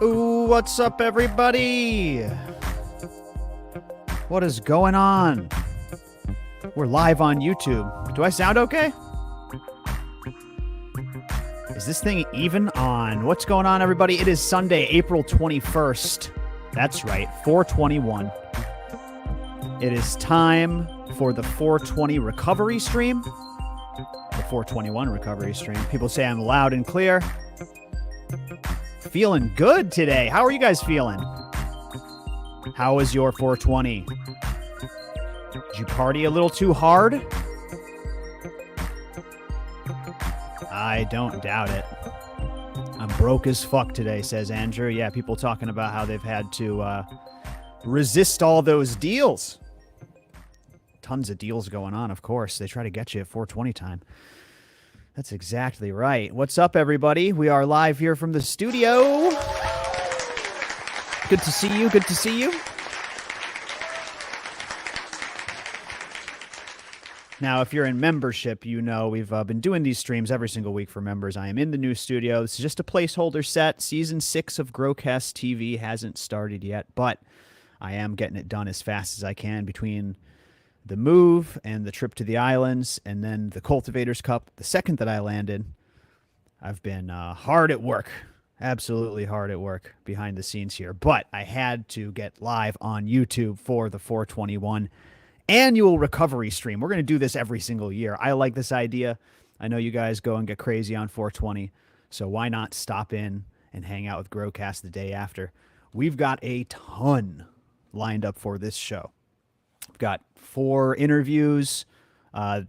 Ooh, what's up, everybody? What is going on? We're live on YouTube. Do I sound okay? Is this thing even on? What's going on, everybody? It is Sunday, April 21st. That's right, 421. It is time for the 420 recovery stream. The 421 recovery stream. People say I'm loud and clear. Feeling good today. How are you guys feeling? How was your 420? Did you party a little too hard? I don't doubt it. I'm broke as fuck today, says Andrew. Yeah, people talking about how they've had to resist all those deals. Tons of deals going on, of course. They try to get you at 420 time. That's exactly right. What's up, everybody? We are live here from the studio. Good to see you. Good to see you. Now, if you're in membership, you know we've been doing these streams every single week for members. I am in the new studio. This is just a placeholder set. Season 6 of Growcast TV hasn't started yet, but I am getting it done as fast as I can between the move and the trip to the islands and then the Cultivator's Cup. The second that I landed, I've been hard at work, absolutely hard at work behind the scenes here. But I had to get live on YouTube for the 421 annual recovery stream. We're going to do this every single year. I like this idea. I know you guys go and get crazy on 420, so why not stop in and hang out with Growcast the day after? We've got a ton lined up for this show. We've got 4 interviews. At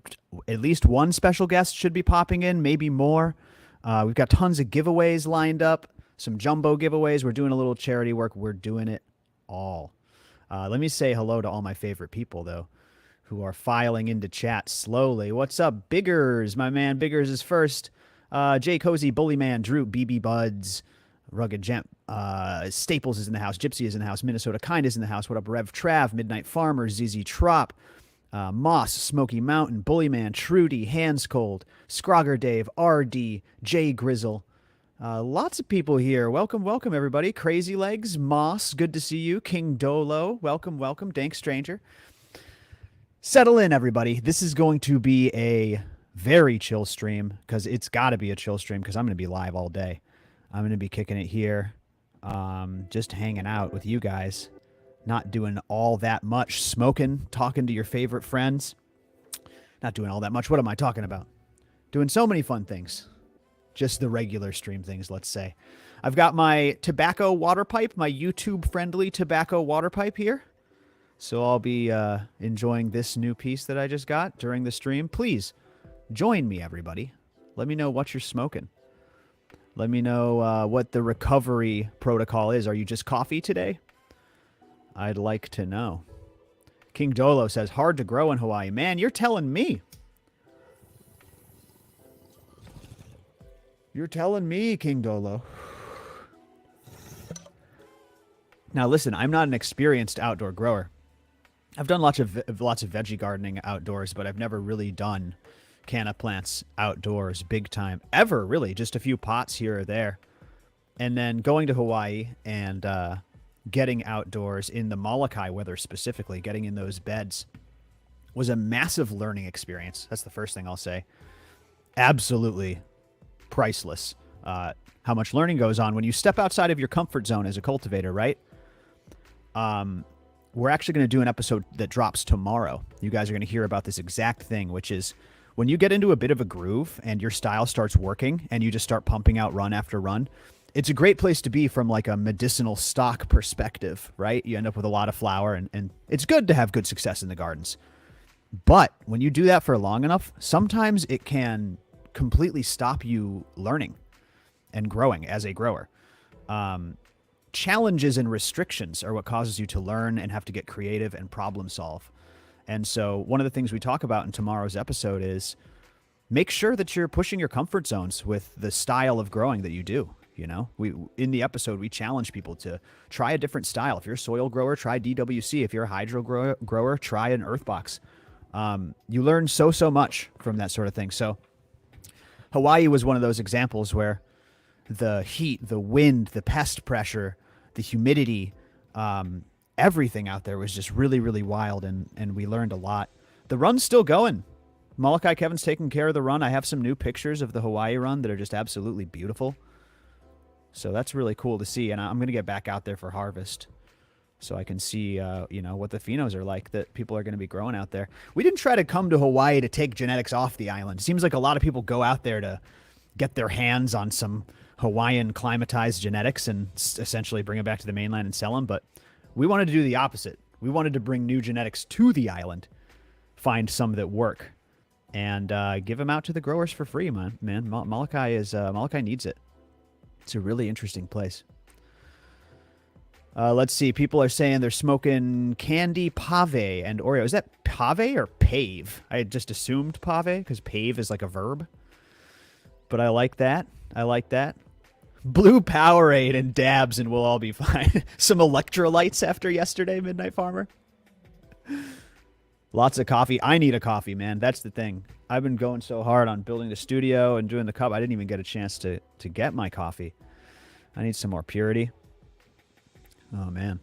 least one special guest should be popping in, maybe more. We've got tons of giveaways lined up, some jumbo giveaways. We're doing a little charity work. We're doing it all. Let me say hello to all my favorite people, though, who are filing into chat slowly. What's up, Biggers? My man Biggers is first. Jay Cozy, Bullyman, Drew, BB Buds, Rugged Gem, Staples is in the house, Gypsy is in the house, Minnesota Kind is in the house. What up, Rev Trav, Midnight Farmer, ZZ Trop, Moss, Smoky Mountain, Bullyman, Trudy, Hands Cold, Scrogger Dave, RD, Jay Grizzle. Lots of people here. Welcome, welcome, everybody. Crazy Legs, Moss, good to see you. King Dolo, welcome, welcome. Dank Stranger. Settle in, everybody. This is going to be a very chill stream because it's got to be a chill stream because I'm going to be live all day. I'm going to be kicking it here, just hanging out with you guys, not doing all that much, smoking, talking to your favorite friends. Not doing all that much. What am I talking about? Doing so many fun things. Just the regular stream things, let's say. I've got my tobacco water pipe, my YouTube-friendly tobacco water pipe here. So I'll be enjoying this new piece that I just got during the stream. Please join me, everybody. Let me know what you're smoking. Let me know what the recovery protocol is. Are you just coffee today? I'd like to know. King Dolo says, hard to grow in Hawaii. Man, you're telling me. You're telling me, King Dolo. Now, listen, I'm not an experienced outdoor grower. I've done lots of veggie gardening outdoors, but I've never really done canna plants outdoors big time ever, really. Just a few pots here or there. And then going to Hawaii and getting outdoors in the Molokai weather specifically, getting in those beds was a massive learning experience. That's the first thing I'll say. Absolutely priceless. How much learning goes on when you step outside of your comfort zone as a cultivator, right? We're actually going to do an episode that drops tomorrow. You guys are going to hear about this exact thing, which is when you get into a bit of a groove and your style starts working and you just start pumping out run after run, it's a great place to be from like a medicinal stock perspective, right? You end up with a lot of flower and it's good to have good success in the gardens. But when you do that for long enough, sometimes it can completely stop you learning and growing as a grower. Challenges and restrictions are what causes you to learn and have to get creative and problem solve. And so one of the things we talk about in tomorrow's episode is make sure that you're pushing your comfort zones with the style of growing that you do. You know, we in the episode we challenge people to try a different style. If you're a soil grower, try DWC. If you're a hydro grower, try an earth box. You learn so much from that sort of thing. So Hawaii was one of those examples where the heat, the wind, the pest pressure, the humidity, everything out there was just really wild, and we learned a lot. The run's still going. Molokai Kevin's taking care of the run. I have some new pictures of the Hawaii run that are just absolutely beautiful. So that's really cool to see, and I'm going to get back out there for harvest so I can see, what the phenos are like that people are going to be growing out there. We didn't try to come to Hawaii to take genetics off the island. It seems like a lot of people go out there to get their hands on some Hawaiian climatized genetics and essentially bring them back to the mainland and sell them, but we wanted to do the opposite. We wanted to bring new genetics to the island, find some that work, and give them out to the growers for free, man. Molokai needs it. It's a really interesting place. Let's see. People are saying they're smoking candy, pave, and Oreo. Is that pave or pave? I had just assumed pave because pave is like a verb. But I like that. Blue Powerade and dabs and we'll all be fine. Some electrolytes after yesterday, Midnight Farmer. Lots of coffee. I need a coffee, man. That's the thing. I've been going so hard on building the studio and doing the cup. I didn't even get a chance to get my coffee. I need some more purity. Oh, man.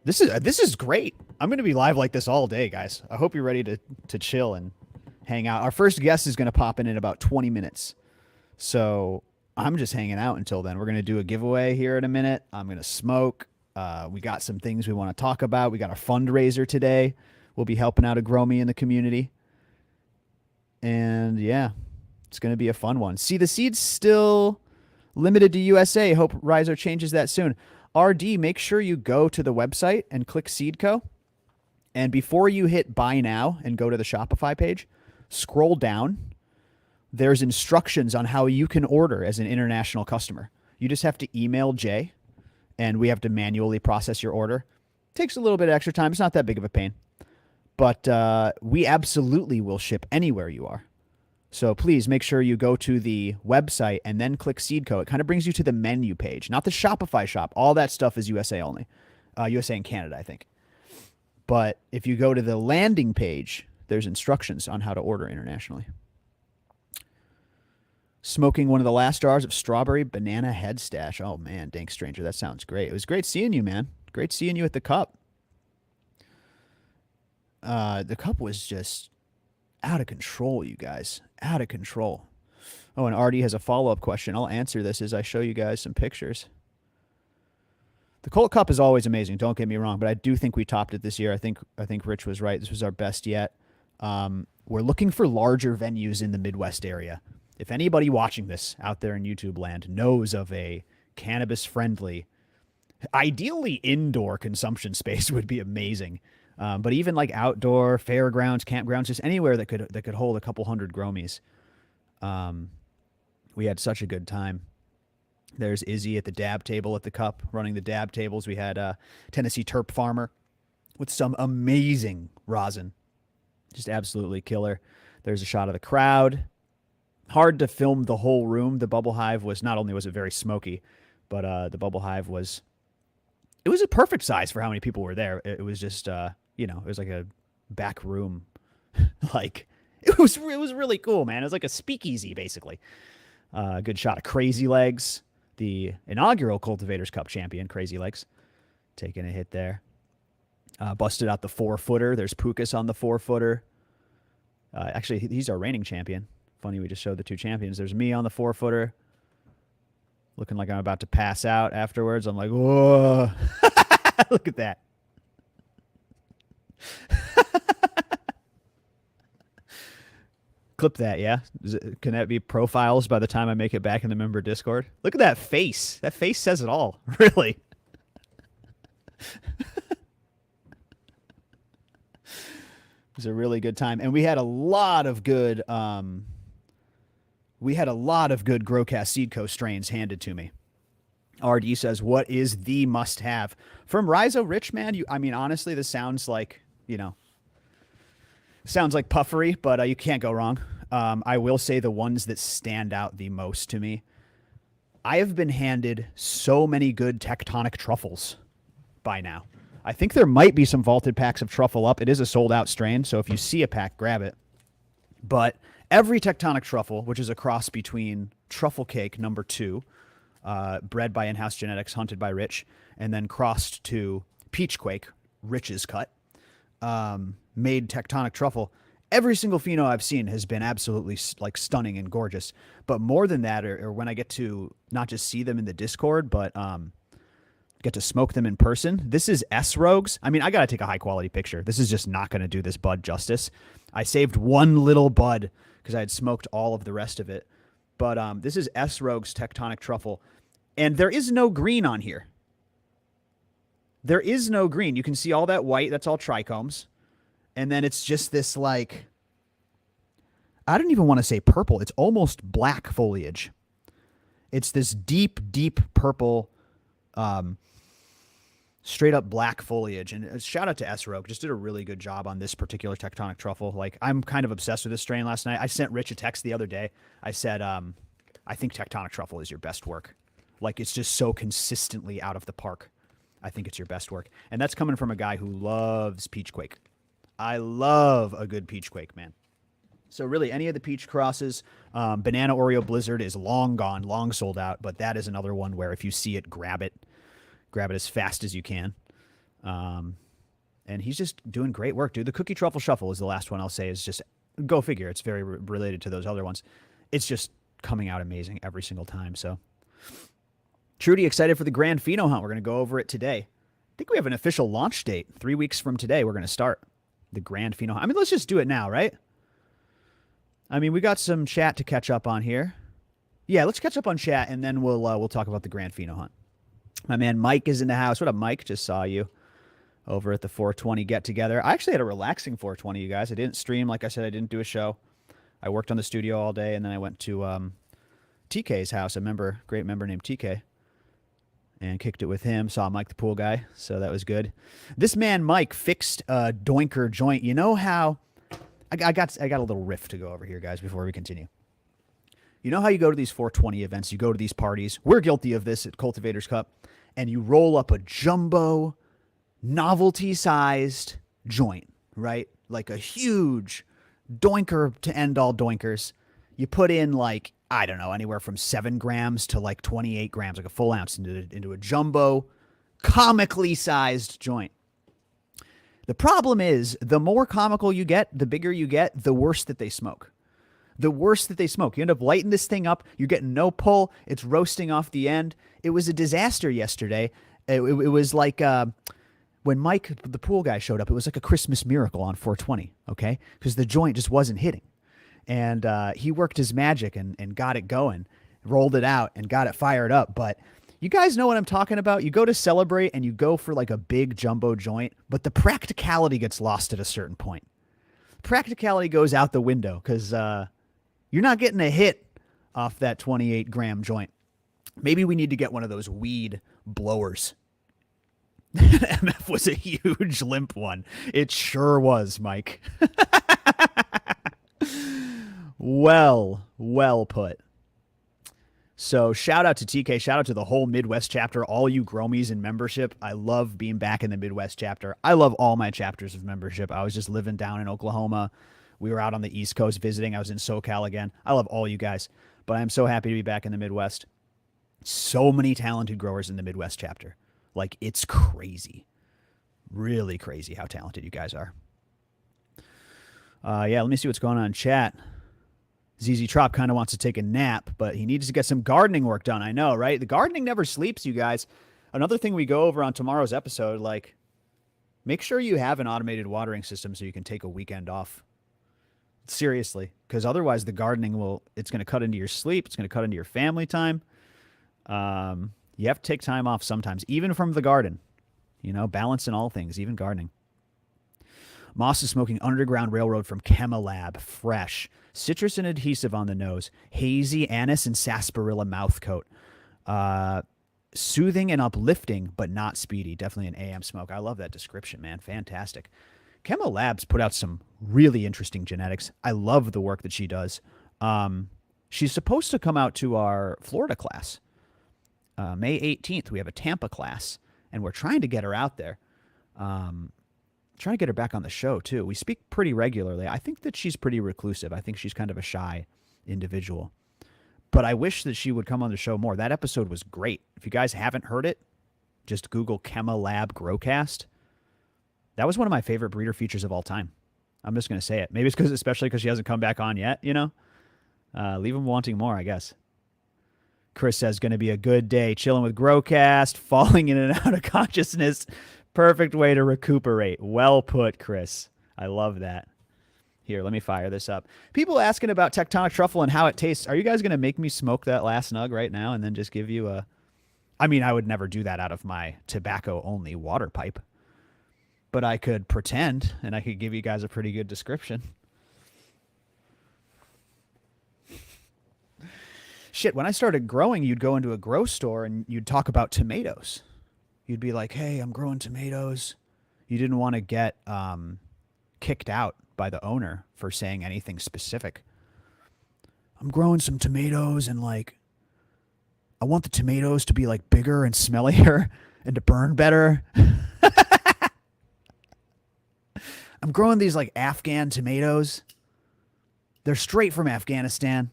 This is great. I'm going to be live like this all day, guys. I hope you're ready to chill and hang out. Our first guest is going to pop in about 20 minutes. So I'm just hanging out until then. We're going to do a giveaway here in a minute. I'm going to smoke. We got some things we want to talk about. We got a fundraiser today. We'll be helping out a Grow Me in the community. And yeah, it's going to be a fun one. See, the seed's still limited to USA. Hope Rhizo changes that soon. RD, make sure you go to the website and click SeedCo. And before you hit buy now and go to the Shopify page, scroll down. There's instructions on how you can order as an international customer. You just have to email Jay, and we have to manually process your order. Takes a little bit of extra time. It's not that big of a pain. But we absolutely will ship anywhere you are. So please make sure you go to the website and then click SeedCo. It kind of brings you to the menu page, not the Shopify shop. All that stuff is USA only. USA and Canada, I think. But if you go to the landing page, there's instructions on how to order internationally. Smoking one of the last jars of strawberry banana head stash. Oh, man, Dank Stranger, that sounds great. It was great seeing you, man. Great seeing you at the cup. The cup was just out of control, you guys. Out of control. Oh, and Artie has a follow-up question. I'll answer this as I show you guys some pictures. The Colt Cup is always amazing. Don't get me wrong, but I do think we topped it this year. I think Rich was right. This was our best yet. We're looking for larger venues in the Midwest area. If anybody watching this out there in YouTube land knows of a cannabis-friendly, ideally indoor consumption space would be amazing. But even like outdoor fairgrounds, campgrounds, just anywhere that could hold a couple hundred Gromies. We had such a good time. There's Izzy at the dab table at the cup, running the dab tables. We had a Tennessee Terp farmer with some amazing rosin. Just absolutely killer. There's a shot of the crowd. Hard to film the whole room. The bubble hive was, not only was it very smoky, but the bubble hive was, it was a perfect size for how many people were there. It was just, it was like a back room. Like, it was really cool, man. It was like a speakeasy, basically. Good shot of Crazy Legs, the inaugural Cultivators Cup champion, Crazy Legs, taking a hit there. Busted out the 4-footer. There's Pukas on the 4-footer. Actually, he's our reigning champion. Funny, we just showed the two champions. There's me on the 4-footer. Looking like I'm about to pass out afterwards. I'm like, whoa. Look at that. Clip that, yeah? Can that be profiles by the time I make it back in the member Discord? Look at that face. That face says it all, really. It was a really good time. And we had a lot of good GrowCast SeedCo strains handed to me. RD says, what is the must-have? From Rhizo Rich, man, honestly, this sounds like, Sounds like puffery, but you can't go wrong. I will say the ones that stand out the most to me. I have been handed so many good tectonic truffles by now. I think there might be some vaulted packs of truffle up. It is a sold out strain, so if you see a pack, grab it. But every tectonic truffle, which is a cross between truffle cake number 2, bred by in-house genetics, hunted by Rich, and then crossed to peach quake, Rich's cut, made tectonic truffle. Every single pheno I've seen has been absolutely like stunning and gorgeous. But more than that, or when I get to not just see them in the Discord, but get to smoke them in person. This is S Rogues. I mean, I got to take a high quality picture. This is just not going to do this bud justice. I saved one little bud because I had smoked all of the rest of it. But this is S Rogues tectonic truffle. And there is no green on here. There is no green. You can see all that white. That's all trichomes. And then it's just this like, I don't even want to say purple. It's almost black foliage. It's this deep, deep purple, straight up black foliage. And shout out to S Rogue. Just did a really good job on this particular tectonic truffle. Like, I'm kind of obsessed with this strain last night. I sent Rich a text the other day. I said, I think tectonic truffle is your best work. Like, it's just so consistently out of the park. I think it's your best work. And that's coming from a guy who loves peach quake. I love a good peach quake, man. So really, any of the peach crosses, Banana Oreo Blizzard is long gone, long sold out. But that is another one where if you see it, grab it. Grab it as fast as you can. And he's just doing great work, dude. The Cookie Truffle Shuffle is the last one I'll say is just, go figure. It's very related to those other ones. It's just coming out amazing every single time. So, Trudy, excited for the Grand Pheno Hunt. We're going to go over it today. I think we have an official launch date. 3 weeks from today, we're going to start the Grand Pheno Hunt. I mean, let's just do it now, right? I mean, we got some chat to catch up on here. Yeah, let's catch up on chat, and then we'll talk about the Grand Pheno Hunt. My man Mike is in the house. What up, Mike? Just saw you over at the 420 get-together. I actually had a relaxing 420, you guys. I didn't stream. Like I said, I didn't do a show. I worked on the studio all day, and then I went to TK's house, great member named TK, and kicked it with him. Saw Mike the pool guy, so that was good. This man, Mike, fixed a doinker joint. You know how... I got a little riff to go over here, guys, before we continue. You know how you go to these 420 events, you go to these parties. We're guilty of this at Cultivator's Cup. And you roll up a jumbo, novelty-sized joint, right? Like a huge doinker to end all doinkers. You put in like, I don't know, anywhere from 7 grams to like 28 grams, like a full ounce into a jumbo, comically sized joint. The problem is, the more comical you get, the bigger you get, the worse that they smoke. The worse that they smoke. You end up lighting this thing up. You're getting no pull. It's roasting off the end. It was a disaster yesterday. It was like when Mike, the pool guy, showed up, it was like a Christmas miracle on 420, okay? Because the joint just wasn't hitting. And he worked his magic and got it going, rolled it out, and got it fired up. But you guys know what I'm talking about. You go to celebrate and you go for like a big jumbo joint, but the practicality gets lost at a certain point. Practicality goes out the window because you're not getting a hit off that 28-gram joint. Maybe we need to get one of those weed blowers. MF was a huge limp one. It sure was, Mike. Well put. So shout out to TK, shout out to the whole Midwest chapter, all you Gromies in membership. I love being back in the Midwest chapter. I love all my chapters of membership. I was just living down in Oklahoma. We were out on the East Coast visiting. I was in SoCal again. I love all you guys, but I'm so happy to be back in the Midwest. So many talented growers in the Midwest chapter. Like, it's crazy. Really crazy how talented you guys are. Yeah, let me see what's going on in chat. ZZ Trop kind of wants to take a nap, but he needs to get some gardening work done. I know, right? The gardening never sleeps, you guys. Another thing we go over on tomorrow's episode, like, make sure you have an automated watering system so you can take a weekend off. Seriously, because otherwise the gardening it's going to cut into your sleep. It's going to cut into your family time. You have to take time off sometimes, even from the garden. You know, balance in all things, even gardening. Moss is smoking Underground Railroad from Chemalab, fresh. Citrus and adhesive on the nose. Hazy anise and sarsaparilla mouth coat. Soothing and uplifting, but not speedy. Definitely an AM smoke. I love that description, man. Fantastic. Chemo Labs put out some really interesting genetics. I love the work that she does. She's supposed to come out to our Florida class. May 18th, we have a Tampa class, and we're trying to get her out there. Trying to get her back on the show, too. We speak pretty regularly. I think that she's pretty reclusive. I think she's kind of a shy individual. But I wish that she would come on the show more. That episode was great. If you guys haven't heard it, just Google ChemoLab Growcast. That was one of my favorite breeder features of all time. I'm just going to say it. Maybe it's especially because she hasn't come back on yet, you know? Leave them wanting more, I guess. Chris says, going to be a good day. Chilling with Growcast, falling in and out of consciousness. Perfect way to recuperate. Well put, Chris. I love that. Here, let me fire this up. People asking about tectonic truffle and how it tastes. Are you guys going to make me smoke that last nug right now and then just give you a... I mean, I would never do that out of my tobacco-only water pipe. But I could pretend, and I could give you guys a pretty good description. Shit, when I started growing, you'd go into a grow store and you'd talk about tomatoes. You'd be like, hey, I'm growing tomatoes. You didn't want to get kicked out by the owner for saying anything specific. I'm growing some tomatoes and like, I want the tomatoes to be like bigger and smellier and to burn better. I'm growing these like Afghan tomatoes. They're straight from Afghanistan.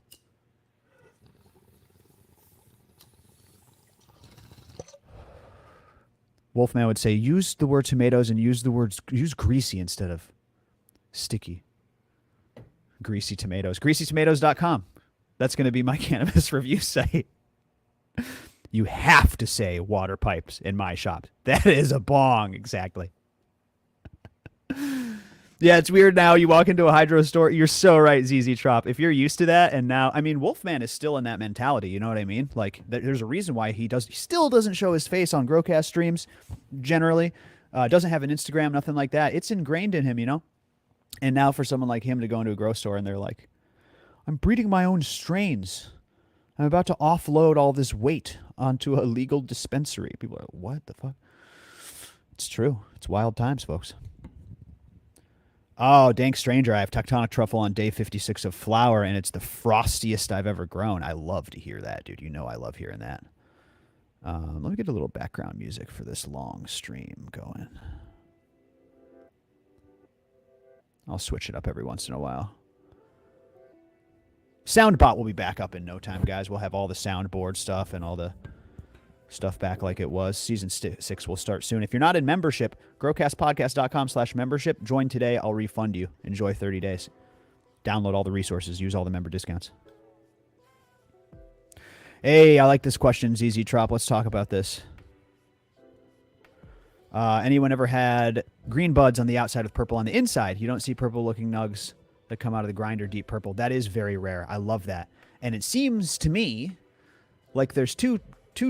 Wolfman would say, use the word tomatoes and use greasy instead of sticky. Greasy tomatoes. GreasyTomatoes.com. That's going to be my cannabis review site. You have to say water pipes in my shop. That is a bong, exactly. Yeah, it's weird now. You walk into a hydro store. You're so right, ZZ Trop. If you're used to that, and now, I mean, Wolfman is still in that mentality. You know what I mean? Like, there's a reason why he still doesn't show his face on Growcast streams, generally. Doesn't have an Instagram, nothing like that. It's ingrained in him, you know? And now for someone like him to go into a grow store and they're like, I'm breeding my own strains. I'm about to offload all this weight onto a legal dispensary. People are like, what the fuck? It's true. It's wild times, folks. Oh, Dank Stranger, I have tectonic truffle on day 56 of flower, and it's the frostiest I've ever grown. I love to hear that, dude. You know I love hearing that. Let me get a little background music for this long stream going. I'll switch it up every once in a while. Soundbot will be back up in no time, guys. We'll have all the soundboard stuff and all the stuff back like it was. Season 6 will start soon. If you're not in membership, growcastpodcast.com/membership. Join today. I'll refund you. Enjoy 30 days. Download all the resources. Use all the member discounts. Hey, I like this question, ZZ Trop. Let's talk about this. Anyone ever had green buds on the outside with purple on the inside? You don't see purple-looking nugs that come out of the grinder deep purple. That is very rare. I love that. And it seems to me like there's two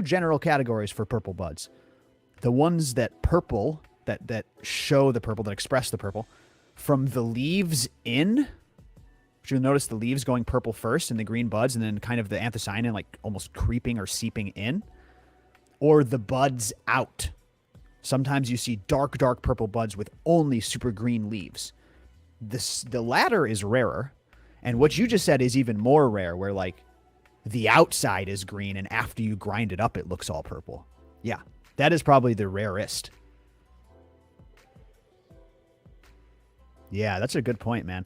general categories for purple buds. The ones that purple, that show the purple, that express the purple, from the leaves in, which you'll notice the leaves going purple first and the green buds, and then kind of the anthocyanin like almost creeping or seeping in, or the buds out. Sometimes you see dark purple buds with only super green leaves. The latter is rarer, and what you just said is even more rare, where like the outside is green, and after you grind it up, it looks all purple. Yeah, that is probably the rarest. Yeah, that's a good point, man.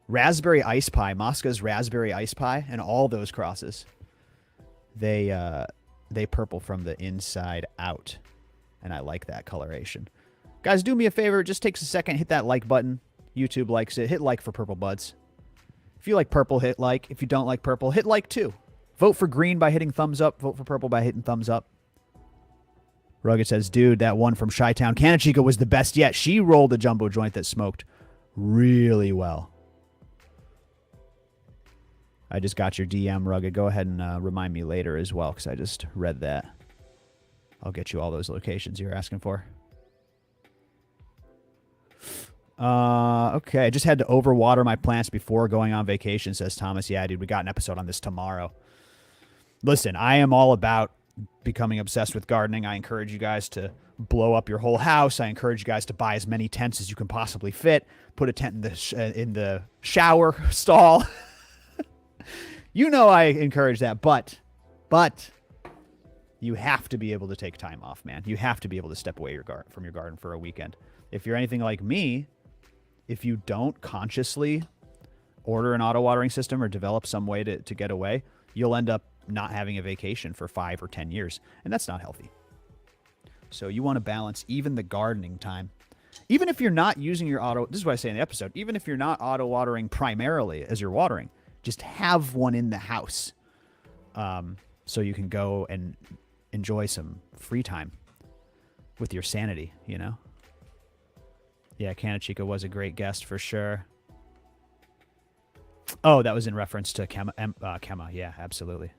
Raspberry Ice Pie, Mosca's Raspberry Ice Pie, and all those crosses, they purple from the inside out, and I like that coloration. Guys, do me a favor. It just takes a second. Hit that like button. YouTube likes it. Hit like for purple buds. If you like purple, hit like. If you don't like purple, hit like too. Vote for green by hitting thumbs up. Vote for purple by hitting thumbs up. Rugged says, dude, that one from Chi-Town, Canachica, was the best yet. She rolled a jumbo joint that smoked really well. I just got your DM, Rugged. Go ahead and remind me later as well, because I just read that. I'll get you all those locations you're asking for. Okay, I just had to overwater my plants before going on vacation, says Thomas. Yeah, dude, we got an episode on this tomorrow. Listen, I am all about becoming obsessed with gardening. I encourage you guys to blow up your whole house. I encourage you guys to buy as many tents as you can possibly fit. Put a tent in the shower stall. You know I encourage that, but you have to be able to take time off, man. You have to be able to step away from your garden for a weekend. If you're anything like me, if you don't consciously order an auto watering system or develop some way to get away, you'll end up not having a vacation for 5 or 10 years, and that's not healthy. So you want to balance even the gardening time. Even if you're not using your auto, this is what I say in the episode, even if you're not auto watering primarily as you're watering, just have one in the house, so you can go and enjoy some free time with your sanity, you know? Yeah, Canachica was a great guest for sure. Oh, that was in reference to Kema. Yeah, absolutely.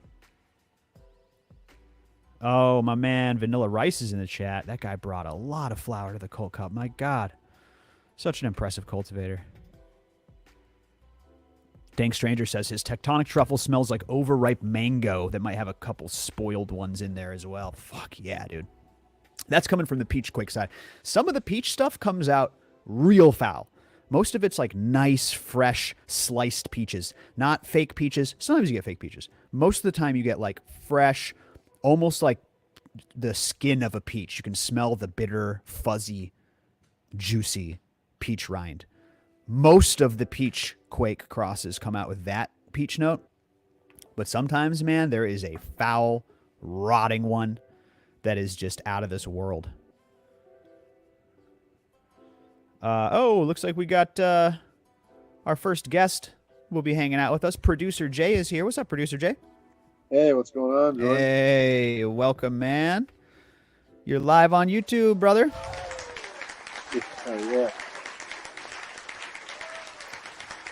Oh, my man, Vanilla Rice is in the chat. That guy brought a lot of flower to the Cult Cup. My God. Such an impressive cultivator. Dank Stranger says his tectonic truffle smells like overripe mango that might have a couple spoiled ones in there as well. Fuck yeah, dude. That's coming from the peach quake side. Some of the peach stuff comes out real foul. Most of it's like nice, fresh, sliced peaches. Not fake peaches. Sometimes you get fake peaches. Most of the time you get like fresh, almost like the skin of a peach. You can smell the bitter, fuzzy, juicy peach rind. Most of the peach quake crosses come out with that peach note. But sometimes, man, there is a foul, rotting one that is just out of this world. Looks like we got our first guest will be hanging out with us. Producer Jay is here. What's up, Producer Jay? Hey, what's going on, Jordan? Hey, welcome, man. You're live on YouTube, brother. Yeah.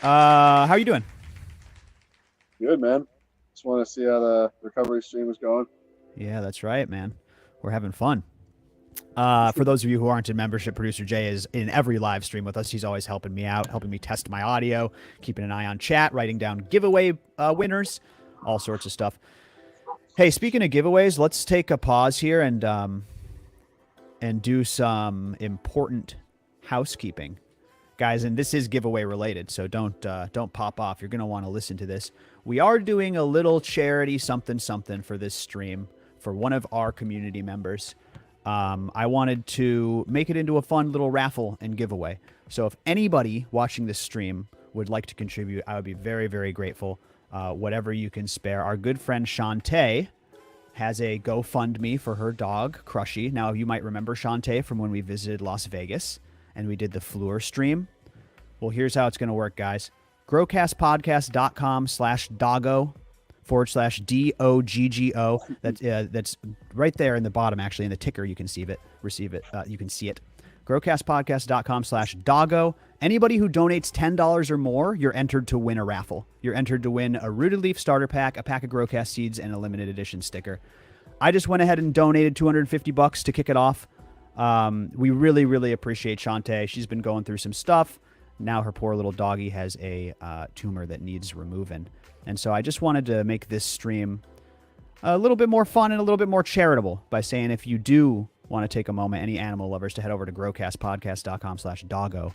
How are you doing? Good, man. Just want to see how the recovery stream is going. Yeah, that's right, man. We're having fun. For those of you who aren't in membership, Producer Jay is in every live stream with us. He's always helping me out, helping me test my audio, keeping an eye on chat, writing down giveaway winners, all sorts of stuff. Hey, speaking of giveaways, let's take a pause here and do some important housekeeping, guys. And this is giveaway related, so don't pop off. You're gonna want to listen to this. We are doing a little charity something for this stream for one of our community members. I wanted to make it into a fun little raffle and giveaway. So if anybody watching this stream would like to contribute, I would be very, very grateful. Whatever you can spare. Our good friend Shante has a GoFundMe for her dog, Crushy. Now, you might remember Shante from when we visited Las Vegas and we did the Fleur stream. Well, here's how it's going to work, guys. growcastpodcast.com/doggo/DOGGO. That's right there in the bottom, actually, in the ticker. You can see it. You can see it. growcastpodcast.com/doggo. Anybody who donates $10 or more, you're entered to win a raffle. You're entered to win a Rooted Leaf starter pack, a pack of Growcast seeds, and a limited edition sticker. I just went ahead and donated $250 to kick it off. We really, really appreciate Shante. She's been going through some stuff. Now her poor little doggy has a tumor that needs removing. And so I just wanted to make this stream a little bit more fun and a little bit more charitable by saying if you do want to take a moment, any animal lovers, to head over to growcastpodcast.com/doggo.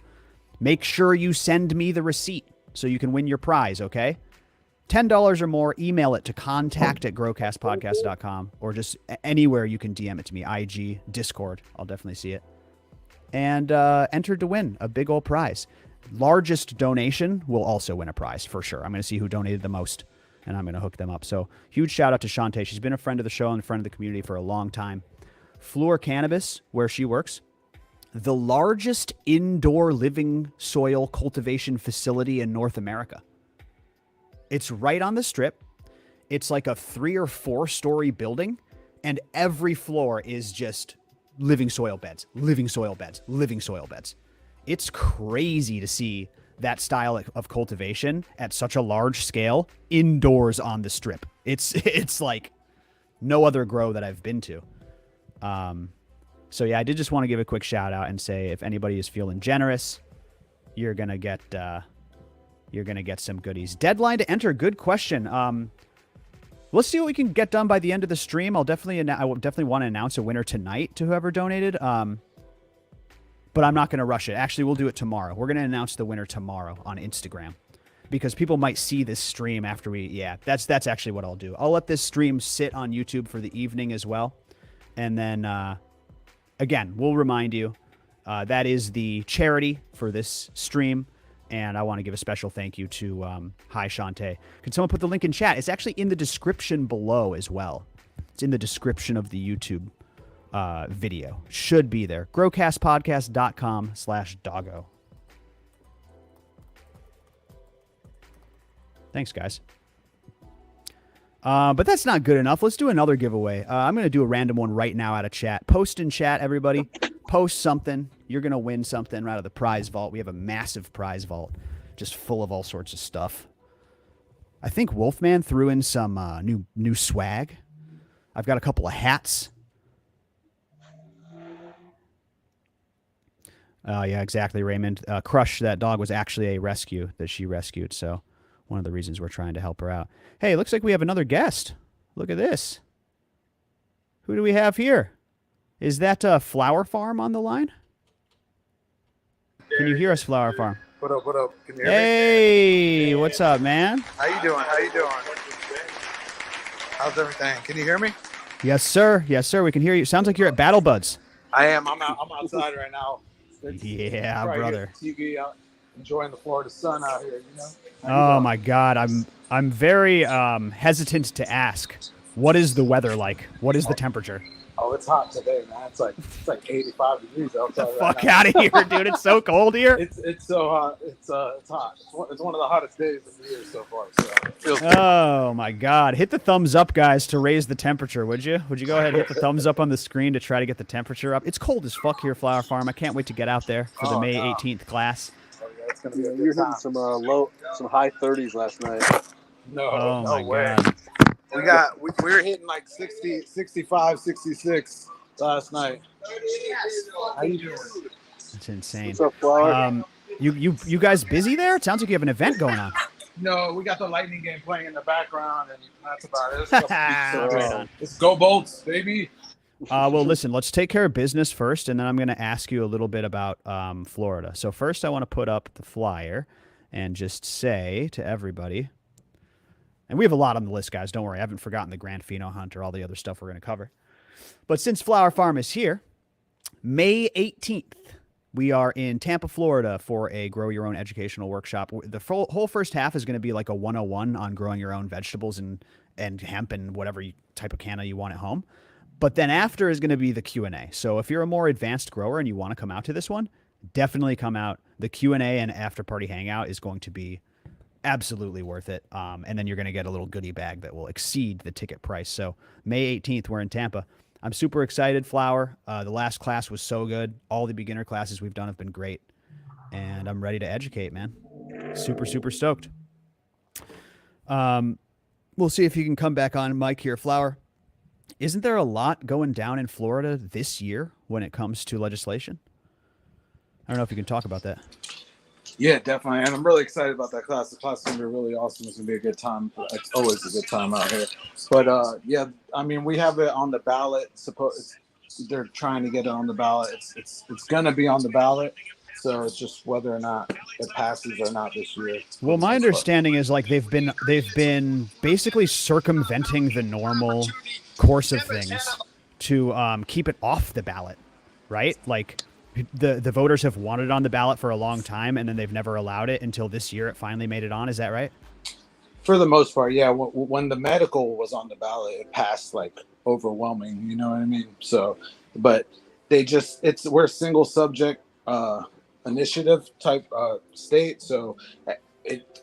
Make sure you send me the receipt so you can win your prize, okay? $10 or more, email it to contact@growcastpodcast.com or just anywhere you can DM it to me, IG, Discord. I'll definitely see it. And entered to win a big old prize. Largest donation will also win a prize for sure. I'm going to see who donated the most, and I'm going to hook them up. So huge shout out to Shante. She's been a friend of the show and a friend of the community for a long time. Fleur Cannabis, where she works, the largest indoor living soil cultivation facility in North America. It's right on the strip. It's like a 3 or 4 story building, and every floor is just living soil beds, living soil beds, living soil beds. It's crazy to see that style of cultivation at such a large scale indoors on the strip. It's like no other grow that I've been to. So yeah, I did just want to give a quick shout out and say if anybody is feeling generous, you're gonna get some goodies. Deadline to enter. Good question. let's see what we can get done by the end of the stream. I will definitely want to announce a winner tonight to whoever donated. But I'm not going to rush it. Actually, we'll do it tomorrow. We're going to announce the winner tomorrow on Instagram because people might see this stream after we. Yeah, that's actually what I'll do. I'll let this stream sit on YouTube for the evening as well, and then again, we'll remind you that is the charity for this stream. And I want to give a special thank you to Hi Shante. Can someone put the link in chat? It's actually in the description below as well. It's in the description of the YouTube video. Should be there. growcastpodcast.com/doggo. Thanks, guys. But that's not good enough. Let's do another giveaway. I'm going to do a random one right now out of chat. Post in chat, everybody. Post something. You're going to win something out of the prize vault. We have a massive prize vault just full of all sorts of stuff. I think Wolfman threw in some new swag. I've got a couple of hats. Yeah, exactly, Raymond. Crush, that dog was actually a rescue that she rescued, so one of the reasons we're trying to help her out. Hey, looks like we have another guest. Look at this. Who do we have here? Is that Flowerpharm on the line? Can you hear us, Flowerpharm? What up, what up? Can you hear me? Hey, what's up, man? How you doing? How you doing? How's everything? Can you hear me? Yes, sir. Yes, sir. We can hear you. Sounds like you're at Battle Buds. I am. I'm outside right now. Yeah, brother. TV out, enjoying the Florida sun out here, you know? Oh my God, I'm very hesitant to ask. What is the weather like? What is the temperature? Oh, it's hot today, man. It's like 85 degrees outside. Get the fuck out of here, dude! It's so cold here. It's so hot. It's hot. It's one of the hottest days of the year so far. So it feels good. Oh my God! Hit the thumbs up, guys, to raise the temperature. Would you? Would you go ahead and hit the thumbs up on the screen to try to get the temperature up? It's cold as fuck here, Flowerpharm. I can't wait to get out there for the May 18th class. Oh, yeah, it's gonna be a You're good hitting time. some high 30s last night. No, my way. God. We were hitting like 60, 65, 66 last night. How you doing? That's insane. What's up, Flower? You guys busy there? It sounds like you have an event going on. No, we got the Lightning game playing in the background, and that's about it. It's a couple weeks, Right so on. let's go Bolts, baby. Well, listen, let's take care of business first, and then I'm going to ask you a little bit about Florida. So first, I want to put up the flyer and just say to everybody, and we have a lot on the list, guys. Don't worry. I haven't forgotten the Grand Pheno Hunt or all the other stuff we're going to cover. But since Flowerpharm is here, May 18th, we are in Tampa, Florida for a Grow Your Own educational workshop. The whole first half is going to be like a 101 on growing your own vegetables and hemp and whatever type of canna you want at home. But then after is going to be the Q&A. So if you're a more advanced grower and you want to come out to this one, definitely come out. The Q&A and after party hangout is going to be absolutely worth it. And then you're going to get a little goodie bag that will exceed the ticket price. So May 18th, we're in Tampa. I'm super excited, Flower. The last class was so good. All the beginner classes we've done have been great. And I'm ready to educate, man. Super, super stoked. We'll see if you can come back on mic here, Flower. Isn't there a lot going down in Florida this year when it comes to legislation? I don't know if you can talk about that. Yeah, definitely. And I'm really excited about that class. The class is going to be really awesome. It's going to be a good time. It's always a good time out here. But, yeah, I mean, we have it on the ballot. They're trying to get it on the ballot. It's going to be on the ballot. So it's just whether or not it passes or not this year. Well, my understanding is like they've been basically circumventing the normal course of things to keep it off the ballot, right? Like the voters have wanted it on the ballot for a long time, and then they've never allowed it until this year. It finally made it on. Is that right? For the most part, yeah. When the medical was on the ballot, it passed like overwhelming. You know what I mean? So, but we're a single subject initiative type state. So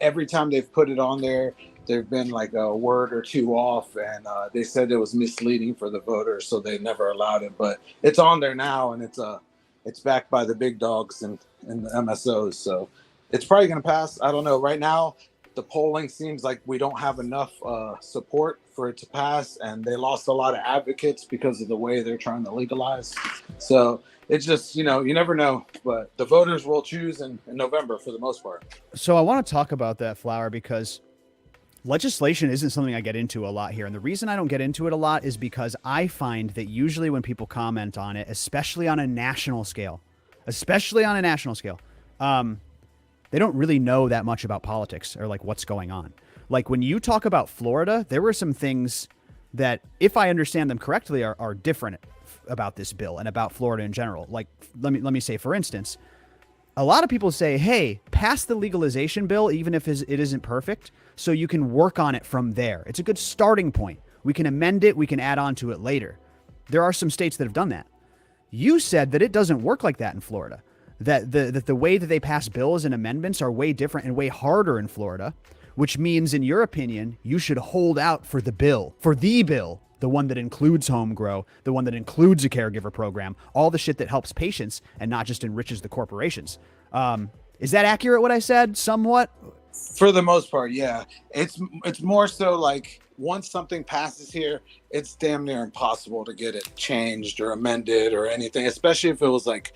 every time they've put it on there, there've been like a word or two off, and they said it was misleading for the voters, so they never allowed it. But it's on there now, and it's backed by the big dogs and the MSOs. So it's probably going to pass. I don't know. Right now, the polling seems like we don't have enough support for it to pass, and they lost a lot of advocates because of the way they're trying to legalize. So it's just, you never know, but the voters will choose in November for the most part. So I want to talk about that, Flower, because Legislation isn't something I get into a lot here. And the reason I don't get into it a lot is because I find that usually when people comment on it, especially on a national scale, they don't really know that much about politics or like what's going on. Like when you talk about Florida, there were some things that, if I understand them correctly, are different about this bill and about Florida in general. Like, let me say, for instance, a lot of people say, hey, pass the legalization bill, even if it isn't perfect, so you can work on it from there. It's a good starting point. We can amend it. We can add on to it later. There are some states that have done that. You said that it doesn't work like that in Florida, that the way that they pass bills and amendments are way different and way harder in Florida, which means, in your opinion, you should hold out for the bill, the one that includes home grow, the one that includes a caregiver program, all the shit that helps patients and not just enriches the corporations. Is that accurate, what I said? Somewhat? For the most part, yeah. It's more so like once something passes here, it's damn near impossible to get it changed or amended or anything, especially if it was like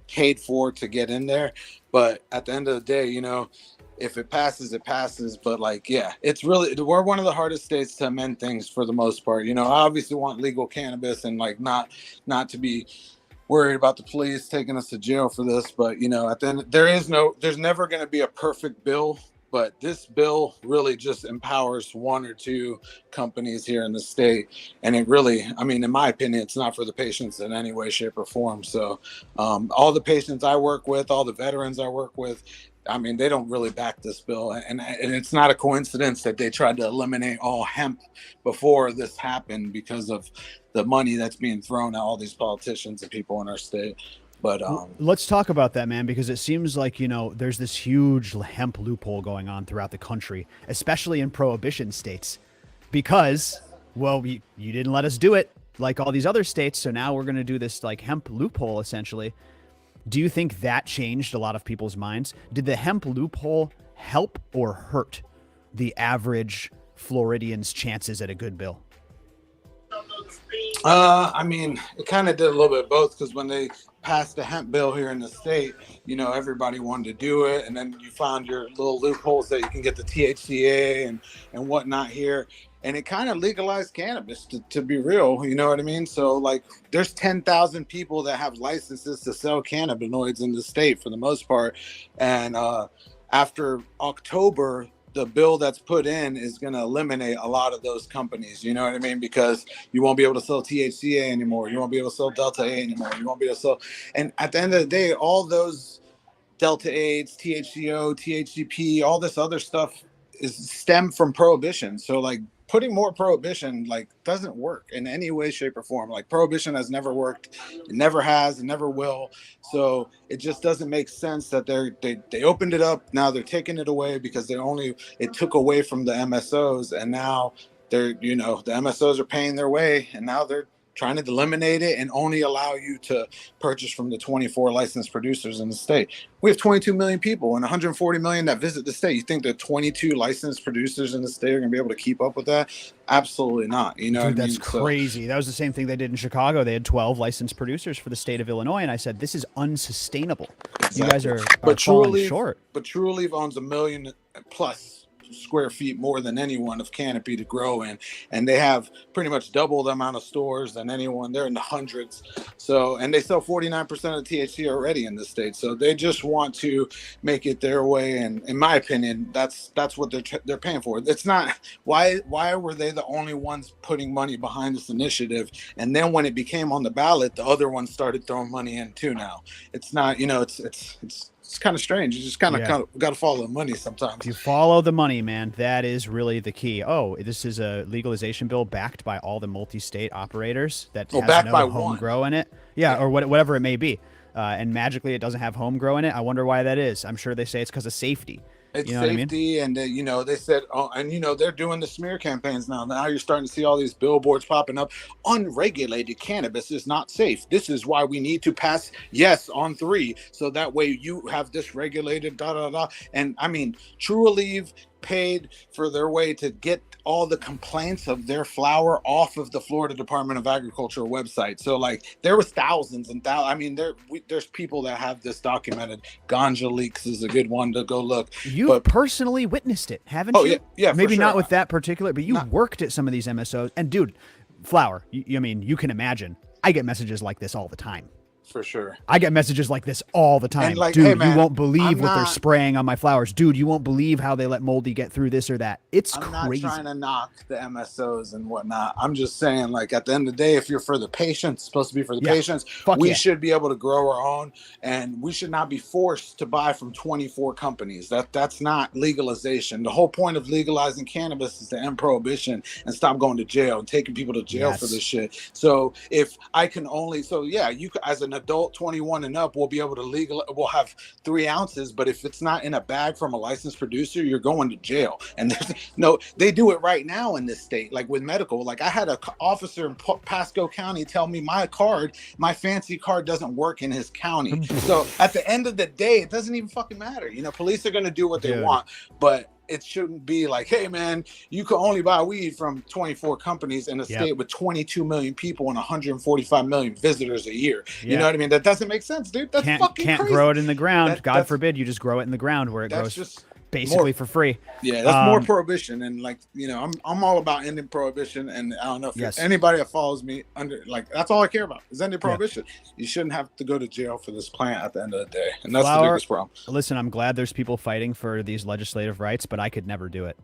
paid for to get in there. But at the end of the day, you know, if it passes, it passes. But like, yeah, it's really, we're one of the hardest states to amend things for the most part. You know, I obviously want legal cannabis and like not to be worried about the police taking us to jail for this. But, you know, at the end, there's never going to be a perfect bill. But this bill really just empowers one or two companies here in the state. And it really, I mean, in my opinion, it's not for the patients in any way, shape, or form. So all the patients I work with, all the veterans I work with, I mean, they don't really back this bill. And it's not a coincidence that they tried to eliminate all hemp before this happened because of the money that's being thrown at all these politicians and people in our state. But let's talk about that, man, because it seems like, you know, there's this huge hemp loophole going on throughout the country, especially in prohibition states, because, well, you didn't let us do it like all these other states. So now we're going to do this like hemp loophole, essentially. Do you think that changed a lot of people's minds? Did the hemp loophole help or hurt the average Floridian's chances at a good bill? I mean, it kind of did a little bit of both, because when they passed the hemp bill here in the state, you know, everybody wanted to do it. And then you found your little loopholes that you can get the THCA and whatnot here. And it kind of legalized cannabis, to be real, you know what I mean? So like there's 10,000 people that have licenses to sell cannabinoids in the state for the most part. And after October, the bill that's put in is going to eliminate a lot of those companies, you know what I mean? Because you won't be able to sell THCA anymore. You won't be able to sell Delta A anymore. You won't be able to sell. And at the end of the day, all those Delta 8s, THCO, THCP, all this other stuff is stemmed from prohibition. So like putting more prohibition like doesn't work in any way, shape, or form. Like prohibition has never worked. It never has. It never will. So it just doesn't make sense that they opened it up. Now they're taking it away because it took away from the MSOs, and now they're, you know, the MSOs are paying their way, and now they're trying to eliminate it and only allow you to purchase from the 24 licensed producers in the state. We have 22 million people and 140 million that visit the state. You think the 22 licensed producers in the state are going to be able to keep up with that? Absolutely not. You know, dude, that's crazy. So, that was the same thing they did in Chicago. They had 12 licensed producers for the state of Illinois, and I said, this is unsustainable. Exactly. You guys are falling short. But Trulieve owns 1 million plus square feet more than anyone of canopy to grow in, and they have pretty much double the amount of stores than anyone. They're in the hundreds. So, and they sell 49% of the THC already in the state. So they just want to make it their way, and in my opinion, that's what they're paying for. It's not why were they the only ones putting money behind this initiative, and then when it became on the ballot, the other ones started throwing money in too. Now it's not, you know, it's kind of strange. You just kind of got to follow the money sometimes. You follow the money, man. That is really the key. Oh, this is a legalization bill backed by all the multi-state operators that has no home grow in it. Yeah, or whatever it may be. And magically it doesn't have home grow in it. I wonder why that is. I'm sure they say it's because of safety. It's safety, and you know, they said, and you know, they're doing the smear campaigns now. Now you're starting to see all these billboards popping up. Unregulated cannabis is not safe. This is why we need to pass yes on 3, so that way you have this regulated. And I mean, Trulieve paid for their way to get all the complaints of their flower off of the Florida Department of Agriculture website. So like there was thousands and thousands. I mean, there's people that have this documented. Ganja leaks is a good one to go look. You've personally witnessed it, haven't you? Yeah, maybe sure. not with that particular, but you worked at some of these MSOs. And dude, Flower, I mean, you can imagine. I get messages like this all the time. For sure. I get messages like this all the time. Like, dude, hey, man, you won't believe what they're spraying on my flowers. Dude, you won't believe how they let moldy get through this or that. It's crazy. I'm not trying to knock the MSOs and whatnot. I'm just saying, like, at the end of the day, if you're for the patients, supposed to be for the patients, we should be able to grow our own, and we should not be forced to buy from 24 companies. That's not legalization. The whole point of legalizing cannabis is to end prohibition and stop going to jail and taking people to jail for this shit. So if I can only, you as an adult 21 and up, we'll be able to we'll have 3 ounces, but if it's not in a bag from a licensed producer, you're going to jail. And they do it right now in this state, like with medical. Like I had an officer in Pasco County tell me my fancy card doesn't work in his county. So at the end of the day, it doesn't even fucking matter. Police are going to do what they want, but it shouldn't be like, hey man, you can only buy weed from 24 companies in a state with 22 million people and 145 million visitors a year. You know what I mean? That doesn't make sense, dude. That's fucking can't crazy. Grow it in the ground. God forbid you just grow it in the ground where it grows just basically for free. Yeah, that's more prohibition. And like, I'm all about ending prohibition. And I don't know if anybody that follows me under, like, that's all I care about is ending prohibition. You shouldn't have to go to jail for this plant at the end of the day. And that's the biggest problem. Listen, I'm glad there's people fighting for these legislative rights, but I could never do it.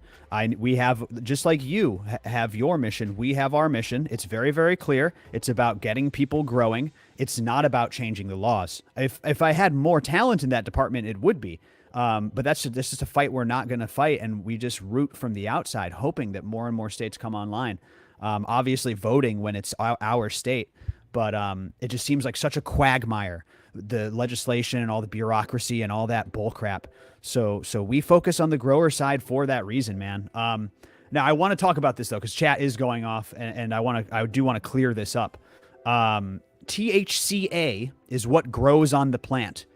We have, just like you have your mission, we have our mission. It's very, very clear. It's about getting people growing. It's not about changing the laws. If I had more talent in that department, it would be. But this is a fight we're not going to fight, and we just root from the outside, hoping that more and more states come online. Obviously, voting when it's our state, but it just seems like such a quagmire, the legislation and all the bureaucracy and all that bullcrap. So we focus on the grower side for that reason, man. Now I want to talk about this though, because chat is going off, and I do want to clear this up. THCA is what grows on the plant.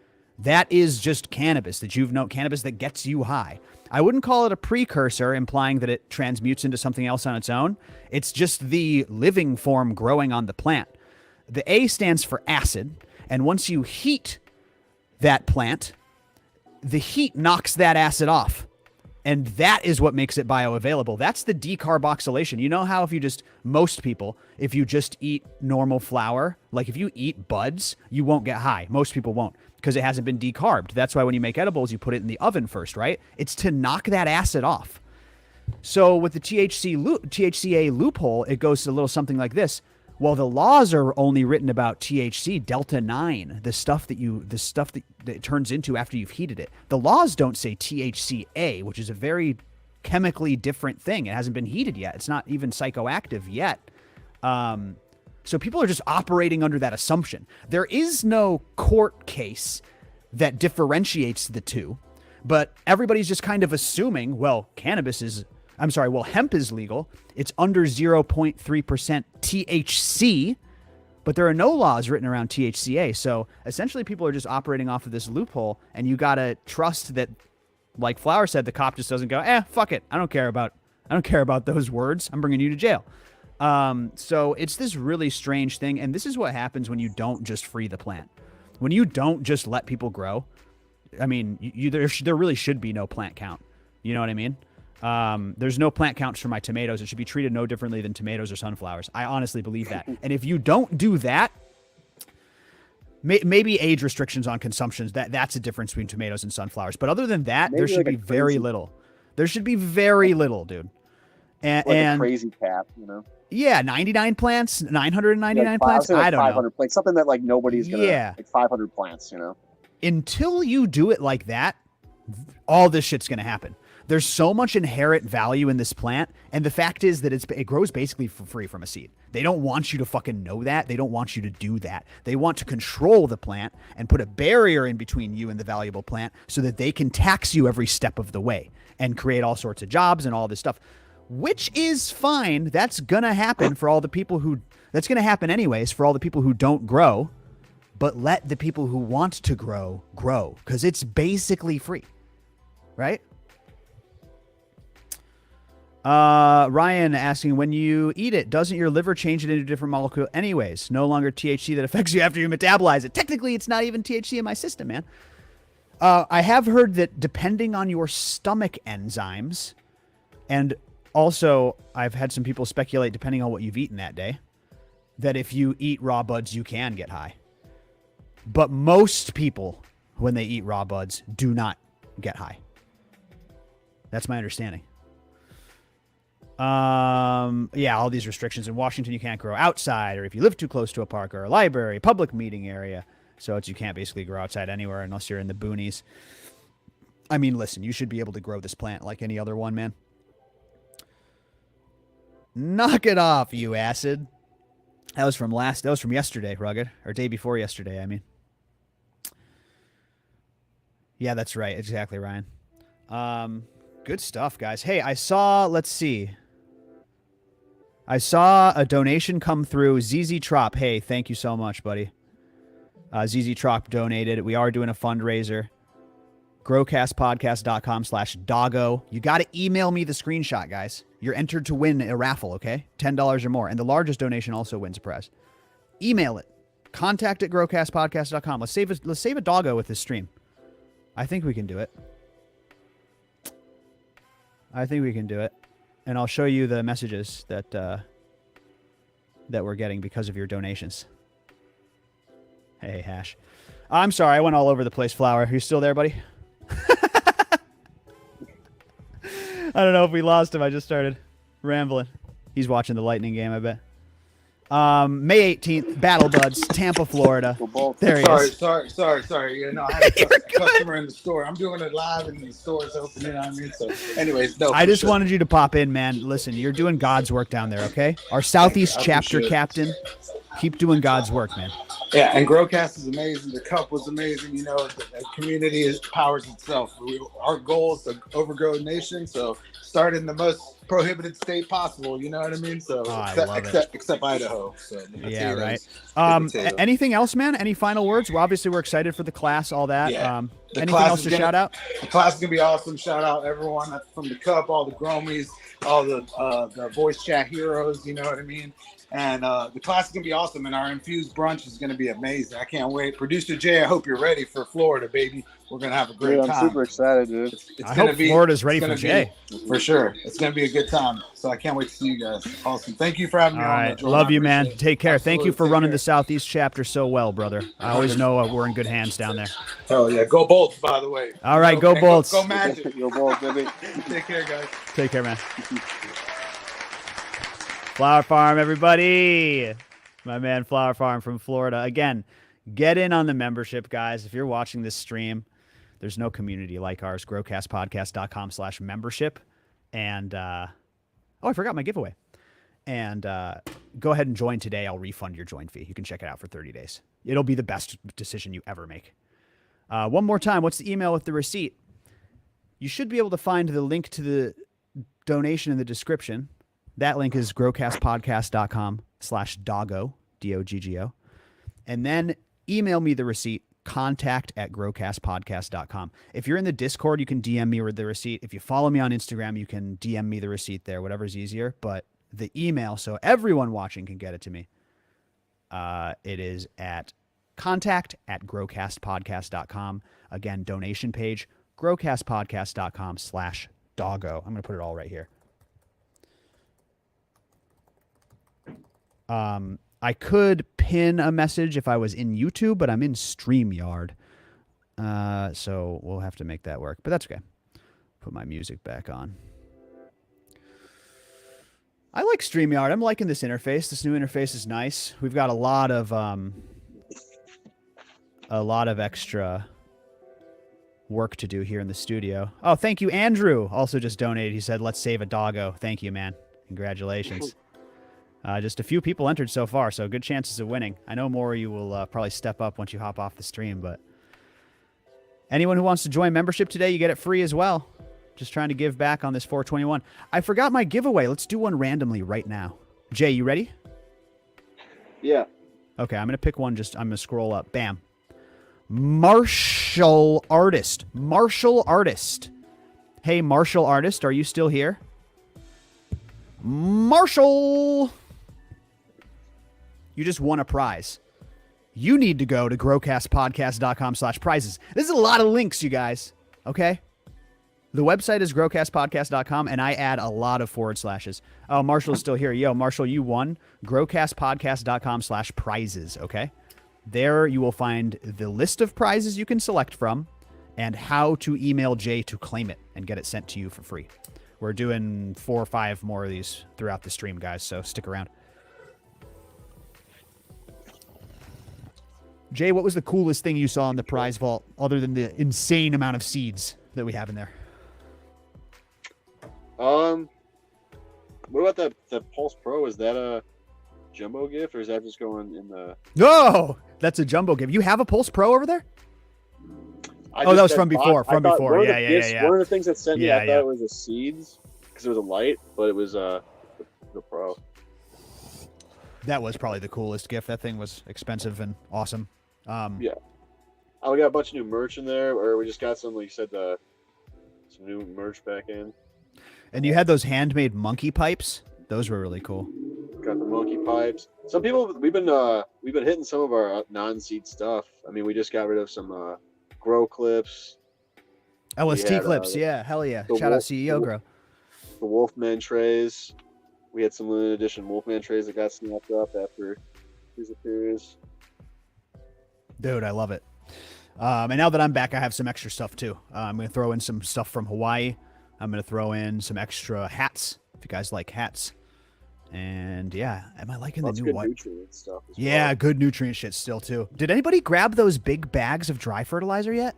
That is just cannabis, cannabis that gets you high. I wouldn't call it a precursor, implying that it transmutes into something else on its own. It's just the living form growing on the plant. The A stands for acid, and once you heat that plant, the heat knocks that acid off. And that is what makes it bioavailable. That's the decarboxylation. You know how if you just eat normal flower, like if you eat buds, you won't get high. Most people won't, because it hasn't been decarbed. That's why when you make edibles, you put it in the oven first, right? It's to knock that acid off. So with the THCA loophole, it goes a little something like this. Well, the laws are only written about THC, Delta 9, the stuff that it turns into after you've heated it. The laws don't say THCA, which is a very chemically different thing. It hasn't been heated yet. It's not even psychoactive yet. So people are just operating under that assumption. There is no court case that differentiates the two, but everybody's just kind of assuming, hemp is legal. It's under 0.3% THC, but there are no laws written around THCA. So essentially people are just operating off of this loophole, and you got to trust that, like Flower said, the cop just doesn't go, fuck it. I don't care about those words. I'm bringing you to jail. So it's this really strange thing. And this is what happens when you don't just free the plant. When you don't just let people grow. I mean, there really should be no plant count. You know what I mean? There's no plant counts for my tomatoes. It should be treated no differently than tomatoes or sunflowers. I honestly believe that. And if you don't do that, maybe age restrictions on consumptions, that's a difference between tomatoes and sunflowers. But other than that, maybe there should be very little. There should be very little, dude. And a crazy cap, Yeah, 99 plants, 999 plants. I don't 500 know. Plants, something that like nobody's gonna like 500 plants, Until you do it like that, all this shit's gonna happen. There's so much inherent value in this plant, and the fact is that it grows basically for free from a seed. They don't want you to fucking know that. They don't want you to do that. They want to control the plant and put a barrier in between you and the valuable plant so that they can tax you every step of the way and create all sorts of jobs and all this stuff, which is fine. That's gonna happen for all the people that's gonna happen anyways for all the people who don't grow, but let the people who want to grow, because it's basically free, right? Ryan asking, when you eat it, doesn't your liver change it into a different molecule anyways? No longer THC that affects you after you metabolize it. Technically, it's not even THC in my system, man. I have heard that depending on your stomach enzymes, and also I've had some people speculate depending on what you've eaten that day, that if you eat raw buds, you can get high. But most people, when they eat raw buds, do not get high. That's my understanding. Yeah, all these restrictions in Washington, you can't grow outside, or if you live too close to a park or a library, public meeting area. So you can't basically grow outside anywhere unless you're in the boonies. I mean, listen, you should be able to grow this plant like any other one, man. Knock it off, you acid. That was from yesterday, Rugged, or day before yesterday, I mean. Yeah, that's right. Exactly, Ryan. Good stuff, guys. Hey, I saw a donation come through. ZZ Trop. Hey, thank you so much, buddy. ZZ Trop donated. We are doing a fundraiser. growcastpodcast.com/doggo. You got to email me the screenshot, guys. You're entered to win a raffle, okay? $10 or more. And the largest donation also wins a prize. Email it. contact@growcastpodcast.com. Let's save a doggo with this stream. I think we can do it. And I'll show you the messages that we're getting because of your donations. Hey, Hash. I'm sorry, I went all over the place, Flower. Are you still there, buddy? I don't know if we lost him. I just started rambling. He's watching the Lightning game, I bet. May 18th, Battle Buds, Tampa, Florida. There he is. Sorry. You know, I had a customer in the store. I'm doing it live and the store's open, you know what I mean? So, anyways, no. I just wanted you to pop in, man. Listen, you're doing God's work down there, okay? Our Southeast chapter captain. Keep doing God's work, man. Yeah, and Growcast is amazing. The cup was amazing. You know, the community powers itself. Our goal is to overgrow a nation, so start in the most prohibited state possible. You know what I mean? So except Idaho. So yeah, right. Anything else, man? Any final words? Well, obviously, we're excited for the class, all that. Yeah. Anything else to shout out? The class is gonna be awesome. Shout out everyone from the cup, all the Gromies, all the voice chat heroes. You know what I mean? And the class is going to be awesome, and our infused brunch is going to be amazing. I can't wait. Producer Jay, I hope you're ready for Florida, baby. We're going to have a great time. I'm super excited, dude. I hope Florida's ready for Jay. For sure. It's going to be a good time. So I can't wait to see you guys. Awesome. Thank you for having me on. All right. Love you, man. Take care. Thank you for running the Southeast chapter so well, brother. I always know we're in good hands down there. Oh, yeah. Go Bolts, by the way. All right. Go Bolts. Go Magic. Go Bolts, baby. Take care, guys. Take care, man. Flowerpharm, everybody. My man Flowerpharm from Florida. Again, get in on the membership, guys. If you're watching this stream, there's no community like ours. growcastpodcast.com/membership. And, I forgot my giveaway. And go ahead and join today. I'll refund your join fee. You can check it out for 30 days. It'll be the best decision you ever make. One more time, what's the email with the receipt? You should be able to find the link to the donation in the description. That link is growcastpodcast.com/doggo, D-O-G-G-O. And then email me the receipt, contact@growcastpodcast.com. If you're in the Discord, you can DM me with the receipt. If you follow me on Instagram, you can DM me the receipt there, whatever's easier. But the email, so everyone watching can get it to me, it is at contact@growcastpodcast.com. Again, donation page, growcastpodcast.com/doggo. I'm going to put it all right here. I could pin a message if I was in YouTube, but I'm in StreamYard. So we'll have to make that work, but that's okay. Put my music back on. I like StreamYard. I'm liking this interface. This new interface is nice. We've got a lot of extra work to do here in the studio. Oh, thank you, Andrew. Also just donated. He said, let's save a doggo. Thank you, man. Congratulations. Just a few people entered so far, so good chances of winning. I know more of you will probably step up once you hop off the stream, but anyone who wants to join membership today, you get it free as well. Just trying to give back on this 421. I forgot my giveaway. Let's do one randomly right now. Jay, you ready? Yeah. Okay, I'm going to pick one. I'm going to scroll up. Bam. Martial Artist. Martial Artist. Hey, Martial Artist, are you still here? Marshall, you just won a prize. You need to go to growcastpodcast.com/prizes. This is a lot of links, you guys. Okay? The website is growcastpodcast.com, and I add a lot of forward slashes. Oh, Marshall's still here. Yo, Marshall, you won. growcastpodcast.com/prizes, okay? There you will find the list of prizes you can select from and how to email Jay to claim it and get it sent to you for free. We're doing 4 or 5 more of these throughout the stream, guys, so stick around. Jay, what was the coolest thing you saw in the prize vault other than the insane amount of seeds that we have in there? What about the Pulse Pro? Is that a jumbo gift, or is that just going in the? No, that's a jumbo gift. You have a Pulse Pro over there? That was from before. From before. Yeah. One of the things that sent me, I thought yeah. it was a seeds because it was a light, but it was the Pro. That was probably the coolest gift. That thing was expensive and awesome. Yeah. Oh, we got a bunch of new merch in there, or we just got some, like you said, some new merch back in. And you had those handmade monkey pipes. Those were really cool. Got the monkey pipes. Some people we've been hitting some of our non-seed stuff. I mean, we just got rid of some grow clips. LST clips, yeah, hell yeah. Shout out CEO Grow. The Wolfman trays. We had some limited edition Wolfman trays that got snapped up after these appears. Dude, I love it. And now that I'm back, I have some extra stuff too. I'm going to throw in some stuff from Hawaii. I'm going to throw in some extra hats, if you guys like hats. And yeah, am I liking the new good white? Nutrient stuff as Yeah, well. good nutrient shit still too. Did anybody grab those big bags of dry fertilizer yet?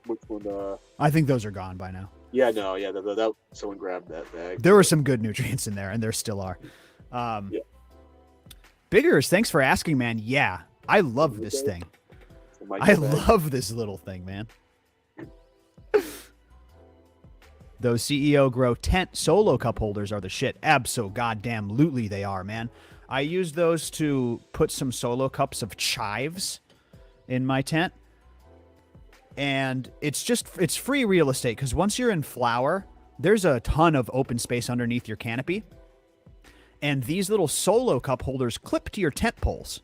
Which one? I think those are gone by now. Yeah, no, yeah. That someone grabbed that bag. There were some good nutrients in there, and there still are. Yeah. Biggers, thanks for asking, man. Yeah, I love this thing. I love this little thing, man. Those CEO Grow tent solo cup holders are the shit. Abso-goddamn-lutely they are, man. I use those to put some solo cups of chives in my tent. And it's free real estate, because once you're in flower, there's a ton of open space underneath your canopy. And these little solo cup holders clip to your tent poles.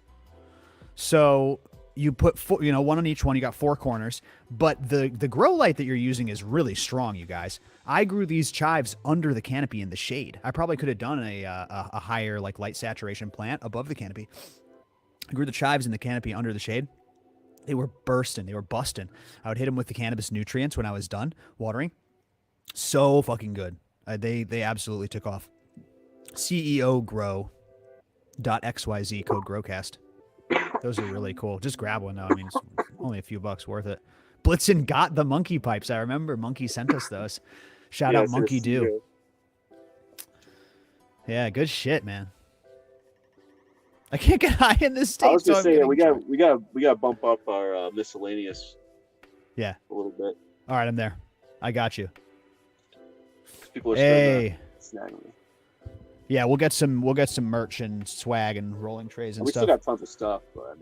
So you put one on each one. You got 4 corners, but the grow light that you're using is really strong, you guys. I grew these chives under the canopy in the shade. I probably could have done a higher like light saturation plant above the canopy. I grew the chives in the canopy under the shade. They were bursting. They were busting. I would hit them with the cannabis nutrients when I was done watering. So fucking good. They absolutely took off. CEO Grow.xyz code GrowCast. Those are really cool. Just grab one though. I mean, it's only a few bucks worth it. Blitzen got the monkey pipes. I remember Monkey sent us those. Shout out Monkey Do. Yeah, good shit, man. I can't get high in this state. I was just saying, we got drunk. to bump up our miscellaneous. Yeah. A little bit. All right, I'm there. I got you. People are snagging me. Yeah, we'll get some merch and swag and rolling trays and we stuff. We still got tons of stuff, but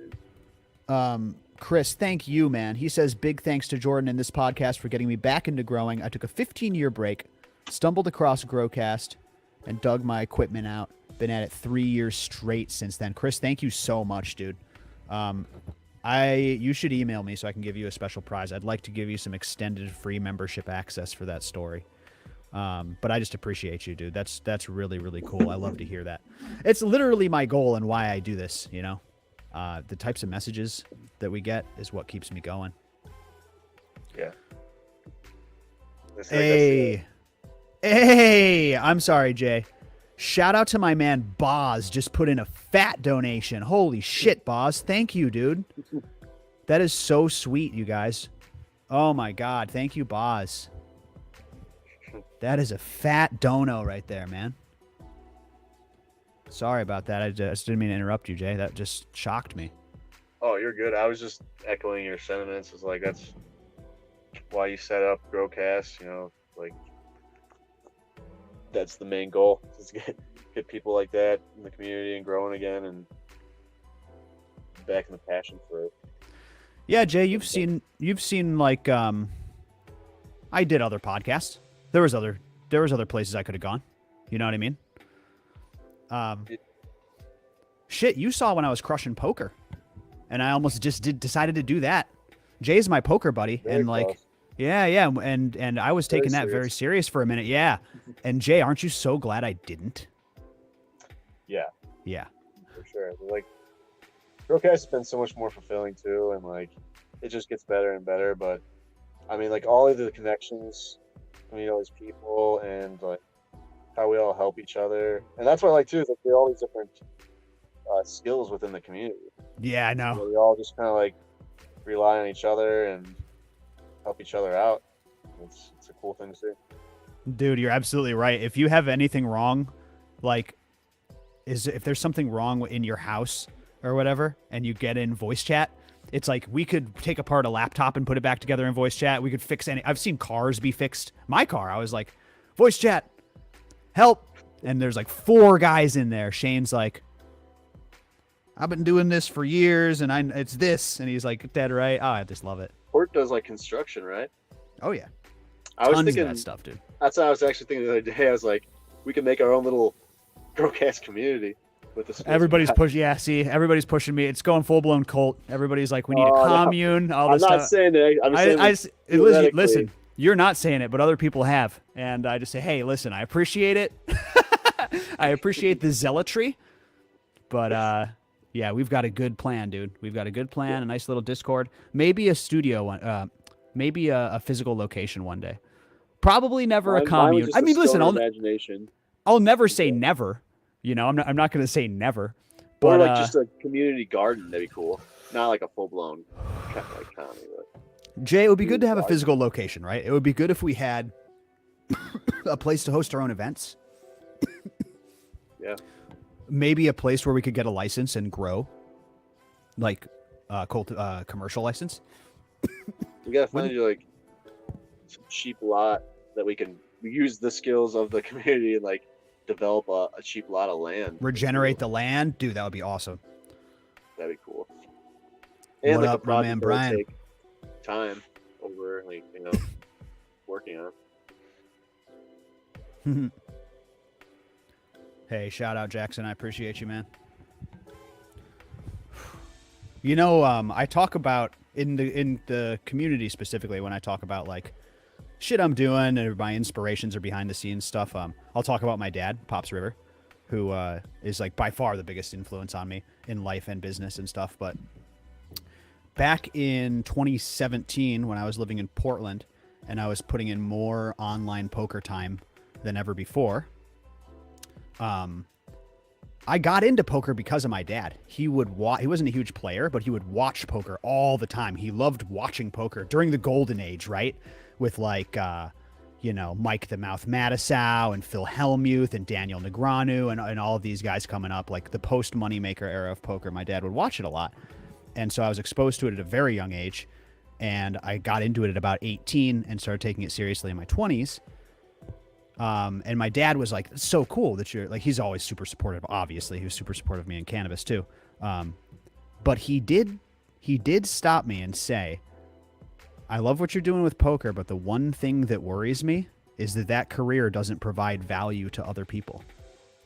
I mean. Chris, thank you, man. He says, big thanks to Jordan and this podcast for getting me back into growing. I took a 15-year break, stumbled across Growcast, and dug my equipment out. Been at it 3 years straight since then. Chris, thank you so much, dude. You should email me so I can give you a special prize. I'd like to give you some extended free membership access for that story. But I just appreciate you, dude. That's really, really cool. I love to hear that. It's literally my goal and why I do this, you know? The types of messages that we get is what keeps me going. Yeah. Hey, I'm sorry, Jay. Shout out to my man Boz. Just put in a fat donation. Holy shit, Boz. Thank you, dude. That is so sweet, you guys. Oh my God. Thank you, Boz. That is a fat dono right there, man. Sorry about that. I just didn't mean to interrupt you, Jay. That just shocked me. Oh, you're good. I was just echoing your sentiments. It's like that's why you set up Growcast. You know, like that's the main goal is to get people like that in the community and growing again and back in the passion for it. Yeah, Jay, you've seen like I did other podcasts. There was other there was other places I could have gone. You know what I mean? Shit, you saw when I was crushing poker, and I almost just decided to do that. Jay's my poker buddy, Very and like, close. yeah, and I was Very taking that serious. very serious for a minute. Yeah, and Jay, aren't you so glad I didn't? Yeah, Yeah, for sure. Like, Growcast has been so much more fulfilling too, and like, it just gets better and better. But I mean, like all of the connections, I mean, all these people, and like how we all help each other, and that's what I like too. Is like there are all these different skills within the community. yeah, I You know, know. we all just kind of like rely on each other and help each other out. It's a cool thing to see. Dude, you're absolutely right. If you have anything wrong, like, if there's something wrong in your house or whatever, and you get in voice chat, it's like we could take apart a laptop and put it back together in voice chat. We could fix any. I've seen cars be fixed. My car, I was like, voice chat, help, and there's like 4 guys in there. Shane's like, I've been doing this for years, and it's this, and he's like, dead right. Oh, I just love it. Port does like construction, right? Oh yeah, I was tons thinking of that stuff, dude. that's what I was actually thinking the other day. I was like, we could make our own little Growcast community with the skills we Everybody's got. pushing. Yeah, see, everybody's pushing me. It's going full blown cult. Everybody's like, we need a Oh, no. commune. All I'm this not stuff. saying that. I'm saying Listen, theoretically. you're not saying it, but other people have. And I just say, hey, listen, I appreciate it. I appreciate the zealotry. But yeah, we've got a good plan, dude. We've got a good plan, a nice little Discord. Maybe a studio one, maybe a physical location one day. Probably never a Mine was commune. just I a mean, listen, stoner imagination. I'll never say never. You know, I'm not going to say never. Or But like just a community garden, that'd be cool. Not like a full blown like county, but Jay, it would be good to have a physical location, right? It would be good if we had a place to host our own events. yeah. Maybe a place where we could get a license and grow, like commercial license. We gotta find you like some cheap lot that we can use the skills of the community and like develop a cheap lot of land. Regenerate the land, dude. That would be awesome. That'd be cool. And What like up, a my project man that would Brian? take time over like working on. Hey, shout out Jackson. I appreciate you, man. You know, I talk about in the community specifically when I talk about like shit I'm doing and my inspirations or behind the scenes stuff. I'll talk about my dad, Pops River, who is like by far the biggest influence on me in life and business and stuff. But back in 2017, when I was living in Portland and I was putting in more online poker time than ever before, I got into poker because of my dad. He would he wasn't a huge player, but he would watch poker all the time. He loved watching poker during the golden age, right? With like, Mike the Mouth Matisow and Phil Hellmuth and Daniel Negreanu and all of these guys coming up, like the post Moneymaker era of poker. My dad would watch it a lot. And so I was exposed to it at a very young age. And I got into it at about 18 and started taking it seriously in my 20s. And my dad was like, it's so cool that you're like, he's always super supportive. Obviously, he was super supportive of me in cannabis too. But he did stop me and say, I love what you're doing with poker, but the one thing that worries me is that career doesn't provide value to other people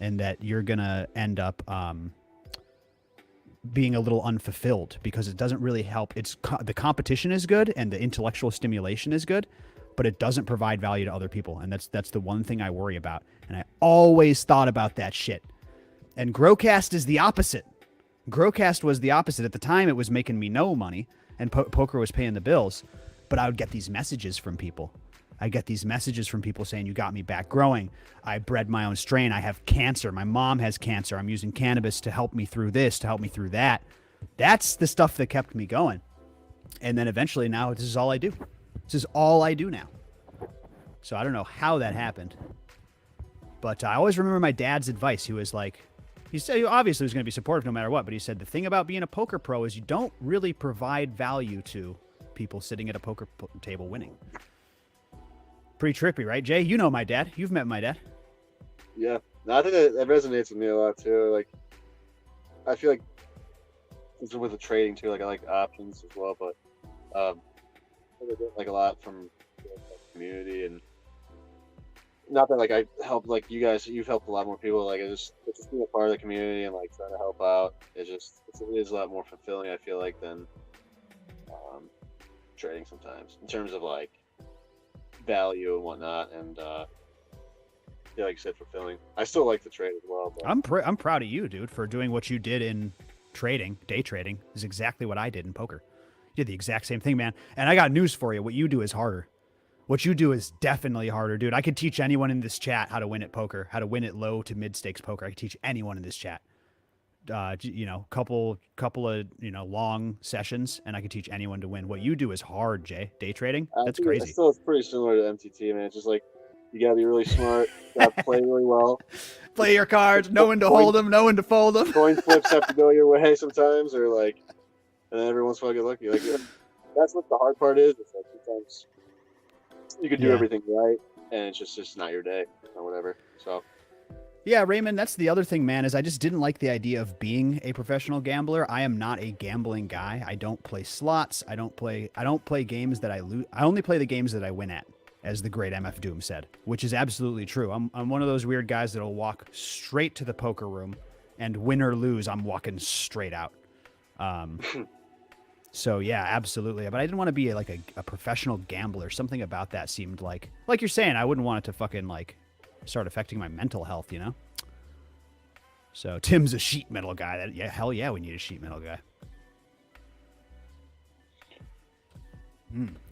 and that you're going to end up, being a little unfulfilled because it doesn't really help. The competition is good and the intellectual stimulation is good, but it doesn't provide value to other people. And that's the one thing I worry about. And I always thought about that shit. And Growcast is the opposite. Growcast was the opposite. At the time, it was making me no money and poker was paying the bills. But I would get these messages from people. I get these messages from people saying, you got me back growing. I bred my own strain. I have cancer. My mom has cancer. I'm using cannabis to help me through this, to help me through that. That's the stuff that kept me going. And then eventually now this is all I do. This is all I do now. So I don't know how that happened. But I always remember my dad's advice. He was like, he said he obviously was going to be supportive no matter what, but he said the thing about being a poker pro is you don't really provide value to people sitting at a poker table winning. Pretty trippy, right, Jay? You know my dad. You've met my dad. Yeah. No, I think that resonates with me a lot too. Like, I feel like with the trading too, like I like options as well, but I get like a lot from the community and not that like I helped like you guys, you've helped a lot more people. Like it's just being a part of the community and like trying to help out. It is a lot more fulfilling, I feel like, than trading sometimes in terms of like value and whatnot. And yeah, like you said, fulfilling. I still like to trade as well. But... I'm proud of you, dude, for doing what you did in trading. Day trading is exactly what I did in poker. You did the exact same thing, man. And I got news for you. What you do is harder. What you do is definitely harder, dude. I could teach anyone in this chat how to win at poker, how to win at low to mid stakes poker. I could teach anyone in this chat. You know, couple of, you know, long sessions, and I could teach anyone to win. What you do is hard, Jay. Day trading, that's crazy. Still, it's pretty similar to MTT, man. It's just like you gotta be really smart, you gotta play really well, play your cards, know when to hold them, know when to fold them. Coin flips have to go your way sometimes, or like, and then everyone's fucking lucky. Like that's what the hard part is. It's like sometimes you could do everything right, and it's just not your day or whatever. So. Yeah, Raymond, that's the other thing, man, is I just didn't like the idea of being a professional gambler. I am not a gambling guy. I don't play slots. I don't play games that I lose. I only play the games that I win at, as the great MF Doom said, which is absolutely true. I'm one of those weird guys that'll walk straight to the poker room, and win or lose, I'm walking straight out. So yeah, absolutely. But I didn't want to be like a professional gambler. Something about that seemed like you're saying, I wouldn't want it to fucking like start affecting my mental health, you know? So Tim's a sheet metal guy. Yeah, hell yeah, we need a sheet metal guy.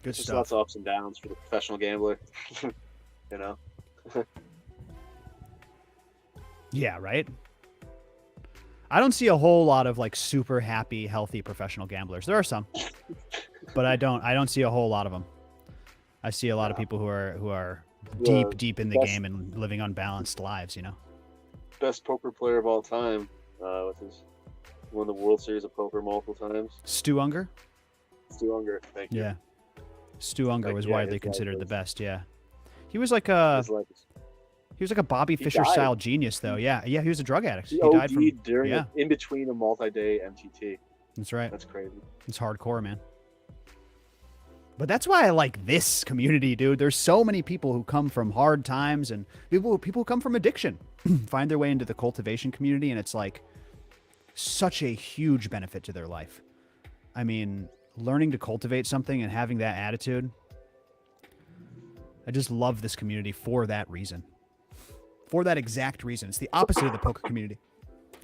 Good stuff. Lots of ups and downs for the professional gambler, you know? Yeah, right? I don't see a whole lot of like super happy, healthy professional gamblers. There are some, but I don't see a whole lot of them. I see a lot of people who are deep in the game and living unbalanced lives, you know? Best poker player of all time, won the World Series of Poker multiple times. Stu Unger? Stu Unger, thank you. Yeah. Stu Unger was widely considered the best, yeah. He was like a Bobby Fischer style genius, though. Yeah, he was a drug addict. He died in between a multi-day MTT. That's right. That's crazy. It's hardcore, man. But that's why I like this community, dude. There's so many people who come from hard times, and people who come from addiction find their way into the cultivation community, and it's like such a huge benefit to their life. I mean, learning to cultivate something and having that attitude, I just love this community for that reason. For that exact reason. It's the opposite of the poker community.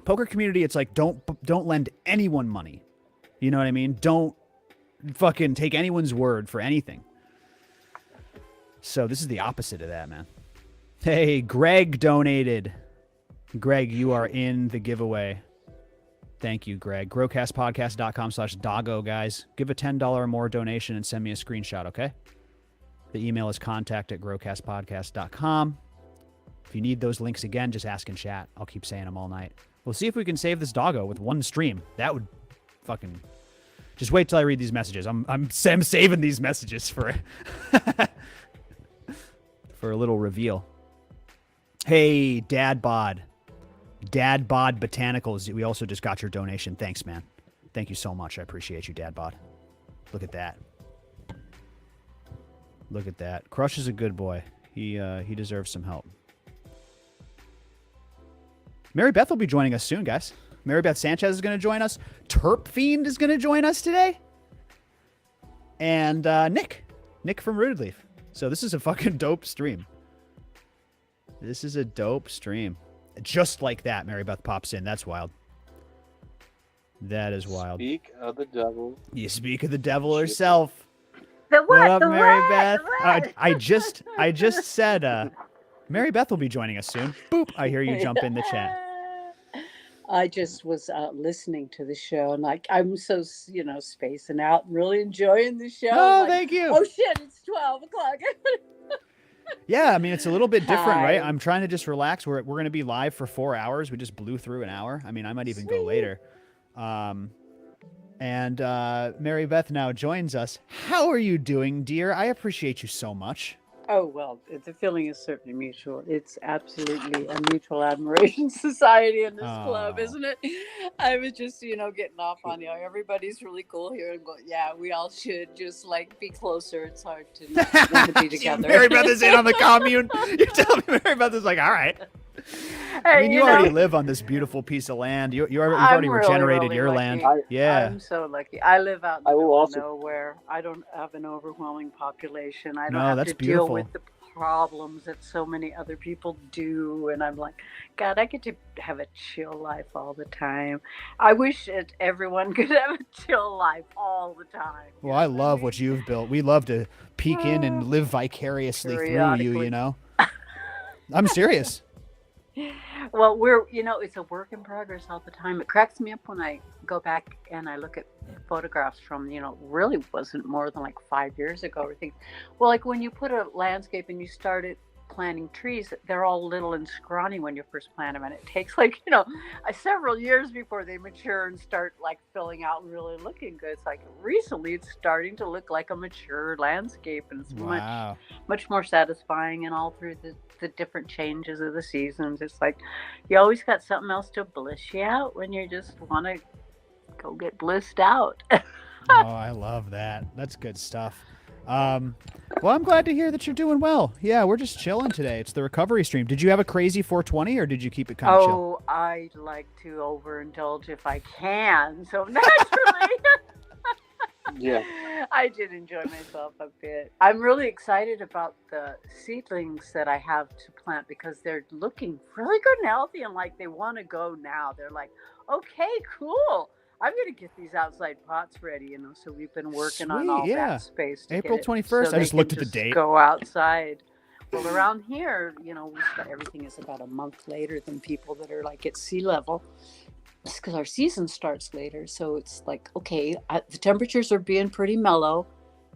Poker community, it's like don't lend anyone money. You know what I mean? Don't fucking take anyone's word for anything. So this is the opposite of that, man. Hey, Greg donated. Greg, you are in the giveaway. Thank you, Greg. growcastpodcast.com/doggo, guys. Give a $10 or more donation and send me a screenshot, okay? The email is contact@growcastpodcast.com. If you need those links again, just ask in chat. I'll keep saying them all night. We'll see if we can save this doggo with one stream. That would fucking... Just wait till I read these messages. I'm saving these messages for for a little reveal. Hey, Dad Bod Botanicals. We also just got your donation. Thanks, man. Thank you so much. I appreciate you, Dad Bod. Look at that. Look at that. Crush is a good boy. He deserves some help. Marybeth will be joining us soon, guys. Marybeth Sanchez is going to join us. Terp Fiend is going to join us today. And Nick from Rooted Leaf. So this is a fucking dope stream. This is a dope stream. Just like that, Marybeth pops in. That's wild. That is wild. Speak of the devil. You speak of the devil herself. The what? What up, the Marybeth? what? I just said Marybeth will be joining us soon. Boop! I hear you jump in the chat. I just was listening to the show, and I'm so spacing out, and really enjoying the show. Oh, thank you. Oh shit! It's 12 o'clock. Yeah, I mean it's a little bit different, Hi. right? I'm trying to just relax. We're going to be live for 4 hours. We just blew through an hour. I mean, I might even go later. And Marybeth now joins us. How are you doing, dear? I appreciate you so much. Oh, well, the feeling is certainly mutual. It's absolutely a mutual admiration society in this club, Oh. isn't it? I was just, getting off on everybody's really cool here and going, yeah, we all should just like be closer. It's hard to not want to be together. Marybeth is in on the commune. You're telling me Marybeth is like, all right. I mean, you already live on this beautiful piece of land. You've already regenerated your land. Yeah. I'm so lucky. I live out in the I will middle of also- nowhere. I don't have an overwhelming population. I don't No, have that's to beautiful. deal with the problems that so many other people do. And I'm like, God, I get to have a chill life all the time. I wish that everyone could have a chill life all the time. Well, I love what you've built. We love to peek in and live vicariously through you, Periodically. I'm serious. Well, it's a work in progress all the time. It cracks me up when I go back and I look at photographs from, really wasn't more than like 5 years ago or things. Well, like when you put a landscape and you started planting trees, they're all little and scrawny when you first plant them. And it takes several years before they mature and start like filling out and really looking good. It's like recently it's starting to look like a mature landscape, and it's Wow. much more satisfying, and all through the different changes of the seasons. It's like you always got something else to bliss you out when you just want to go get blissed out. Oh, I love that. That's good stuff. Well, I'm glad to hear that you're doing well. Yeah, we're just chilling today. It's the recovery stream. Did you have a crazy 420 or did you keep it kind of chill? Oh, I like to overindulge if I can. So naturally, Yeah. I did enjoy myself a bit. I'm really excited about the seedlings that I have to plant because they're looking really good and healthy, and like they want to go now. They're like, okay, cool. I'm going to get these outside pots ready, so we've been working on all that space. To April get it 21st. so I just they looked can at the date. Go outside. Well, around here, everything is about a month later than people that are like at sea level. It's because our season starts later. So it's like, okay, the temperatures are being pretty mellow.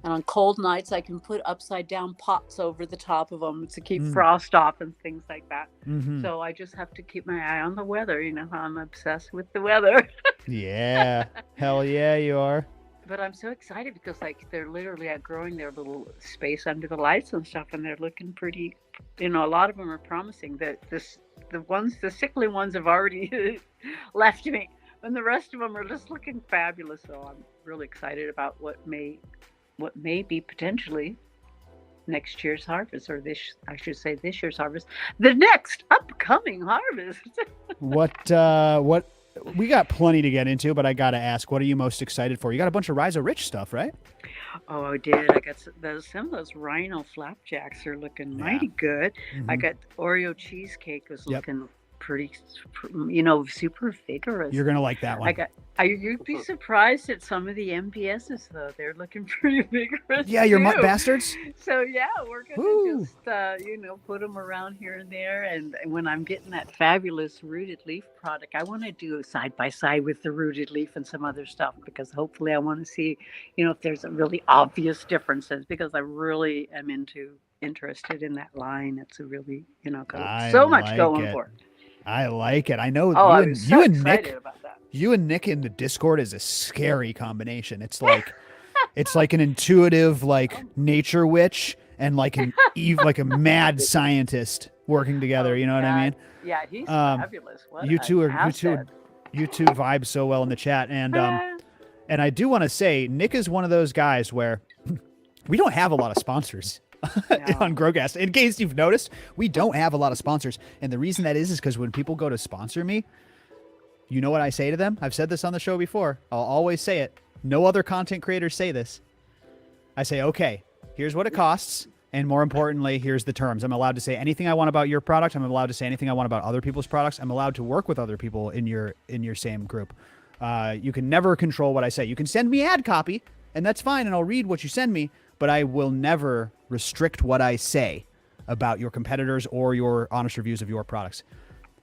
And on cold nights, I can put upside down pots over the top of them to keep frost off and things like that. Mm-hmm. So I just have to keep my eye on the weather. I'm obsessed with the weather. Yeah. Hell yeah, you are. But I'm so excited because they're literally outgrowing their little space under the lights and stuff, and they're looking pretty. A lot of them are promising. The sickly ones have already left me, and the rest of them are just looking fabulous. So I'm really excited about what may be potentially next year's harvest, or this year's harvest, the next upcoming harvest. What we got plenty to get into, but I gotta ask, what are you most excited for? You got a bunch of Rhizo Rich stuff, right? Oh, I did. I got some of those rhino flapjacks are looking mighty good. Mm-hmm. I got Oreo cheesecake was looking pretty, super vigorous. You're gonna like that one. You'd be surprised at some of the MBSs though. They're looking pretty vigorous. Yeah, you're too. bastards. So yeah, we're gonna just put them around here and there. And when I'm getting that fabulous rooted leaf product, I want to do side by side with the rooted leaf and some other stuff, because hopefully I want to see, if there's a really obvious differences, because I really am interested in that line. It's a really so much going for it. I like it. I know I'm you and excited Nick. About that. You and Nick in the Discord is a scary combination. It's like an intuitive nature witch and like a mad scientist working together. You know what I mean? Yeah, he's fabulous. You two vibe so well in the chat, and I do want to say Nick is one of those guys where we don't have a lot of sponsors. On Growcast. In case you've noticed, we don't have a lot of sponsors. And the reason that is because when people go to sponsor me, you know what I say to them? I've said this on the show before. I'll always say it. No other content creators say this. I say, okay, here's what it costs. And more importantly, here's the terms. I'm allowed to say anything I want about your product. I'm allowed to say anything I want about other people's products. I'm allowed to work with other people in your same group. You can never control what I say. You can send me ad copy, and that's fine, and I'll read what you send me, but I will never restrict what I say about your competitors or your honest reviews of your products.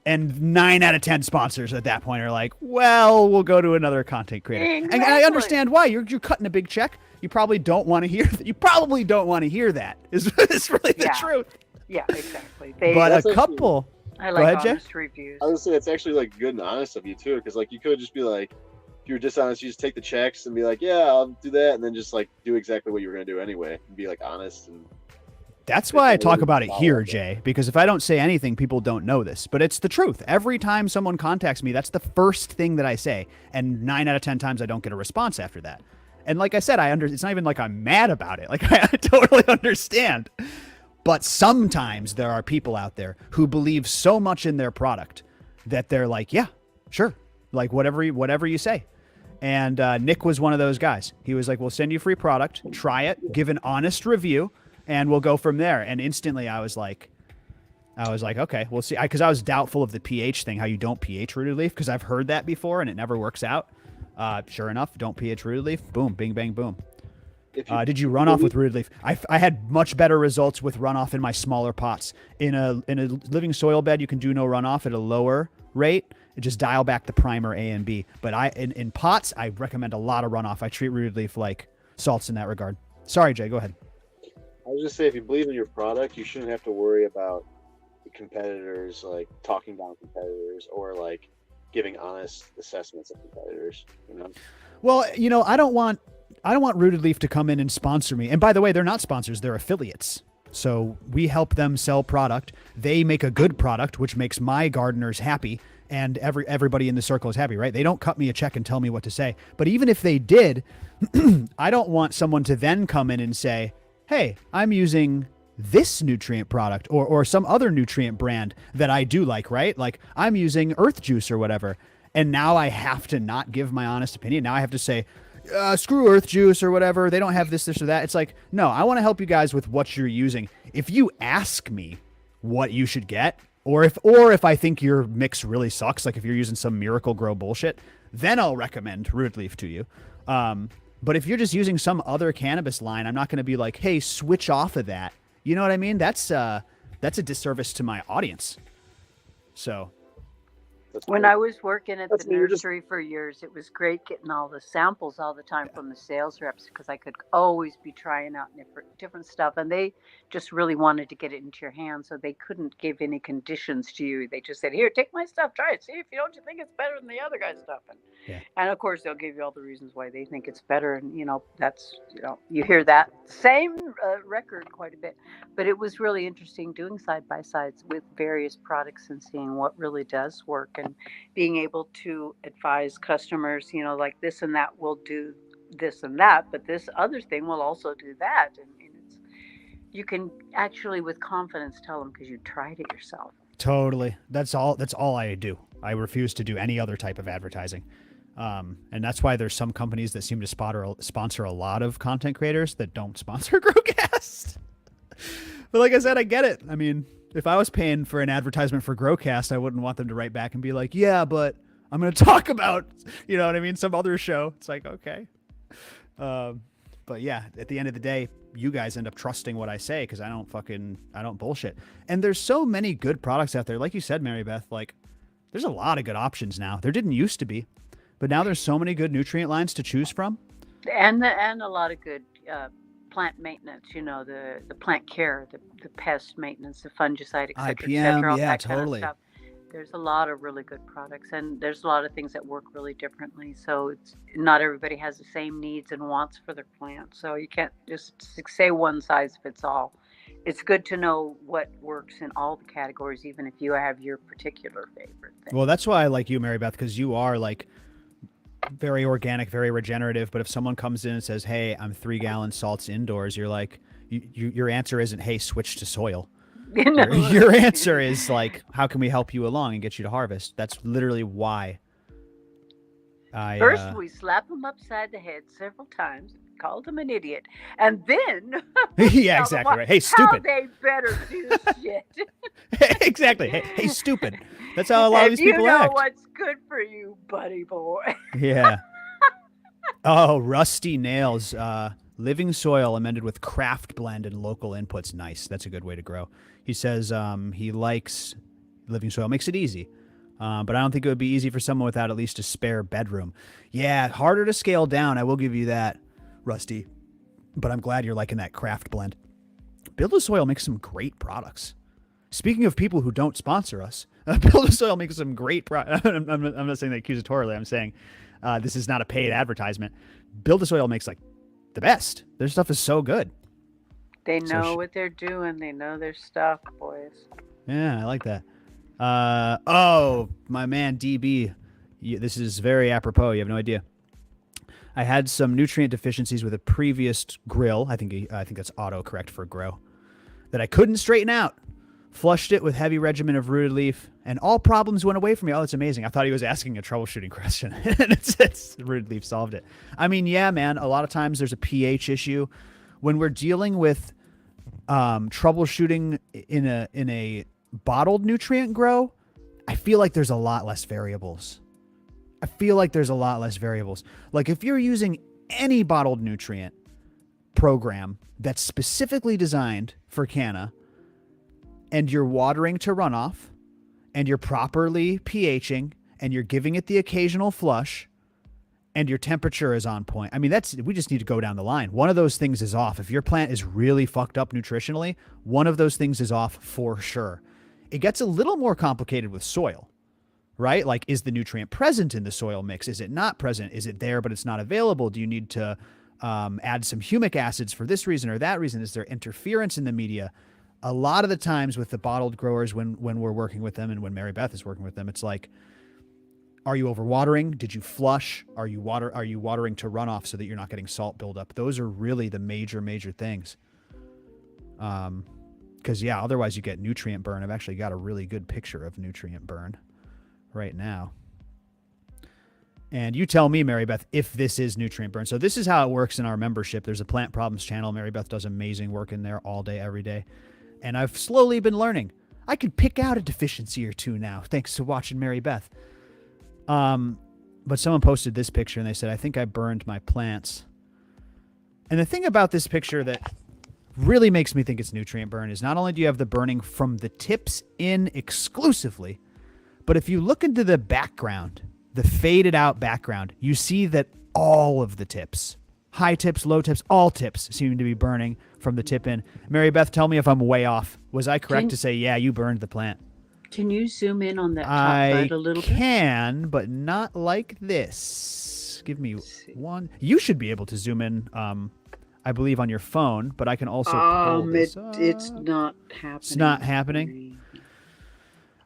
And 9 out of 10 sponsors at that point are like, well, we'll go to another content creator. Exactly. And I understand why. You're cutting a big check. You probably don't want to hear that. You probably don't want to hear that. Is really the truth. Yeah, exactly. But a couple. I like honest reviews. I would say it's actually good and honest of you too, because you could just be like, if you were dishonest, you just take the checks and be like, yeah, I'll do that, and then just do exactly what you were gonna do anyway, and be honest and That's why I It's talk really about it here, solid. Jay, because if I don't say anything, people don't know this. But it's the truth. Every time someone contacts me, that's the first thing that I say. And 9 out of 10 times I don't get a response after that. And like I said, it's not even like I'm mad about it. Like I totally understand. But sometimes there are people out there who believe so much in their product that they're like, yeah, sure. Like whatever you say. And Nick was one of those guys. He was like, we'll send you free product, try it, give an honest review, and we'll go from there. And instantly I was like, okay, we'll see. Because I was doubtful of the pH thing, how you don't pH rooted leaf, because I've heard that before and it never works out. Sure enough, don't pH rooted leaf. Boom, bing, bang, boom. Did you run off with rooted leaf? I had much better results with runoff in my smaller pots. In a living soil bed, you can do no runoff at a lower rate. Just dial back the primer A and B. But in pots, I recommend a lot of runoff. I treat rooted leaf like salts in that regard. Sorry, Jay, go ahead. I was just say, if you believe in your product, you shouldn't have to worry about the competitors, like talking down competitors or like giving honest assessments of competitors. You know. Well, I don't want Rooted Leaf to come in and sponsor me. And by the way, they're not sponsors; they're affiliates. So we help them sell product. They make a good product, which makes my gardeners happy, and everybody in the circle is happy, right? They don't cut me a check and tell me what to say. But even if they did, I don't want someone to then come in and say, hey, I'm using this nutrient product or some other nutrient brand that I do like, right? Like I'm using Earth Juice or whatever. And now I have to not give my honest opinion. Now I have to say, screw Earth Juice or whatever. They don't have this or that. It's like, no, I want to help you guys with what you're using. If you ask me what you should get, or if I think your mix really sucks, like if you're using some Miracle Grow bullshit, then I'll recommend Root Leaf to you. But if you're just using some other cannabis line, I'm not going to be like, hey, switch off of that. You know what I mean? That's a disservice to my audience. So. When I was working at the nursery for years, it was great getting all the samples all the time from the sales reps because I could always be trying out different stuff. And they just really wanted to get it into your hands, so they couldn't give any conditions to you. They just said, here, take my stuff, try it. See if you think it's better than the other guy's stuff. And of course, they'll give you all the reasons why they think it's better. And, that's, you hear that same record quite a bit. But it was really interesting doing side-by-sides with various products and seeing what really does work. And being able to advise customers, like this and that will do this and that, but this other thing will also do that. And you can actually with confidence tell them because you tried it yourself. Totally. That's all I do. I refuse to do any other type of advertising. And that's why there's some companies that seem to sponsor a lot of content creators that don't sponsor Growcast. But like I said, I get it. I mean, if I was paying for an advertisement for Growcast, I wouldn't want them to write back and be like, yeah, but I'm going to talk about, you know what I mean? Some other show. It's like, okay. But yeah, at the end of the day, you guys end up trusting what I say because I don't bullshit. And there's so many good products out there. Like you said, Marybeth, like there's a lot of good options now. There didn't used to be, but now there's so many good nutrient lines to choose from. And a lot of good, plant maintenance, the plant care, the pest maintenance, the fungicide, et cetera, IPM, yeah, totally. Kind of stuff. There's a lot of really good products, and there's a lot of things that work really differently. So it's not everybody has the same needs and wants for their plant. So you can't just say one size fits all. It's good to know what works in all the categories, even if you have your particular favorite thing. Well, that's why I like you, Marybeth, because you are like very organic, very regenerative. But if someone comes in and says, hey, I'm 3 gallon salts indoors, you're like, your answer isn't, hey, switch to soil. Your answer is like, how can we help you along and get you to harvest? That's literally why. First, we slap them upside the head several times, called them an idiot, and then yeah, exactly right. Hey, stupid. How they better do shit. Exactly. Hey, stupid. That's how a lot of these people act. You know what's good for you, buddy boy. Yeah. Oh, Rusty Nails. Living soil amended with craft blend and local inputs. Nice. That's a good way to grow. He says he likes living soil. Makes it easy. But I don't think it would be easy for someone without at least a spare bedroom. Yeah, harder to scale down. I will give you that, Rusty. But I'm glad you're liking that craft blend. Build a Soil makes some great products. Speaking of people who don't sponsor us, Build a Soil makes some great products. I'm not saying that accusatorily. I'm saying this is not a paid advertisement. Build a Soil makes like the best. Their stuff is so good. They So know what they're doing. They know their stuff, boys. yeah, I like that. Oh, my man DB, this is very apropos. You have no idea. I had some nutrient deficiencies with a previous grill. I think that's autocorrect for grow that I couldn't straighten out. Flushed it with heavy regimen of rooted leaf, and all problems went away from me. Oh, that's amazing. I thought he was asking a troubleshooting question, and it's rooted leaf solved it. I mean, yeah, man, a lot of times there's a pH issue. When we're dealing with troubleshooting in a bottled nutrient grow, I feel like there's a lot less variables. Like if you're using any bottled nutrient program that's specifically designed for canna, and you're watering to runoff, and you're properly pHing, and you're giving it the occasional flush, and your temperature is on point. I mean, we just need to go down the line. One of those things is off. If your plant is really fucked up nutritionally, one of those things is off for sure. It gets a little more complicated with soil, right? Like, is the nutrient present in the soil mix? Is it not present? Is it there, but it's not available? Do you need to add some humic acids for this reason or that reason? Is there interference in the media? A lot of the times with the bottled growers, when we're working with them and when Marybeth is working with them, it's like, are you overwatering? Did you flush? Are you watering to runoff so that you're not getting salt buildup? Those are really the major things. Because yeah, otherwise you get nutrient burn. I've actually got a really good picture of nutrient burn right now. And you tell me, Marybeth, if this is nutrient burn. So this is how it works in our membership. There's a plant problems channel. Marybeth does amazing work in there all day, every day. And I've slowly been learning. I can pick out a deficiency or two now, thanks to watching Marybeth. But someone posted this picture and they said, I think I burned my plants. And the thing about this picture that really makes me think it's nutrient burn is not only do you have the burning from the tips in exclusively, but if you look into the background, the faded out background, you see that all of the tips, high tips, low tips, all tips seem to be burning from the tip in. Marybeth, tell me if I'm way off. Was I correct to say, yeah, you burned the plant? Can you zoom in on that top bud a little bit? I can, but not like this. Give me one. You should be able to zoom in, I believe, on your phone, but I can also pull this up. It's not happening. It's not happening?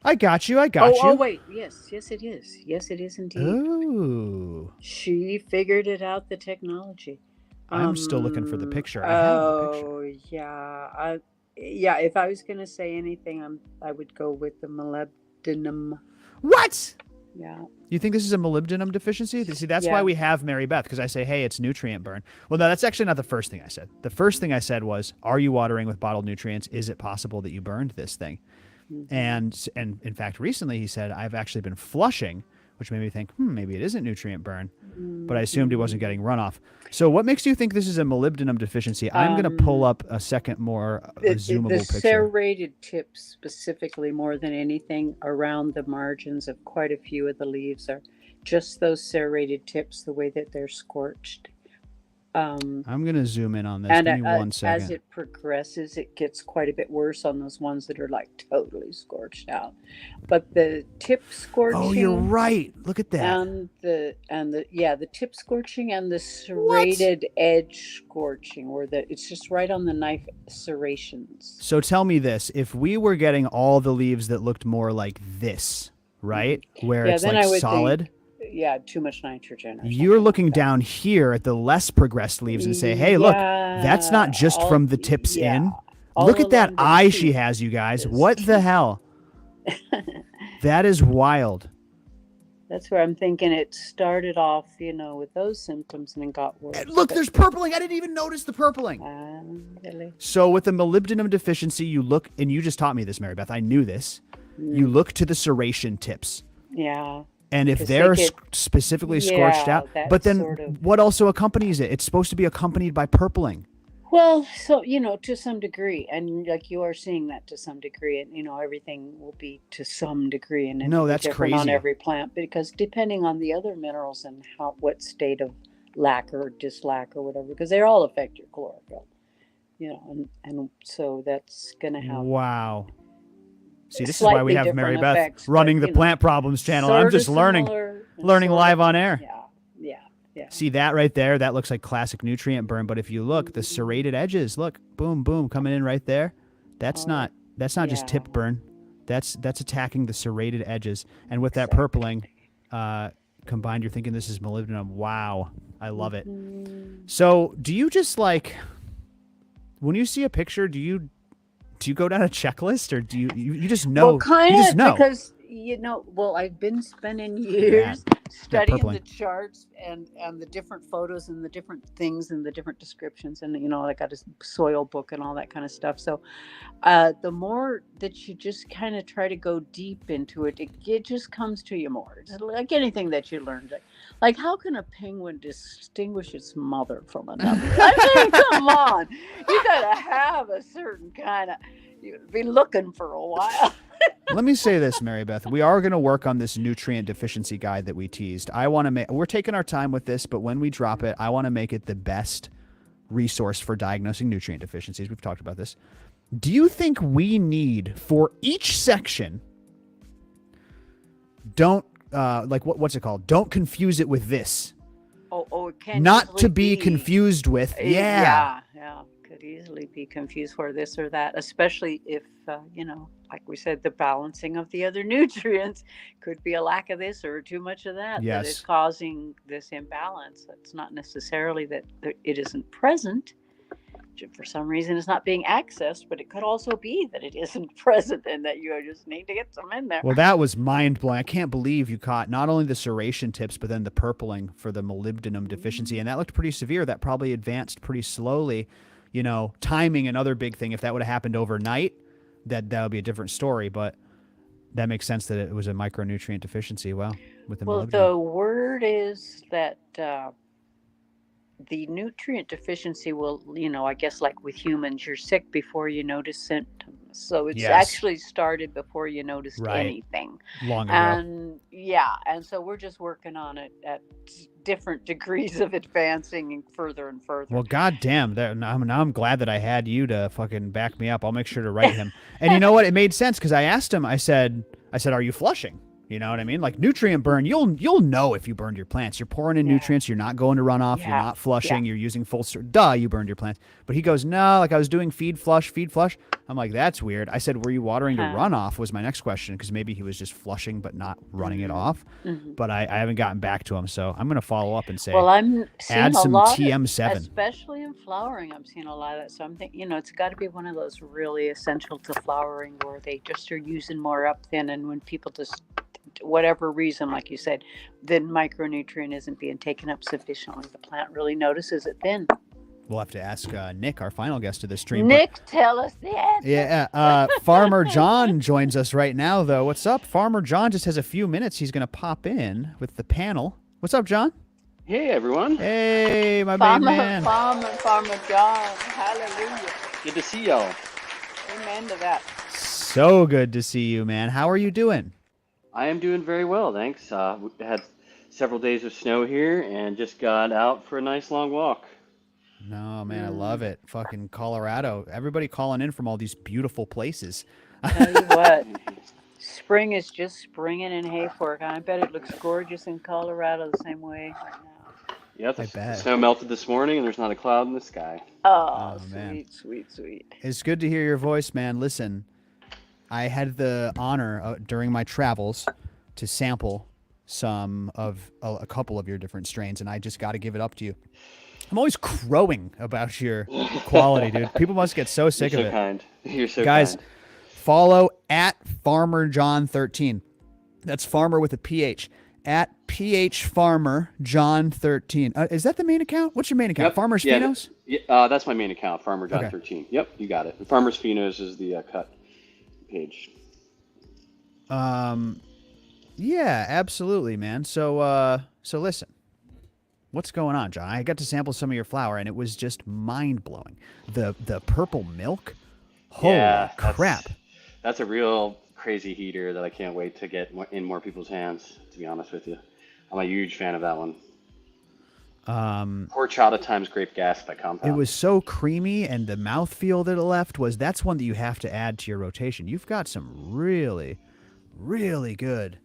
I got you. Oh, wait. Yes, it is. Yes, it is indeed. Ooh. She figured it out, the technology. I'm still looking for the picture. I have the picture. Oh, yeah. Yeah, if I was going to say anything, I would go with the molybdenum. What? Yeah. You think this is a molybdenum deficiency? See, that's why we have Marybeth, because I say, hey, it's nutrient burn. Well, no, that's actually not the first thing I said. The first thing I said was, are you watering with bottled nutrients? Is it possible that you burned this thing? Mm-hmm. And in fact, recently he said, I've actually been flushing, which made me think, maybe it isn't nutrient burn. But I assumed he wasn't getting runoff. So what makes you think this is a molybdenum deficiency? I'm going to pull up a second more zoomable picture. The serrated tips specifically, more than anything, around the margins of quite a few of the leaves are just those serrated tips, the way that they're scorched. I'm going to zoom in on this. And Give me 1 second. As it progresses, it gets quite a bit worse on those ones that are like totally scorched out. But the tip scorching. Oh, you're right. Look at that. And the tip scorching and the serrated edge scorching, where it's just right on the knife serrations. So tell me this: if we were getting all the leaves that looked more like this, right, where it's like solid. Too much nitrogen. You're looking down here at the less progressed leaves and say, hey, look, that's not just from the tips in. Look at that eye she has, you guys. What the hell? That is wild. That's where I'm thinking it started off, with those symptoms and it got worse. Look, there's purpling. I didn't even notice the purpling. Really? So with the molybdenum deficiency, you look, and you just taught me this, Marybeth. I knew this. You look to the serration tips. Yeah. And if they're specifically scorched out, but then what also accompanies it? It's supposed to be accompanied by purpling. Well, so, to some degree, and like you are seeing that to some degree, and, everything will be to some degree, and no, that's different crazy on every plant, because depending on the other minerals and what state of lack or dislack or whatever, because they all affect your chlorophyll, and so that's going to have. Wow. See, this is why we have Marybeth running the Plant Problems channel. I'm just learning live on air. Yeah. Yeah. See that right there? That looks like classic nutrient burn. But if you look, the serrated edges, look, boom, boom, coming in right there. That's not just tip burn. That's attacking the serrated edges. And with that purpling combined, you're thinking this is molybdenum. Wow, I love it. So do you just like, when you see a picture, do you go down a checklist, or do you just know? Well, kind you just of, know. because well, I've been spending years studying the purpling. charts and the different photos and the different things and the different descriptions, and I got a soil book and all that kind of stuff. So the more that you just kind of try to go deep into it, it just comes to you more. It's like anything that you learned. Like how can a penguin distinguish its mother from another? I mean, come on, you gotta have a certain kind of. You'd be looking for a while. Let me say this, Marybeth. We are going to work on this nutrient deficiency guide that we teased. I want to make. We're taking our time with this, but when we drop it, I want to make it the best resource for diagnosing nutrient deficiencies. We've talked about this. Do you think we need, for each section, don't what's it called? Don't confuse it with this. Oh, it can not to be confused with. Yeah. Could easily be confused for this or that, especially if like we said, the balancing of the other nutrients could be a lack of this or too much of that that is causing this imbalance. It's not necessarily that it isn't present. For some reason it's not being accessed, but it could also be that it isn't present and that you just need to get some in there. Well, that was mind-blowing. I can't believe you caught not only the serration tips, but then the purpling for the molybdenum deficiency, and that looked pretty severe. That probably advanced pretty slowly. Timing, another big thing. If that would have happened overnight, that would be a different story, but that makes sense that it was a micronutrient deficiency. Well, with the molybdenum. The word is that the nutrient deficiency will, I guess like with humans, you're sick before you notice symptoms. So it's actually started before you noticed anything. Long ago. And so we're just working on it at different degrees of advancing and further. Well, goddamn, now I'm glad that I had you to fucking back me up. I'll make sure to write him. And you know what? It made sense because I asked him. I said, are you flushing? You know what I mean? Like nutrient burn, you'll know if you burned your plants. You're pouring in nutrients. You're not going to runoff. You're not flushing. You're using full. You burned your plants. But he goes, no, like I was doing feed flush. I'm like, that's weird. I said, were you watering to runoff? Was my next question, because maybe he was just flushing but not running it off. But I haven't gotten back to him, so I'm going to follow up and say, well, I'm seeing add some TM7, especially in flowering. I'm seeing a lot of that. So I'm thinking, it's got to be one of those really essential to flowering where they just are using more up then, and when people just whatever reason, like you said, then micronutrient isn't being taken up sufficiently. The plant really notices it then. We'll have to ask Nick, our final guest of the stream. Nick, tell us the answer. Yeah, Farmer John joins us right now, though. What's up? Farmer John just has a few minutes. He's going to pop in with the panel. What's up, John? Hey, everyone. Hey, my big man. Farmer John. Hallelujah. Good to see y'all. Amen to that. So good to see you, man. How are you doing? I am doing very well, thanks. We had several days of snow here and just got out for a nice long walk. No, man, I love it. Fucking Colorado. Everybody calling in from all these beautiful places. Tell you what, spring is just springing in Hayfork. I bet it looks gorgeous in Colorado the same way right now. Yep, the snow melted this morning and there's not a cloud in the sky. Oh, man. Sweet. It's good to hear your voice, man. Listen, I had the honor during my travels to sample some of a couple of your different strains, and I just got to give it up to you. I'm always crowing about your quality, dude. People must get so sick of it. Kind. You're so Guys, kind. follow at FarmerJohn13. That's farmer with a PH. At PH Farmer John 13. Is that the main account? What's your main account? Yep. Farmer's Phenos? Yeah, that's my main account, Farmer John 13. Yep, you got it. And Farmer's Phenos is the cut page. Yeah, absolutely, man. So listen. What's going on, John? I got to sample some of your flower, and it was just mind-blowing. The purple milk? Holy crap. That's a real crazy heater that I can't wait to get in more people's hands, to be honest with you. I'm a huge fan of that one. Horchata times grape gas by Compound. It was so creamy, and the mouthfeel that it left that's one that you have to add to your rotation. You've got some really, really good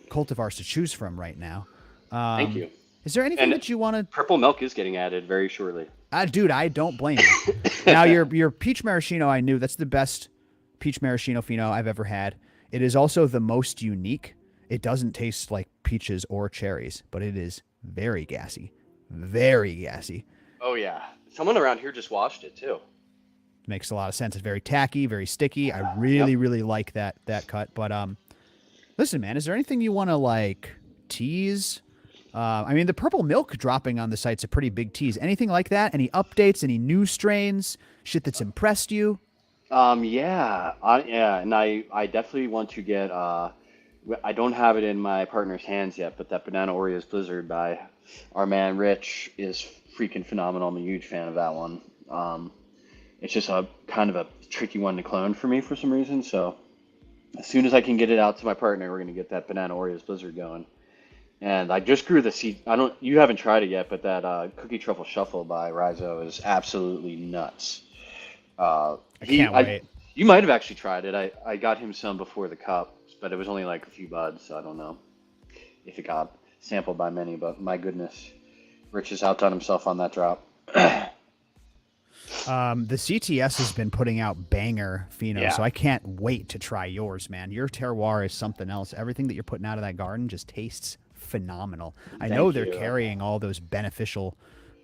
cultivars to choose from right now. Thank you. Is there anything And that you want to? purple milk is getting added very shortly. Dude, I don't blame you. Now your peach maraschino, I knew that's the best peach maraschino pheno I've ever had. It is also the most unique. It doesn't taste like peaches or cherries, but it is very gassy, very gassy. Oh yeah, someone around here just washed it too. Makes a lot of sense. It's very tacky, very sticky. I really, really like that cut. But listen, man, is there anything you want to like tease? I mean, the purple milk dropping on the site's a pretty big tease. Anything like that? Any updates? Any new strains? Shit that's impressed you? Yeah, and I definitely want to get. I don't have it in my partner's hands yet, but that Banana Oreos Blizzard by our man Rich is freaking phenomenal. I'm a huge fan of that one. It's just a kind of a tricky one to clone for me for some reason. So as soon as I can get it out to my partner, we're gonna get that Banana Oreos Blizzard going. And I just grew the seed. You haven't tried it yet, but that Cookie Truffle Shuffle by Rhizo is absolutely nuts. I can't wait. You might have actually tried it. I got him some before the cup, but it was only like a few buds, so I don't know if it got sampled by many. But my goodness, Rich has outdone himself on that drop. The CTS has been putting out banger pheno, so I can't wait to try yours, man. Your terroir is something else. Everything that you're putting out of that garden just tastes phenomenal. I know they're carrying all those beneficial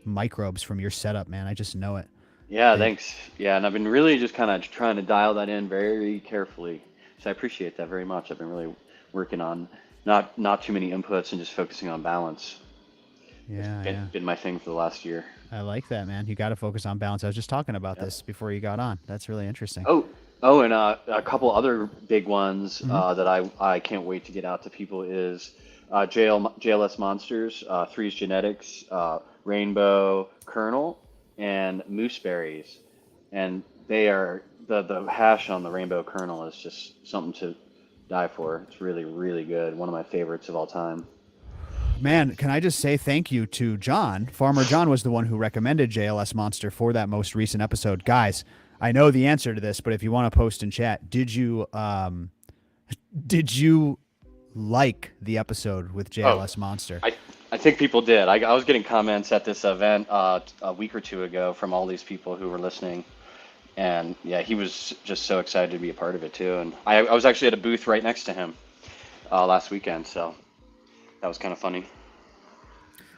microbes from your setup, man. I just know it. Yeah, thanks. Yeah, and I've been really just kind of trying to dial that in very carefully. So I appreciate that very much. I've been really working on not too many inputs and just focusing on balance. Yeah, It's been my thing for the last year. I like that, man. You got to focus on balance. I was just talking about this before you got on. That's really interesting. Oh, and a couple other big ones that I can't wait to get out to people is JLS Monsters, Three's Genetics, Rainbow Kernel, and Mooseberries. And they are, the hash on the Rainbow Kernel is just something to die for. It's really, really good. One of my favorites of all time. Man, can I just say thank you to John? Farmer John was the one who recommended JLS Monster for that most recent episode. Guys, I know the answer to this, but if you want to post in chat, did you like the episode with JLS Monster? I think people did. I was getting comments at this event a week or two ago from all these people who were listening. And yeah, he was just so excited to be a part of it too. And I was actually at a booth right next to him last weekend, so that was kind of funny.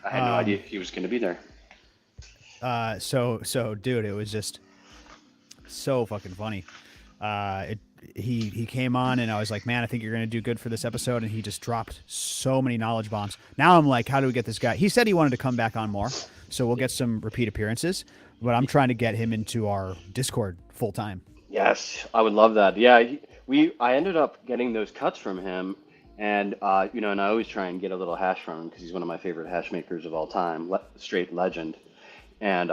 I had no idea he was going to be there. So dude, it was just so fucking funny. He came on and I was like, man, I think you're going to do good for this episode. And he just dropped so many knowledge bombs. Now I'm like, how do we get this guy? He said he wanted to come back on more, so we'll get some repeat appearances, but I'm trying to get him into our Discord full time. Yes, I would love that. Yeah, I ended up getting those cuts from him. And, and I always try and get a little hash from him because he's one of my favorite hash makers of all time, straight legend. And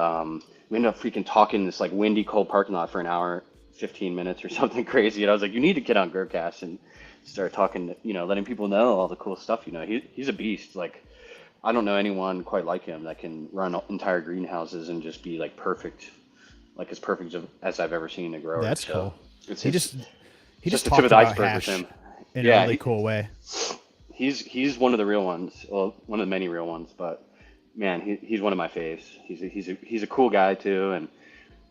we ended up freaking talking this like windy, cold parking lot for an hour, 15 minutes or something crazy. And I was like, you need to get on Growcast and start talking, letting people know all the cool stuff. He's a beast. Like, I don't know anyone quite like him that can run entire greenhouses and just be like perfect, like as perfect as I've ever seen a grower. That's cool. He just the tip talked of the about iceberg hash with him. in a really cool way. He's one of the real ones. Well, one of the many real ones, but man, he's one of my faves. He's a cool guy too, and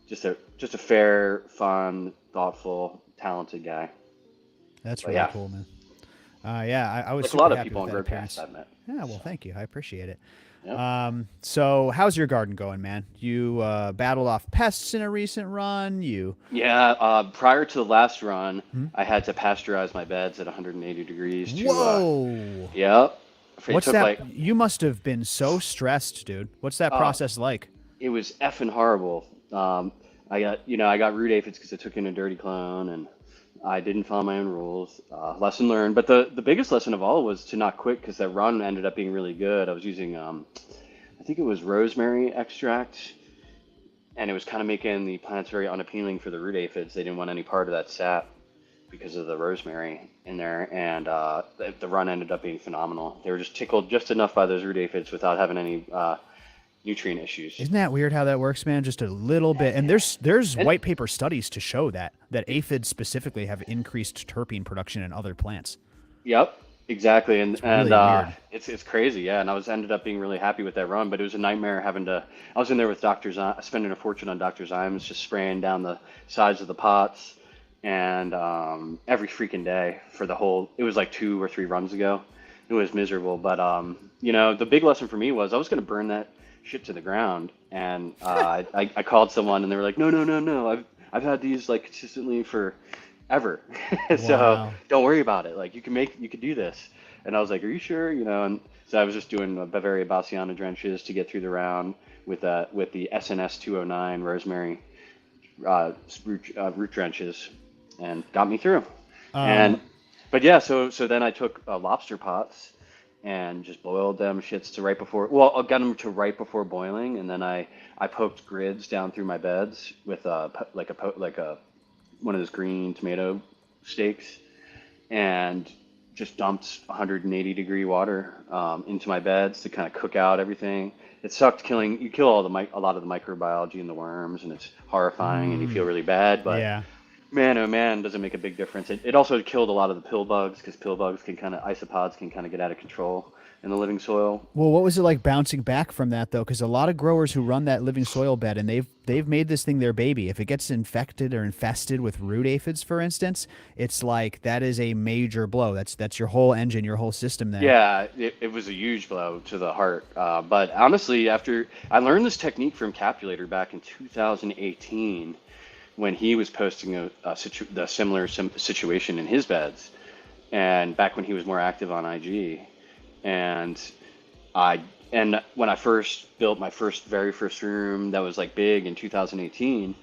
just a fair, fun, thoughtful, talented guy. That's really cool, man. I was like super a lot of happy people on with that Growcast appearance. I've met. Yeah, well, thank you. I appreciate it. Yep. So how's your garden going, man? You battled off pests in a recent run. Prior to the last run, I had to pasteurize my beds at 180 degrees. Whoa. Yep. What's that? You must have been so stressed, dude. What's that process like? It was effing horrible. I got root aphids because I took in a dirty clone and I didn't follow my own rules. Lesson learned. But the biggest lesson of all was to not quit because that run ended up being really good. I was using, I think it was rosemary extract, and it was kind of making the plants very unappealing for the root aphids. They didn't want any part of that sap because of the rosemary in there, and the run ended up being phenomenal. They were just tickled just enough by those root aphids without having any nutrient issues. Isn't that weird how that works, man? Just a little bit. And there's white paper studies to show that aphids specifically have increased terpene production in other plants. Yep. Exactly, and It's really weird. it's crazy, yeah. And I was ended up being really happy with that run, but it was a nightmare having to. I was in there with spending a fortune on Dr. Zymes, just spraying down the sides of the pots, and every freaking day for the whole. It was like 2 or 3 runs ago. It was miserable, but the big lesson for me was I was going to burn that shit to the ground, and I called someone, and they were like, no, no, no, no. I've had these like consistently for ever. So Wow. don't worry about it. Like you could do this. And I was like, are you sure? And so I was just doing Bavaria Bassiana drenches to get through the round with the SNS 209 rosemary root drenches, and got me through. Um, And but yeah, so then I took lobster pots and just boiled them shits to right before. Well, I got them to right before boiling, and then I poked grids down through my beds with like a one of those green tomato stakes, and just dumped 180-degree water into my beds to kind of cook out everything. It sucked killing. You kill a lot of the microbiology and the worms, and it's horrifying, and you feel really bad. But yeah. man, oh man, does it make a big difference. It also killed a lot of the pill bugs because pill bugs isopods can kind of get out of control in the living soil. Well, what was it like bouncing back from that though? Because a lot of growers who run that living soil bed and they've made this thing their baby. If it gets infected or infested with root aphids, for instance, it's like that is a major blow. That's your whole engine, your whole system there. Yeah, it was a huge blow to the heart. But honestly, after I learned this technique from Capulator back in 2018, when he was posting the similar situation in his beds, and back when he was more active on IG, and when I first built my very first room that was like big in 2018,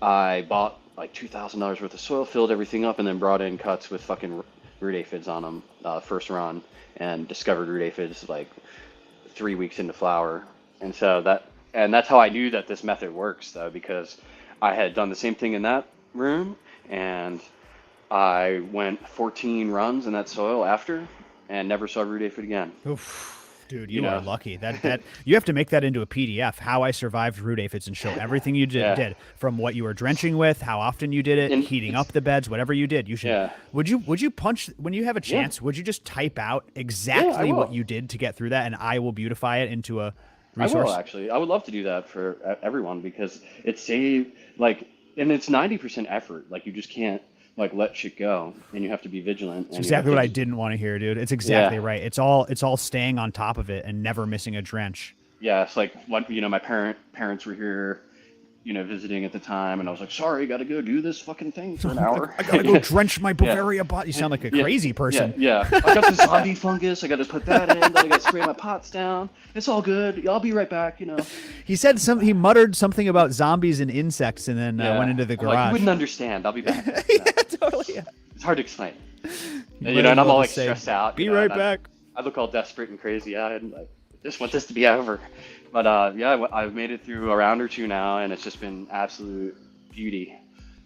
I bought like $2,000 worth of soil, filled everything up, and then brought in cuts with fucking root aphids on them first run, and discovered root aphids like 3 weeks into flower. And that's how I knew that this method works though, because I had done the same thing in that room, and I went 14 runs in that soil after, and never saw root aphid again. Oof. Dude, You you are know, lucky. That you have to make that into a PDF. How I survived root aphids and show everything you yeah, did from what you were drenching with, how often you did it, and heating it's up the beds, whatever you did. You should. yeah, Would you punch when you have a yeah, chance? Would you just type out yeah. I exactly what will. you did to get through that, and I will beautify it into a I will resource? actually. I would love to do that for everyone because it saved like, and it's 90% effort. Like you just can't like let shit go, and you have to be vigilant, It's and you have exactly to what I just didn't want to hear, dude. It's exactly yeah. right. It's all staying on top of it and never missing a drench. Yeah, it's like what my parents were here, visiting at the time, and I was like, sorry, got to go do this fucking thing for an hour. I gotta go drench my Yeah, Bavaria bot. You sound like a yeah, crazy yeah, person. yeah. I got the zombie fungus. I got to put that in. Then I got to spray my pots down. It's all good. I'll be right back. He muttered something about zombies and insects, and then went Yeah. into the I'm like, you garage. wouldn't understand. I'll be back. Yeah, totally. Yeah. It's hard to explain. You And, might as and I'm well all just like say, stressed out, "Be right and back." I look all desperate and crazy. I like, just want this to be over. But yeah, I've made it through a round or two now, and it's just been absolute beauty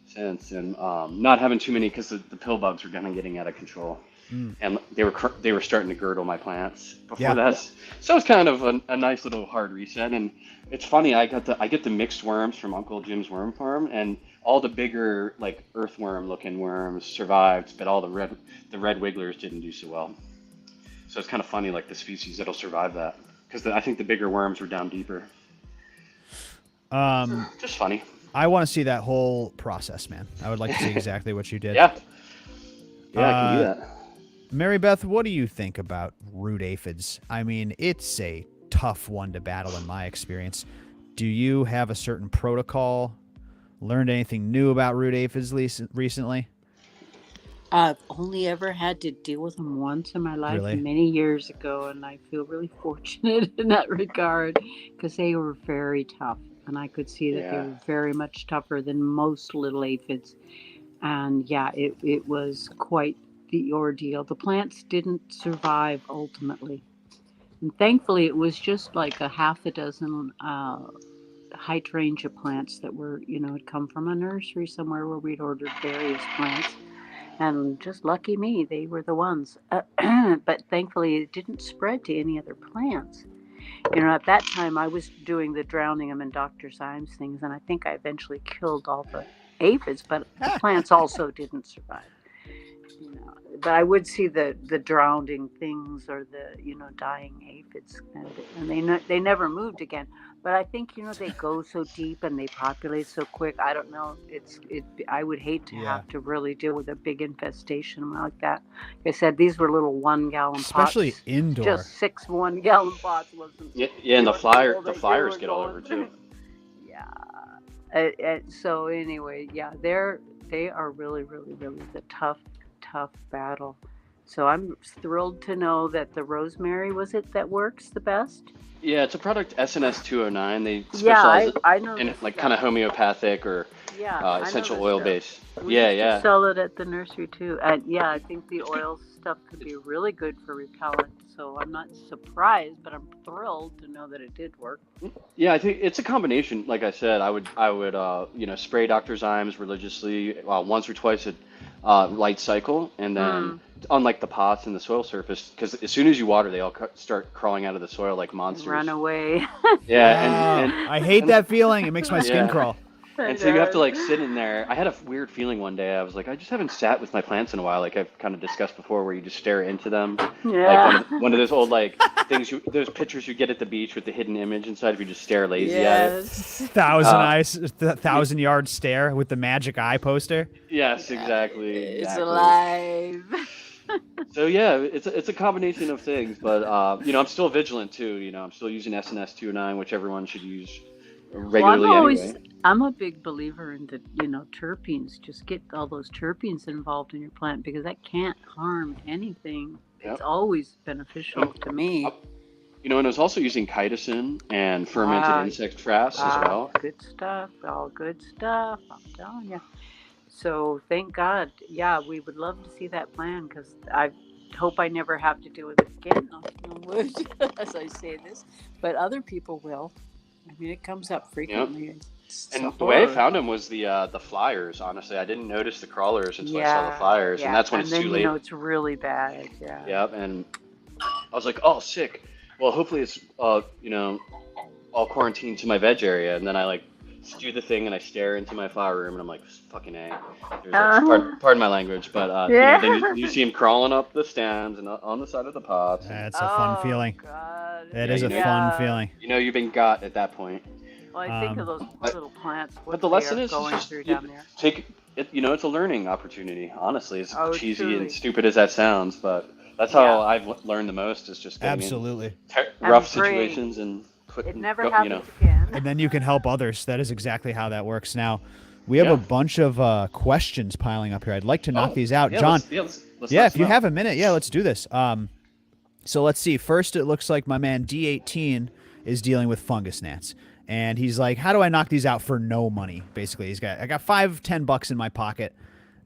since. And not having too many because the pill bugs were kind of getting out of control, Mm. and they were starting to girdle my plants before Yeah. that. So it's kind of a nice little hard reset. And it's funny, I get the mixed worms from Uncle Jim's worm farm, and all the bigger like earthworm looking worms survived, but all the red wigglers didn't do so well. So it's kind of funny, like the species that'll survive that, because I think the bigger worms were down deeper. Um, Just funny. I want to see that whole process, man. I would like to see exactly what you did. Yeah, yeah, I can do Uh, that. Marybeth, what do you think about root aphids? I mean, it's a tough one to battle in my experience. Do you have a certain protocol? Learned anything new about root aphids recently? I've only ever had to deal with them once in my life Really? many years ago, and I feel really fortunate in that regard because they were very tough, and I could see that they Yeah, were very much tougher than most little aphids. And yeah, it was quite the ordeal. The plants didn't survive ultimately, and thankfully, it was just like a half a dozen hydrangea plants that were, had come from a nursery somewhere where we'd ordered various plants. And just lucky me, they were the ones. But thankfully, it didn't spread to any other plants. At that time, I was doing the drowning them in Dr. Symes things, and I think I eventually killed all the aphids, but the plants also didn't survive. but I would see the drowning things or the dying aphids, and they never moved again. But I think they go so deep and they populate so quick. I don't know. I would hate to Yeah. have to really deal with a big infestation like that. Like I said, these were little 1-gallon Especially pots. indoor. Just 6 1-gallon pots wasn't. Yeah, and the they flyers were get all going over too. Yeah. So anyway, yeah, they are really, really, really the tough battle. So I'm thrilled to know that the rosemary was it that works the best. Yeah, it's a product SNS 209. They Yeah, specialize I know in this like stuff. kind of homeopathic or Yeah, I know essential this oil stuff. base. We Yeah, used to yeah. sell it at the nursery too, and yeah, I think the oil stuff could be really good for repellent. So I'm not surprised, but I'm thrilled to know that it did work. Yeah, I think it's a combination. Like I said, I would spray Dr. Zymes religiously once or twice a light cycle, and then on like the pots and the soil surface, because as soon as you water, they all start crawling out of the soil like monsters. Run away. Yeah, and I hate that feeling. It makes my skin Yeah. crawl. And so you have to like sit in there. I had a weird feeling one day. I was like, I just haven't sat with my plants in a while. Like I've kind of discussed before, where you just stare into them. Yeah. Like one of those old like things, those pictures you get at the beach with the hidden image inside. If you just stare lazy at it. Yes. 1,000-yard stare with the magic eye poster. Yes, exactly. It's exactly. alive. So yeah, it's a combination of things, but I'm still vigilant too. I'm still using SNS 209, which everyone should use regularly anyway. I'm a big believer in the terpenes. Just get all those terpenes involved in your plant because that can't harm anything. Yep. It's always beneficial to me. And I was also using chitosan and fermented insect frass as well. Good stuff. All good stuff. I'm telling you. So thank God. Yeah, we would love to see that plan because I hope I never have to do it again. Knock on wood, as I say this, but other people will. I mean, it comes up frequently. Yep. And the way I found them was the flyers. Honestly, I didn't notice the crawlers until I saw the flyers, and that's when it's too late. It's really bad. Yeah. Yep. And I was like, oh, sick. Well, hopefully it's all quarantined to my veg area, and then I like do the thing and I stare into my flower room and I'm like, fucking A. Pardon my language, but then you see him crawling up the stems and on the side of the pots. That's a fun feeling. God. That is a fun feeling. You've been got at that point. Well, I think of those little plants. But the lesson is going just through down there. take it. It's a learning opportunity. Honestly, as cheesy truly. and stupid as that sounds, but that's how I've learned the most. Is just getting Absolutely in rough situations and it never happens again. And then you can help others. That is exactly how that works. Now, we have a bunch of questions piling up here. I'd like to knock these out. John, let's if you have a minute, let's do this. So let's see. First, it looks like my man D18 is dealing with fungus gnats. And he's like, how do I knock these out for no money? Basically, I got $5-10 in my pocket.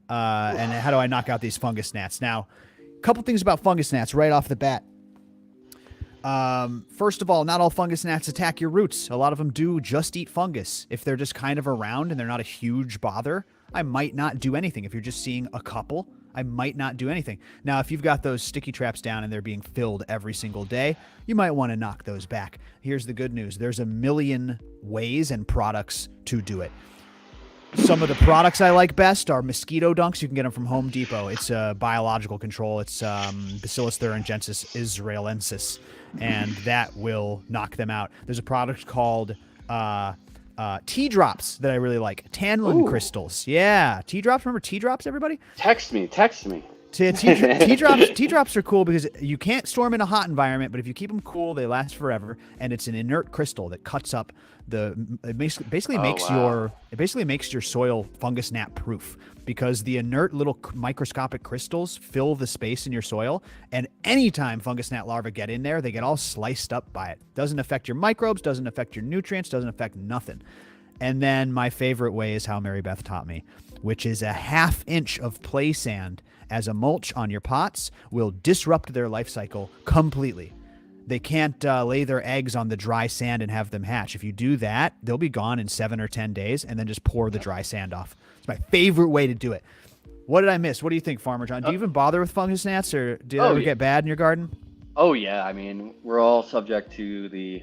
And how do I knock out these fungus gnats? Now, a couple things about fungus gnats right off the bat. First of all, not all fungus gnats attack your roots. A lot of them do just eat fungus. If they're just kind of around and they're not a huge bother, I might not do anything. If you're just seeing a couple, I might not do anything. Now, if you've got those sticky traps down and they're being filled every single day, you might want to knock those back. Here's the good news. There's a million ways and products to do it. Some of the products I like best are mosquito dunks. You can get them from Home Depot. It's a biological control. It's Bacillus thuringiensis israelensis, and that will knock them out. There's a product called tea drops that I really like. Tannin crystals. Yeah, tea drops. Remember tea drops, everybody? Text me. Tea drops are cool because you can't store them in a hot environment, but if you keep them cool, they last forever. And it's an inert crystal that cuts up it basically makes your soil fungus gnat proof because the inert little microscopic crystals fill the space in your soil. And anytime fungus gnat larvae get in there, they get all sliced up by it. Doesn't affect your microbes, doesn't affect your nutrients, doesn't affect nothing. And then my favorite way is how Marybeth taught me, which is a 1/2 inch of play sand as a mulch on your pots will disrupt their life cycle completely. They can't lay their eggs on the dry sand and have them hatch. If you do that, they'll be gone in 7 or 10 days, and then just pour the dry sand off. It's my favorite way to do it. What did I miss? What do you think, Farmer John? Do you even bother with fungus gnats, or do they ever get bad in your garden? Oh, yeah. I mean, we're all subject to the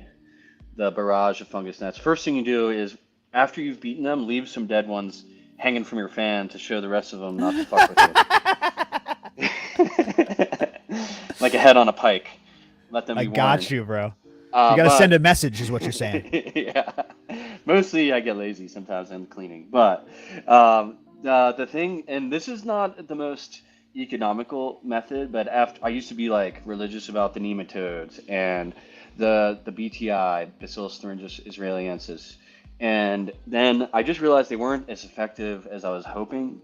barrage of fungus gnats. First thing you do is, after you've beaten them, leave some dead ones hanging from your fan to show the rest of them not to fuck with you. Like a head on a pike. Let them I be got warned. you, bro. You got to But send a message, is what you're saying. yeah, mostly I get lazy sometimes in cleaning. But the thing, and this is not the most economical method, but after I used to be like religious about the nematodes and the BTI, Bacillus thuringiensis israeliensis, and then I just realized they weren't as effective as I was hoping.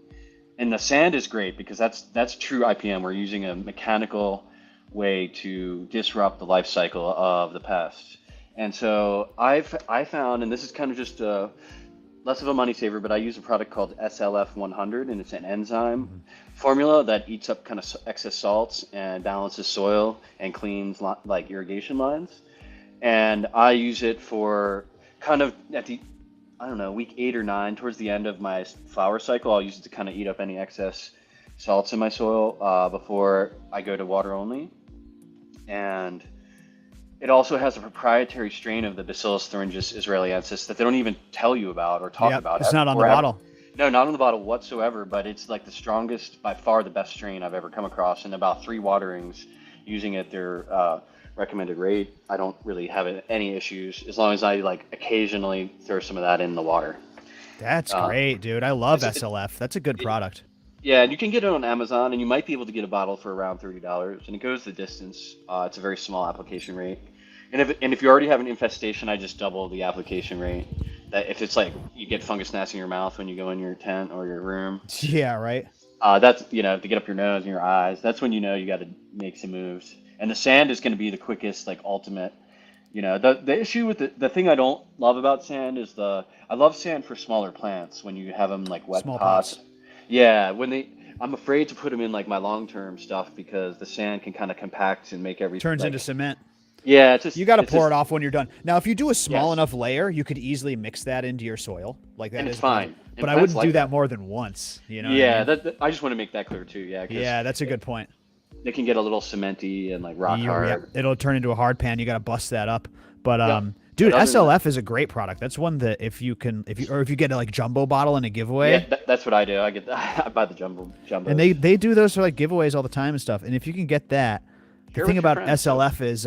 And the sand is great because that's true IPM. We're using a mechanical way to disrupt the life cycle of the pest. And so I found, and this is kind of just less of a money saver, but I use a product called SLF 100, and it's an enzyme formula that eats up kind of excess salts and balances soil and cleans like irrigation lines. And I use it for kind of at the, I don't know, week 8 or 9, towards the end of my flower cycle. I'll use it to kind of eat up any excess salts in my soil before I go to water only. And it also has a proprietary strain of the Bacillus thuringiensis israeliensis that they don't even tell you about or talk about. It's not on the bottle. No, not on the bottle whatsoever, but it's like the strongest, by far the best strain I've ever come across. In about 3 waterings using it, their recommended rate, I don't really have any issues as long as I like occasionally throw some of that in the water. That's great, dude. I love SLF. That's a good product. Yeah, and you can get it on Amazon, and you might be able to get a bottle for around $30, and it goes the distance. It's a very small application rate. And if you already have an infestation, I just double the application rate. That if it's like you get fungus gnats in your mouth when you go in your tent or your room. Yeah, right. That's, to get up your nose and your eyes. That's when you got to make some moves. And the sand is going to be the quickest, like ultimate. The issue with the thing I don't love about sand is I love sand for smaller plants when you have them like wet Small pots. pots. Yeah, I'm afraid to put them in like my long-term stuff because the sand can kind of compact and make everything Turns into cement. Yeah, it's just You got to pour it off when you're done. Now, if you do a small Yes. enough layer, you could easily mix that into your soil. Like that And is it's fine. But And I wouldn't plants do like that more than once. You know? Yeah, What I mean? I just want to make that clear too. Yeah, 'cause Yeah, that's a good point. they can get a little cementy and like rock hard. Yeah, it'll turn into a hard pan. You got to bust that up. But Yeah. dude, But other than SLF is a great product. That's one that if you get a like jumbo bottle in a giveaway. Yeah, that's what I do. I buy the jumbo. And they do those for like giveaways all the time and stuff. And if you can get that, Share the thing with your about friends, so- SLF is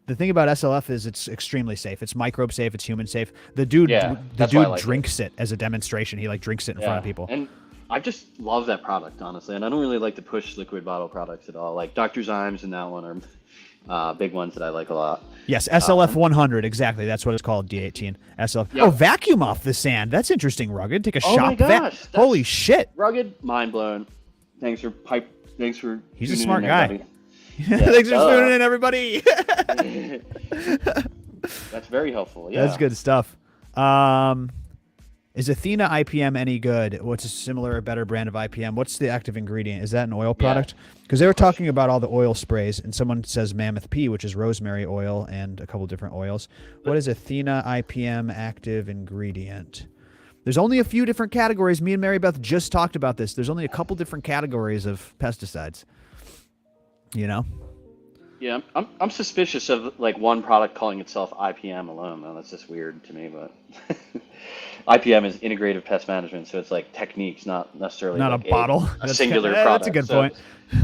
the thing about SLF is it's extremely safe. It's microbe safe. It's human safe. The dude that's why I like it. drinks it as a demonstration. He like drinks it in front of people. And I just love that product, honestly. And I don't really like to push liquid bottle products at all. Like Dr. Zymes and that one are big ones that I like a lot. Yes, SLF 100, exactly. That's what it's called, D18. SLF. Yep. Oh, vacuum off the sand. That's interesting, Rugged. Take a Oh my shop gosh, Holy shit. Rugged, mind blown. Thanks for He's a tuning smart in, guy. everybody. Thanks for tuning in, everybody. That's very helpful. Yeah. That's good stuff. Is Athena IPM any good? What's a similar or better brand of IPM? What's the active ingredient? Is that an oil product? Because they were talking about all the oil sprays, and someone says Mammoth P, which is rosemary oil and a couple different oils. What is Athena IPM active ingredient? There's only a few different categories. Me and Marybeth just talked about this. There's only a couple different categories of pesticides. Yeah, I'm suspicious of like one product calling itself IPM alone, though. That's just weird to me, but IPM is integrative pest management, so it's like techniques, not necessarily Not like a bottle. a singular product. That's a good point.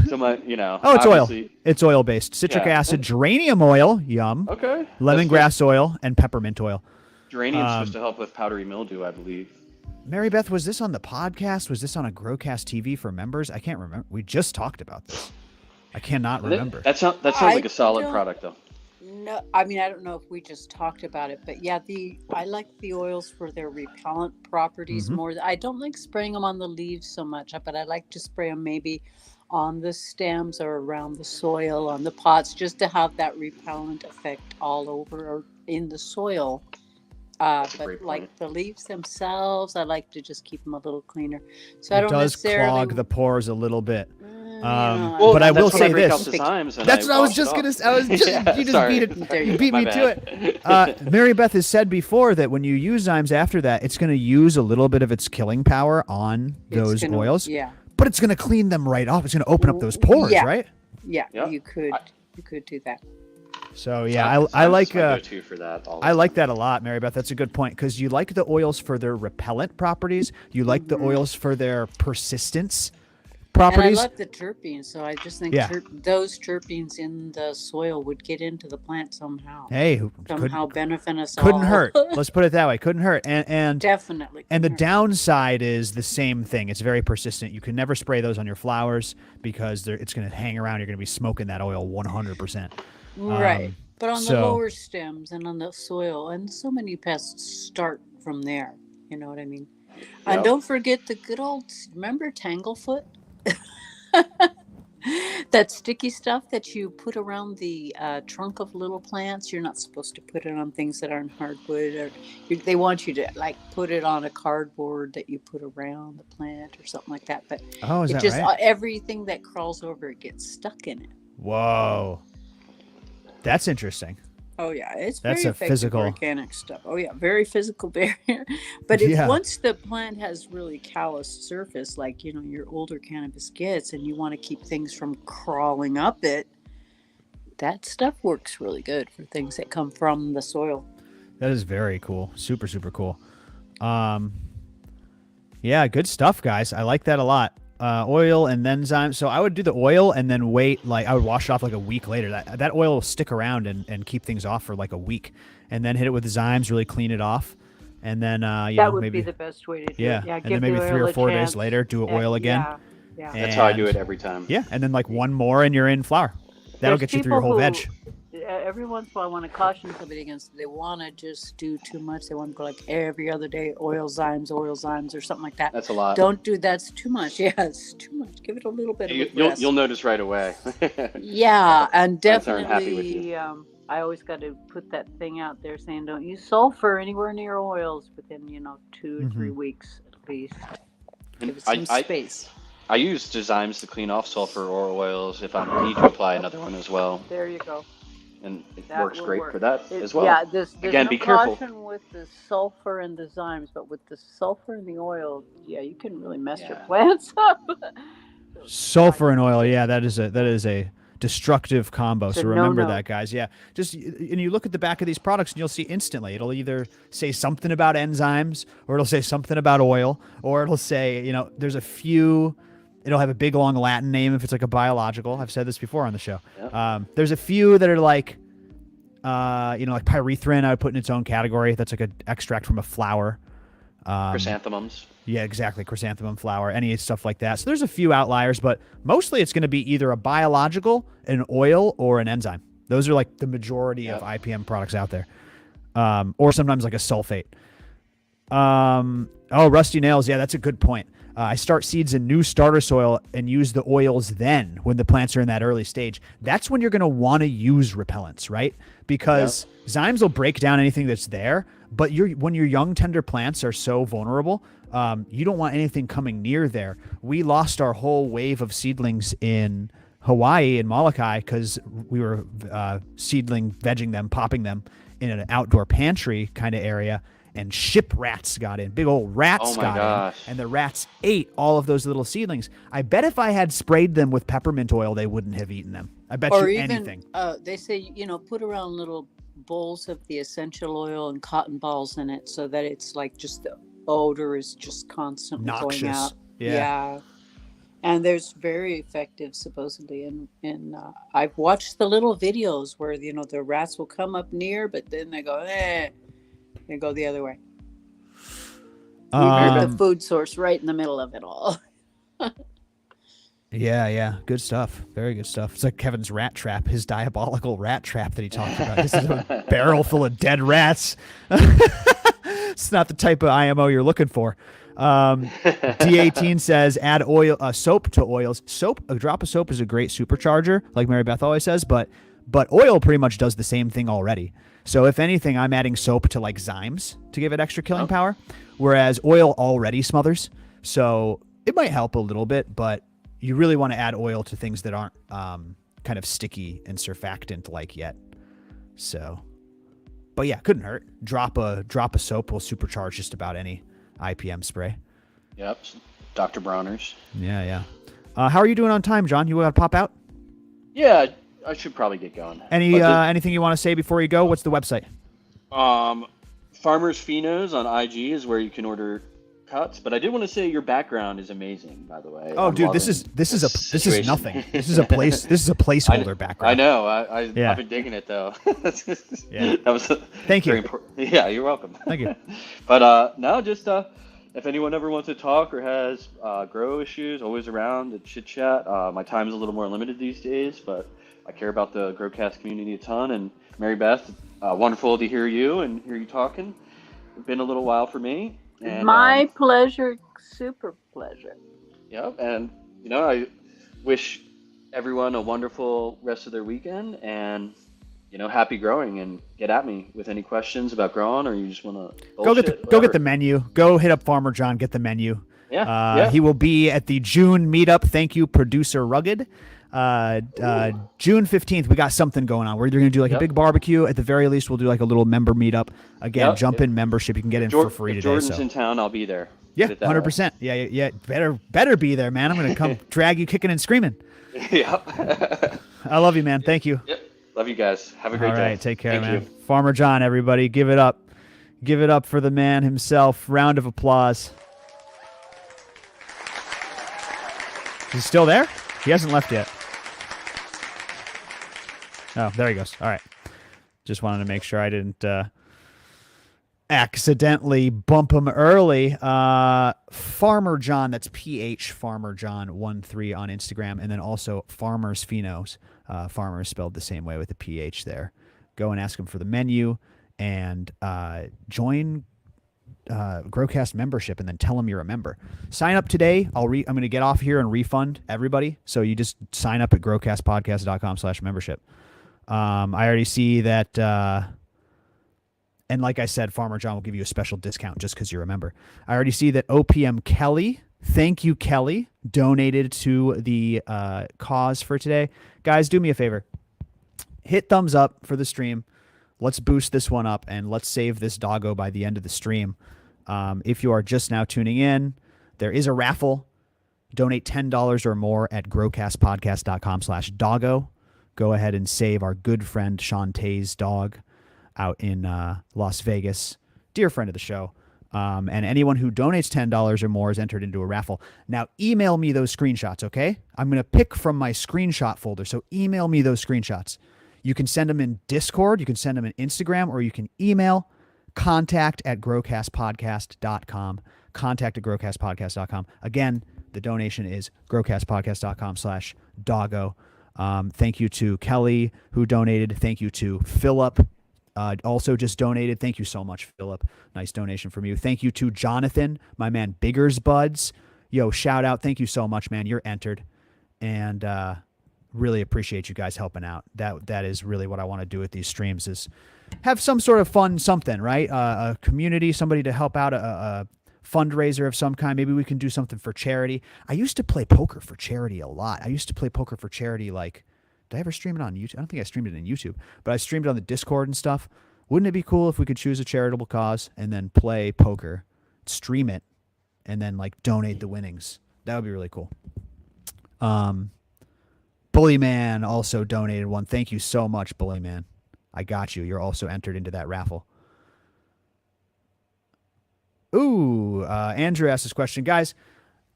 So my, Oh, it's oil. obviously- It's oil based. Citric Yeah. acid, geranium oil, yum. Okay. Lemongrass oil, and peppermint oil. Geranium's supposed to help with powdery mildew, I believe. Marybeth, was this on the podcast? Was this on a Growcast TV for members? I can't remember. We just talked about this. I cannot remember. That sounds like a solid product, though. No, I mean, I don't know if we just talked about it, but yeah, I like the oils for their repellent properties more. I don't like spraying them on the leaves so much, but I like to spray them maybe on the stems or around the soil, on the pots, just to have that repellent effect all over or in the soil. That's a But great like point. the leaves themselves, I like to just keep them a little cleaner. So I It don't does necessarily clog the pores a little bit. Well, But I will that's when say break this. out the Zymes and That's what I was wash just it gonna. off. I was just. Yeah, You just sorry. beat it. There You you beat My me to bad. it. Marybeth has said before that when you use Zymes after that, it's going to use a little bit of its killing power on those oils. Yeah. But it's going to clean them right off. It's going to open up those pores, Yeah. right? Yeah, Yep. you could do that. So yeah, Zymes I is like my go-to for that all the I like time. that a lot, Marybeth. That's a good point because you like the oils for their repellent properties. You like the oils for their persistence properties. I love the terpenes, so I just think Yeah. those terpenes in the soil would get into the plant somehow. Hey, Somehow benefit us couldn't all. hurt. Let's put it that way. Couldn't hurt. Definitely. And the couldn't hurt. downside is the same thing. It's very persistent. You can never spray those on your flowers because it's going to hang around. You're going to be smoking that oil 100%. Right. But on the so- lower stems and on the soil, and so many pests start from there. You know what I mean? And Yep. don't forget the good old, remember Tanglefoot? That sticky stuff that you put around the trunk of little plants. You're not supposed to put it on things that aren't hardwood, or they want you to like put it on a cardboard that you put around the plant or something like that. But Oh, is it that just right? everything that crawls over it gets stuck in it. Whoa. That's interesting. Oh yeah, it's That's very a effective physical- organic stuff. Oh yeah, very physical barrier. But if Yeah. once the plant has really calloused surface, like your older cannabis gets, and you want to keep things from crawling up it, that stuff works really good for things that come from the soil. That is very cool. Super, super cool. Yeah, good stuff, guys. I like that a lot. Oil and then enzymes. So I would do the oil and then wait. Like I would wash it off like a week later. That oil will stick around and keep things off for like a week, and then hit it with the zymes, really clean it off, and then That would maybe be the best way to do yeah, it. Yeah, and give then maybe the 3 oil or a 4 days chance. later do oil again. Yeah. And- That's how I do it every time. Yeah, and then like one more and you're in flower. That'll There's get you through your whole people veg. Every once in a while, I want to caution somebody against. They want to just do too much. They want to go like every other day, oil zymes, or something like that. That's a lot. Don't do that's too much. Yeah, it's too much. Give it a little bit of rest. You'll notice right away. Yeah, and Plants aren't happy with definitely. I always got to put that thing out there saying don't use sulfur anywhere near oils within 2 to 3 weeks at least. And Give it some space. I use Dezymes to clean off sulfur or oils if I need to apply another one as well, There you go. and it That works will great work. for that as well. Yeah, there's Again, no be careful. caution with the sulfur and the zymes, but with the sulfur and the oil, yeah, you can really mess your Yeah. plants up. Sulfur and oil, yeah, that is a destructive combo. It's a So remember no-no. that, guys. Yeah, just and you look at the back of these products and you'll see instantly it'll either say something about enzymes, or it'll say something about oil, or it'll say there's a few. It'll have a big long Latin name if it's like a biological. I've said this before on the show. Yep. There's a few that are like pyrethrin. I would put in its own category. That's like an extract from a flower. Chrysanthemums. Yeah, exactly. Chrysanthemum flower, any stuff like that. So there's a few outliers, but mostly it's going to be either a biological, an oil, or an enzyme. Those are like the majority of IPM products out there. Or sometimes like a sulfate. Rusty nails. Yeah, that's a good point. I start seeds in new starter soil and use the oils then when the plants are in that early stage. That's when you're going to want to use repellents, right? Because zymes will break down anything that's there, but when your young tender plants are so vulnerable, you don't want anything coming near there. We lost our whole wave of seedlings in Hawaii and Molokai because we were seedling vegging them, popping them in an outdoor pantry kind of area. And ship rats got in. Big old rats got in. And the rats ate all of those little seedlings. I bet if I had sprayed them with peppermint oil, they wouldn't have eaten them. I bet Or you even, anything. they say, put around little bowls of the essential oil and cotton balls in it so that it's like just the odor is just constantly Noxious. going out. Yeah. And there's very effective supposedly in I've watched the little videos where the rats will come up near, but then they go they go the other way. You put the food source right in the middle of it all. Yeah. Good stuff. Very good stuff. It's like Kevin's rat trap, his diabolical rat trap that he talked about. This is a barrel full of dead rats. It's not the type of IMO you're looking for. D18 says add soap to oils. A drop of soap is a great supercharger, like Marybeth always says, but oil pretty much does the same thing already. So if anything, I'm adding soap to like zymes to give it extra killing power, whereas oil already smothers. So it might help a little bit, but you really want to add oil to things that aren't kind of sticky and surfactant like yet. So, but yeah, couldn't hurt. Drop a soap will supercharge just about any IPM spray. Yep. Dr. Bronner's. Yeah. How are you doing on time, John? You want to pop out? Yeah, I should probably get going. Anything you want to say before you go? What's the website? Farmers Phenos on IG is where you can order cuts, but I did want to say your background is amazing, by the way. Oh, I'm dude, this is loving this is a this is situation. nothing. This is a place. This is a I, placeholder I background. know. Yeah. I've been digging it though. Yeah. That was Thank very you. important. Yeah, you're welcome. Thank you. But no, just if anyone ever wants to talk or has grow issues, always around to chit chat. My time is a little more limited these days, but I care about the Growcast community a ton. And Marybeth, wonderful to hear you and hear you talking. It's been a little while for me. And My pleasure, super pleasure. yeah, and I wish everyone a wonderful rest of their weekend, and happy growing. And get at me with any questions about growing, or you just want to Go get the menu. Go hit up Farmer John. Get the menu. Yeah. He will be at the June meetup. Thank you, producer Rugged. June 15th, we got something going on. We're either going to do like a big barbecue. At the very least, we'll do like a little member meetup. Again, jump in membership. You can get in for free today. If Jordan's so. in town, I'll be there. Yeah, Put it that way. 100%. Yeah. Better be there, man. I'm going to come drag you kicking and screaming. Yeah. I love you, man. Thank you. Yep. Love you guys. Have a great day. All right, take care, Thank man. you. Farmer John, everybody, give it up. Give it up for the man himself. Round of applause. He's still there? He hasn't left yet. Oh, there he goes. All right. Just wanted to make sure I didn't accidentally bump him early. Farmer John, that's PH Farmer John 13 on Instagram, and then also Farmers Phenos. Farmer is spelled the same way with the PH there. Go and ask him for the menu and join Growcast membership, and then tell him you're a member. Sign up today. I'm going to get off here and refund everybody. So you just sign up at growcastpodcast.com/membership. I already see that, and like I said, Farmer John will give you a special discount just because you're a member. I already see that OPM Kelly, thank you, Kelly, donated to the cause for today. Guys, do me a favor. Hit thumbs up for the stream. Let's boost this one up, and let's save this doggo by the end of the stream. If you are just now tuning in, there is a raffle. Donate $10 or more at growcastpodcast.com/doggo. Go ahead and save our good friend Shante's dog out in Las Vegas. Dear friend of the show. And anyone who donates $10 or more is entered into a raffle. Now, email me those screenshots, okay? I'm going to pick from my screenshot folder, so email me those screenshots. You can send them in Discord, you can send them in Instagram, or you can email contact@growcastpodcast.com. Contact@growcastpodcast.com. Again, the donation is growcastpodcast.com/doggo. Thank you to Kelly, who donated. Thank you to Philip, also just donated. Thank you so much, Philip. Nice donation from you. Thank you to Jonathan, my man Bigger's Buds. Yo, shout out. Thank you so much, man. You're entered. And really appreciate you guys helping out. That is really what I want to do with these streams, is have some sort of fun something, right? A community, somebody to help out, a fundraiser of some kind. Maybe we can do something for charity. I used to play poker for charity a lot. I used to play poker for charity. Like, did I ever stream it on YouTube? I don't think I streamed it in YouTube, but I streamed it on the Discord and stuff. Wouldn't it be cool if we could choose a charitable cause and then play poker, stream it, and then like donate the winnings? That would be really cool. Bullyman also donated one. Thank you so much, Bullyman. I got you. You're also entered into that raffle. Ooh, Andrew asked this question. Guys,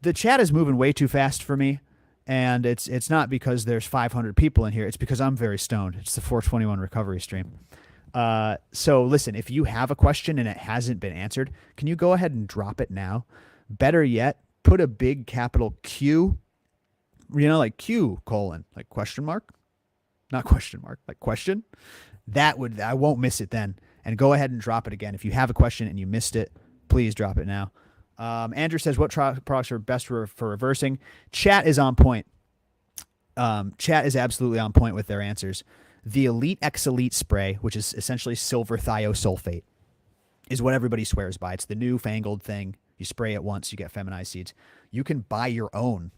the chat is moving way too fast for me, and it's not because there's 500 people in here. It's because I'm very stoned. It's the 421 recovery stream. So listen, if you have a question and it hasn't been answered, can you go ahead and drop it now? Better yet, put a big capital Q, like Q : like question mark, not question mark, like question. I won't miss it then. And go ahead and drop it again. If you have a question and you missed it, please drop it now. Andrew says, what products are best for reversing? Chat is on point. Chat is absolutely on point with their answers. The Elite X Elite spray, which is essentially silver thiosulfate, is what everybody swears by. It's the newfangled thing. You spray it once, you get feminized seeds. You can buy your own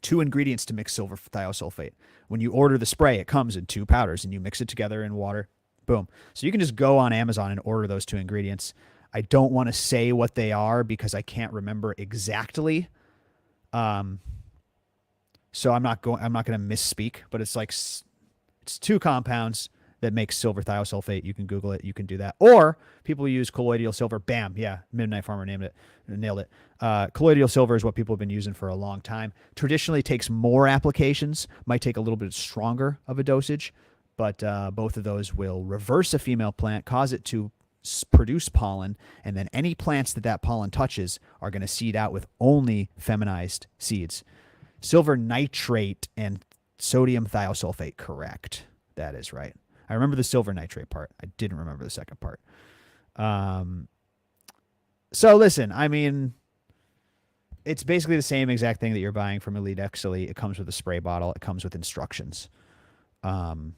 2 ingredients to mix silver thiosulfate. When you order the spray, it comes in 2 powders, and you mix it together in water. Boom. So you can just go on Amazon and order those 2 ingredients. I don't want to say what they are because I can't remember exactly. So I'm not going to misspeak, but it's 2 compounds that makes silver thiosulfate. You can Google it. You can do that. Or people use colloidal silver. Bam. Yeah. Midnight Farmer nailed it. Colloidal silver is what people have been using for a long time. Traditionally takes more applications, might take a little bit stronger of a dosage, but both of those will reverse a female plant, cause it to produce pollen, and then any plants that pollen touches are going to seed out with only feminized seeds. Silver nitrate and sodium thiosulfate, correct. That is right. I remember the silver nitrate part. I didn't remember the second part. So listen, I mean, it's basically the same exact thing that you're buying from Elite Exily. It comes with a spray bottle. It comes with instructions. And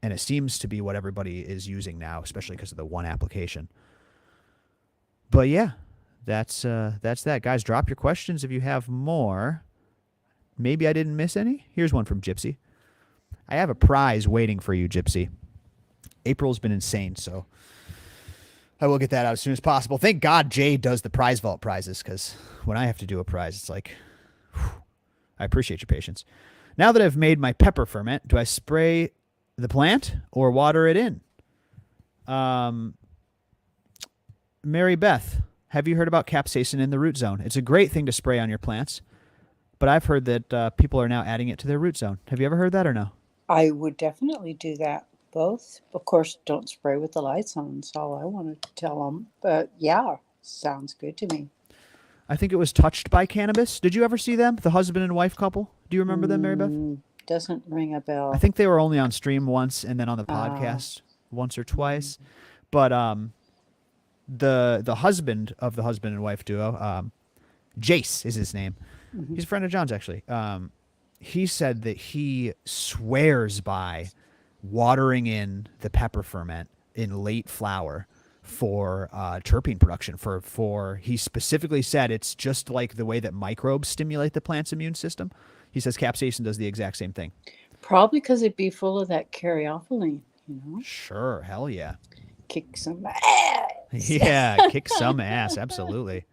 it seems to be what everybody is using now, especially because of the one application. But yeah, that's that. Guys, drop your questions if you have more. Maybe I didn't miss any. Here's one from Gypsy. I have a prize waiting for you, Gypsy. April's been insane, so I will get that out as soon as possible. Thank God Jay does the prize vault prizes, because when I have to do a prize, it's like, whew, I appreciate your patience. Now that I've made my pepper ferment, do I spray the plant or water it in? Marybeth, have you heard about capsaicin in the root zone? It's a great thing to spray on your plants, but I've heard that people are now adding it to their root zone. Have you ever heard that or no? I would definitely do that. Both. Of course, don't spray with the lights on. That's all I wanted to tell them. But yeah, sounds good to me. I think it was Touched by Cannabis. Did you ever see them? The husband and wife couple? Do you remember them, Marybeth? Doesn't ring a bell. I think they were only on stream once and then on the podcast once or twice. But the husband of the husband and wife duo, Jace is his name. He's a friend of John's, actually. He said that he swears by watering in the pepper ferment in late flower for terpene production. For he specifically said it's just like the way that microbes stimulate the plant's immune system. He says capsaicin does the exact same thing. Probably because it'd be full of that caryophyllene, you know? Sure, hell yeah. Kick some ass. Yeah, kick some ass, absolutely.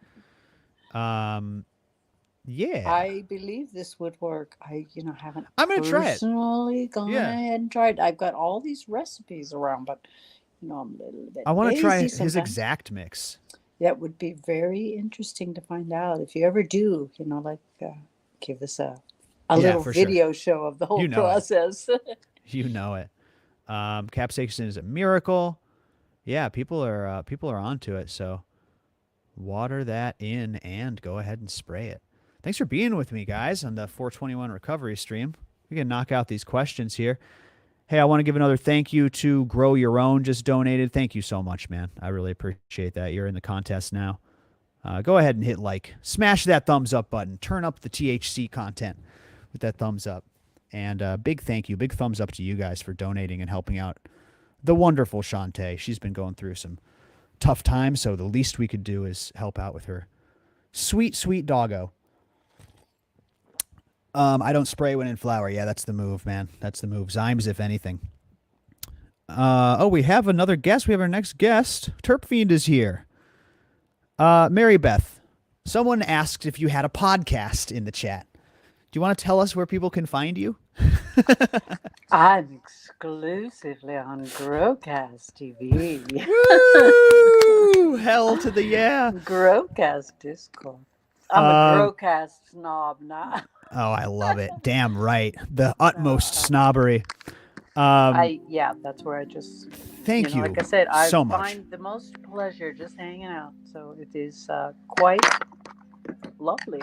Yeah, I believe this would work. I haven't. I'm gonna try it. Personally, gone ahead and tried. I've got all these recipes around, but I'm a little bit. I want to try sometimes. his exact mix. That would be very interesting to find out. If you ever do, give us a little video show of the whole process. You know it. Capsaicin is a miracle. Yeah, people are onto it. So water that in and go ahead and spray it. Thanks for being with me, guys, on the 421 recovery stream. We can knock out these questions here. Hey, I want to give another thank you to Grow Your Own, just donated. Thank you so much, man. I really appreciate that. You're in the contest now. Go ahead and hit like. Smash that thumbs up button. Turn up the THC content with that thumbs up. And big thank you, big thumbs up to you guys for donating and helping out the wonderful Shante. She's been going through some tough times, so the least we could do is help out with her sweet, sweet doggo. I don't spray when in flower. Yeah, that's the move, man. That's the move. Zymes, if anything. We have another guest. We have our next guest. Terp Fiend is here. Marybeth, someone asked if you had a podcast in the chat. Do you want to tell us where people can find you? I'm exclusively on Growcast TV. Woo! Hell to the yeah. Growcast Discord. I'm a Growcast snob now. Oh, I love it. Damn right. The utmost snobbery. That's where I just thank you. Like I said, I so much. find the most pleasure just hanging out. So it is quite lovely.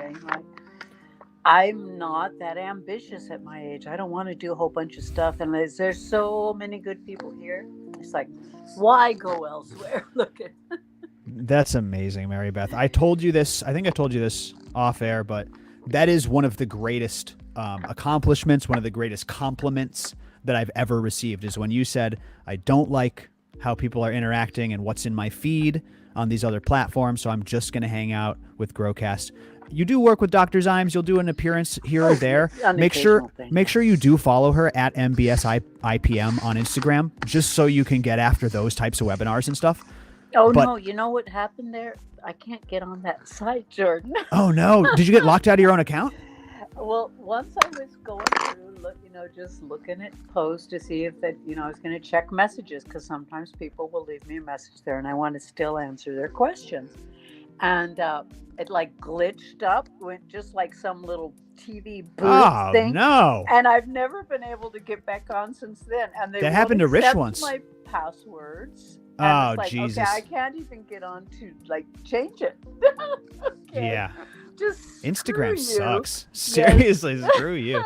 I'm not that ambitious at my age. I don't want to do a whole bunch of stuff. And there's so many good people here. It's like, why go elsewhere? Look at That's amazing, Marybeth. I told you this. I think I told you this off air, but that is one of the greatest accomplishments, one of the greatest compliments that I've ever received is when you said, I don't like how people are interacting and what's in my feed on these other platforms, so I'm just going to hang out with Growcast. You do work with Dr. Zymes. You'll do an appearance here or there. Make sure you do follow her at MBSIPM on Instagram, just so you can get after those types of webinars and stuff. No, you know what happened there? I can't get on that site, Jordan. Oh no! Did you get locked out of your own account? Well, once I was going through, just looking at posts to see if that, I was going to check messages because sometimes people will leave me a message there, and I want to still answer their questions. And it like glitched up, went just like some little TV booth thing. No! And I've never been able to get back on since then. And they That happened to Rich accept once. My passwords. Oh, and it's like, Jesus! Okay, I can't even get on to like change it. Okay. Yeah. Just Instagram screw sucks. Seriously, screw you.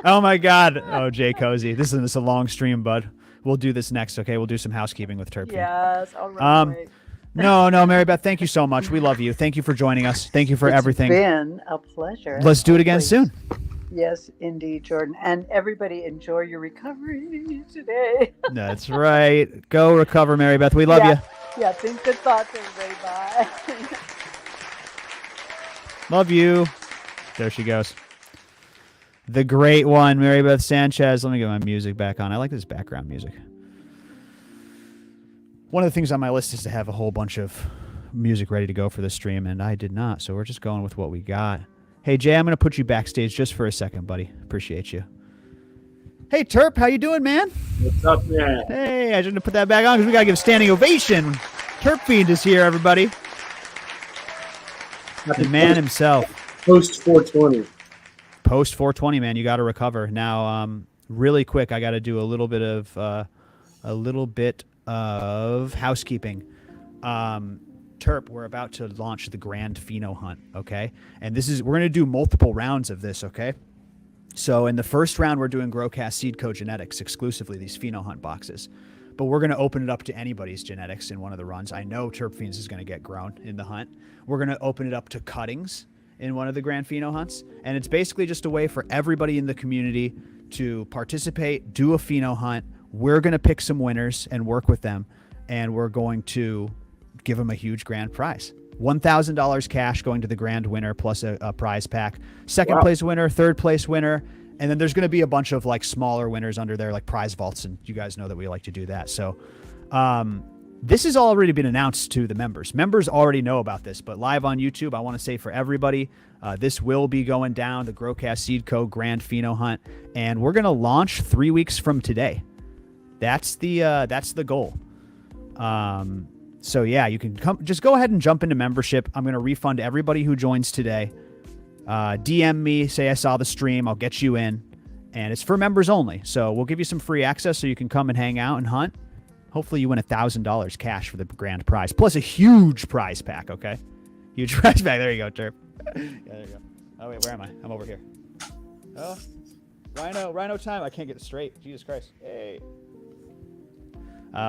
Oh my God. Oh, Jay Cozy. This is a long stream, bud. We'll do this next, okay? We'll do some housekeeping with Terp. Yes, all right. No, Marybeth, thank you so much. We love you. Thank you for joining us. Thank you for everything. It's been a pleasure. Let's do it again soon. Yes, indeed, Jordan. And everybody enjoy your recovery today. That's right. Go recover, Marybeth. We love you. Yeah, think good thoughts, everybody. Bye. Love you. There she goes. The great one, Marybeth Sanchez. Let me get my music back on. I like this background music. One of the things on my list is to have a whole bunch of music ready to go for the stream, and I did not, so we're just going with what we got. Hey, Jay, I'm going to put you backstage just for a second, buddy. Appreciate you. Hey, Terp, how you doing, man? What's up, man? Hey, I shouldn't have put that back on because we got to give a standing ovation. Terp Fiend is here, everybody. The man himself. Post 420. Post 420, man. You got to recover. Now, really quick, I got to do a little bit of housekeeping. Terp, we're about to launch the Grand Pheno Hunt, okay? And we're going to do multiple rounds of this, okay? So in the first round, we're doing GrowCast SeedCo genetics exclusively, these Pheno Hunt boxes. But we're going to open it up to anybody's genetics in one of the runs. I know Terp Fiends is going to get grown in the hunt. We're going to open it up to cuttings in one of the Grand Pheno Hunts. And it's basically just a way for everybody in the community to participate, do a Pheno Hunt. We're going to pick some winners and work with them. And we're going to give them a huge grand prize. $1,000 cash going to the grand winner plus a prize pack. Second place winner, third place winner. And then there's going to be a bunch of like smaller winners under there, like prize vaults. And you guys know that we like to do that. So this has already been announced to the members. Members already know about this, but live on YouTube, I want to say for everybody, this will be going down, the GrowCast SeedCo Grand Pheno Hunt. And we're going to launch 3 weeks from today. That's the goal. So yeah, you can just go ahead and jump into membership. I'm going to refund everybody who joins today. DM me, say I saw the stream. I'll get you in, and it's for members only. So we'll give you some free access so you can come and hang out and hunt. Hopefully you win $1,000 cash for the grand prize, plus a huge prize pack. Okay, huge prize pack. There you go, Terp. Yeah, there you go. Oh wait, where am I? I'm over here. Oh, Rhino time. I can't get it straight. Jesus Christ. Hey.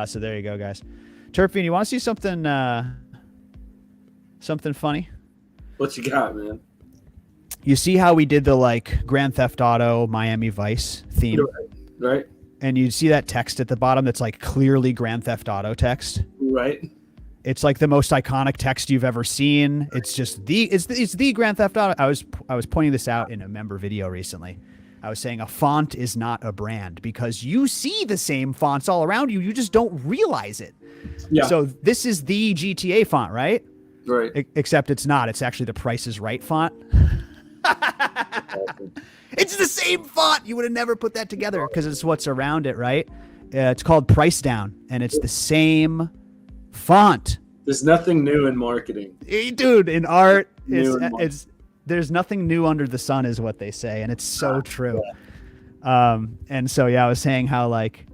So there you go, guys. Terpine, you want to see something funny? What you got, man? You see how we did the like Grand Theft Auto Miami Vice theme? Right. And you see that text at the bottom that's like clearly Grand Theft Auto text? Right. It's like the most iconic text you've ever seen. It's just it's the Grand Theft Auto. I was pointing this out in a member video recently. I was saying a font is not a brand because you see the same fonts all around you. You just don't realize it. Yeah. So this is the GTA font, right? Right. Except it's not. It's actually the Price is Right font. It's the same font. You would have never put that together because it's what's around it, right? It's called Price Down, and it's the same font. There's nothing new in marketing. Dude, in art, there's nothing new under the sun is what they say, and it's so true. Yeah. And so, yeah, I was saying how, like,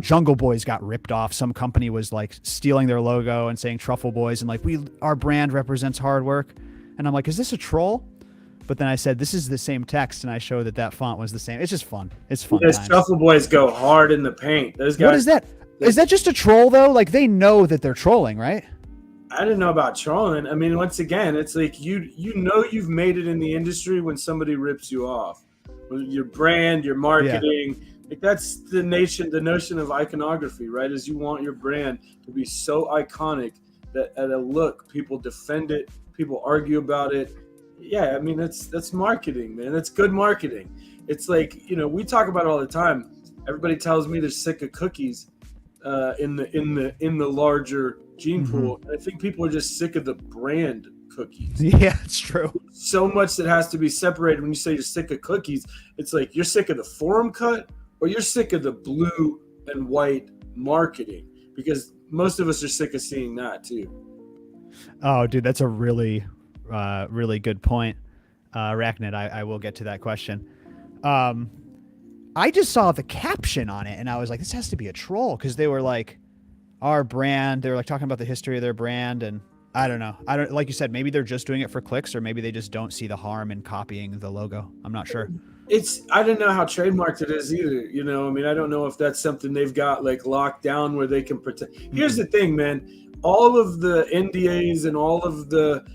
Jungle Boys got ripped off. Some company was, like, stealing their logo and saying Truffle Boys, and, like, our brand represents hard work. And I'm like, is this a troll? But then I said, this is the same text, and I showed that font was the same. It's just fun. It's fun. Those Truffle Boys go hard in the paint. Those guys. What is that? Is that just a troll, though? Like, they know that they're trolling, right? I didn't know about trolling. I mean, once again, it's like you know you've made it in the industry when somebody rips you off. Your brand, your marketing. Yeah. Like that's the notion of iconography, right? Is you want your brand to be so iconic that at a look, people defend it, people argue about it. Yeah, I mean that's marketing, man. That's good marketing. It's like, we talk about it all the time. Everybody tells me they're sick of cookies in the larger gene pool. I think people are just sick of the brand cookies. Yeah, it's true. So much that has to be separated. When you say you're sick of cookies, it's like you're sick of the forum cut or you're sick of the blue and white marketing, because most of us are sick of seeing that too. Oh, dude, that's a really, really good point. Arachnid, I will get to that question. I just saw the caption on it and I was like, this has to be a troll, because they were like, our brand, they were like talking about the history of their brand, and I don't know. Like you said, maybe they're just doing it for clicks, or maybe they just don't see the harm in copying the logo. I'm not sure. I don't know how trademarked it is either. You know, I mean, I don't know if that's something they've got like locked down where they can protect. Here's the thing, man. All of the NDAs and all of the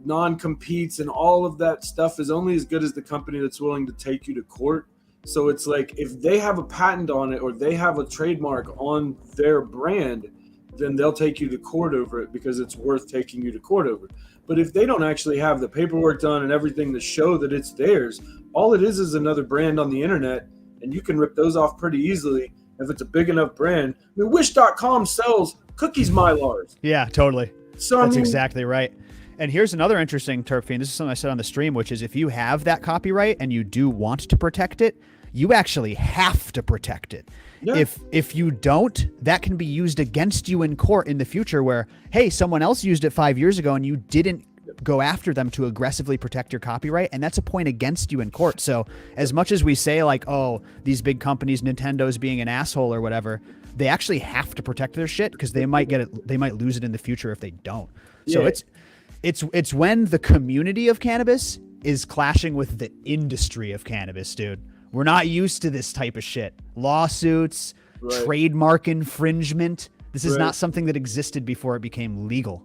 non-competes and all of that stuff is only as good as the company that's willing to take you to court. So it's like, if they have a patent on it or they have a trademark on their brand, then they'll take you to court over it because it's worth taking you to court over. But if they don't actually have the paperwork done and everything to show that it's theirs, all it is another brand on the internet, and you can rip those off pretty easily if it's a big enough brand. I mean, Wish.com sells cookies Mylars. Yeah, totally. So that's exactly right. And here's another interesting Terp Fiend. This is something I said on the stream, which is if you have that copyright and you do want to protect it, you actually have to protect it. Yeah. If you don't, that can be used against you in court in the future where, hey, someone else used it 5 years ago and you didn't go after them to aggressively protect your copyright, and that's a point against you in court. So as much as we say like, oh, these big companies, Nintendo's being an asshole or whatever, they actually have to protect their shit because they might lose it in the future if they don't. So it's when the community of cannabis is clashing with the industry of cannabis, dude. We're not used to this type of shit. Lawsuits, trademark infringement. This is not something that existed before it became legal.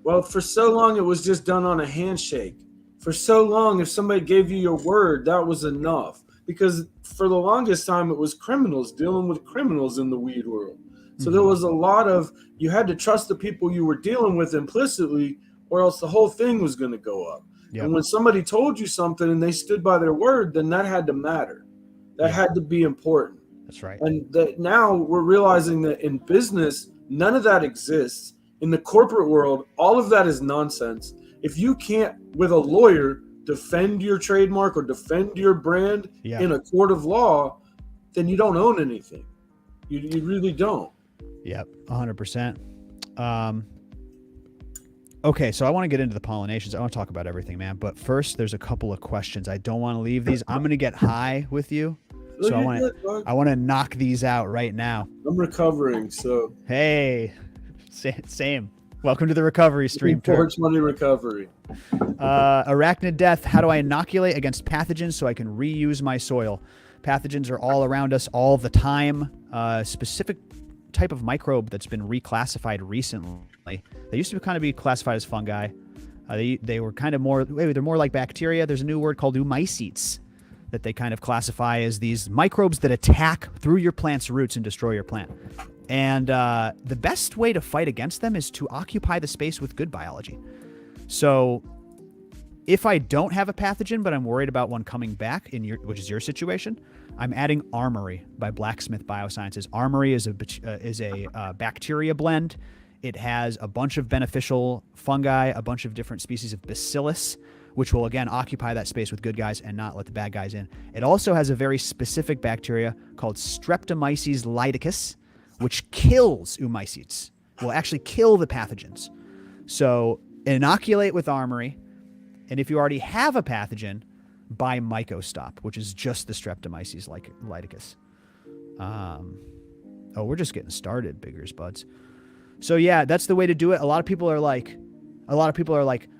Well, for so long, it was just done on a handshake. For so long, if somebody gave you your word, that was enough. Because for the longest time, it was criminals dealing with criminals in the weed world. So there was a lot of, you had to trust the people you were dealing with implicitly, or else the whole thing was going to go up. Yep. And when somebody told you something and they stood by their word, then that had to matter. That had to be important. That's right. And that now we're realizing that in business, none of that exists. In the corporate world, all of that is nonsense. If you can't, with a lawyer, defend your trademark or defend your brand in a court of law, then you don't own anything. You really don't. Yep, 100%. Okay, so I want to get into the pollinations. I want to talk about everything, man. But first, there's a couple of questions. I don't want to leave these. I'm going to get high with you. So I want to knock these out right now. I'm recovering, so. Hey, same. Welcome to the recovery stream. 420 recovery. Arachnid death. How do I inoculate against pathogens so I can reuse my soil? Pathogens are all around us all the time. Specific type of microbe that's been reclassified recently. They used to kind of be classified as fungi. They were kind of they're more like bacteria. There's a new word called oomycetes that they kind of classify as these microbes that attack through your plant's roots and destroy your plant. And the best way to fight against them is to occupy the space with good biology. So if I don't have a pathogen, but I'm worried about one coming back, which is your situation, I'm adding Armory by Blacksmith Biosciences. Armory is a bacteria blend. It has a bunch of beneficial fungi, a bunch of different species of bacillus, which will, again, occupy that space with good guys and not let the bad guys in. It also has a very specific bacteria called Streptomyces lidicus, which kills oomycetes, will actually kill the pathogens. So inoculate with Armory, and if you already have a pathogen, buy Mycostop, which is just the Streptomyces lidicus. We're just getting started, Biggers Buds. So yeah, that's the way to do it. A lot of people are like,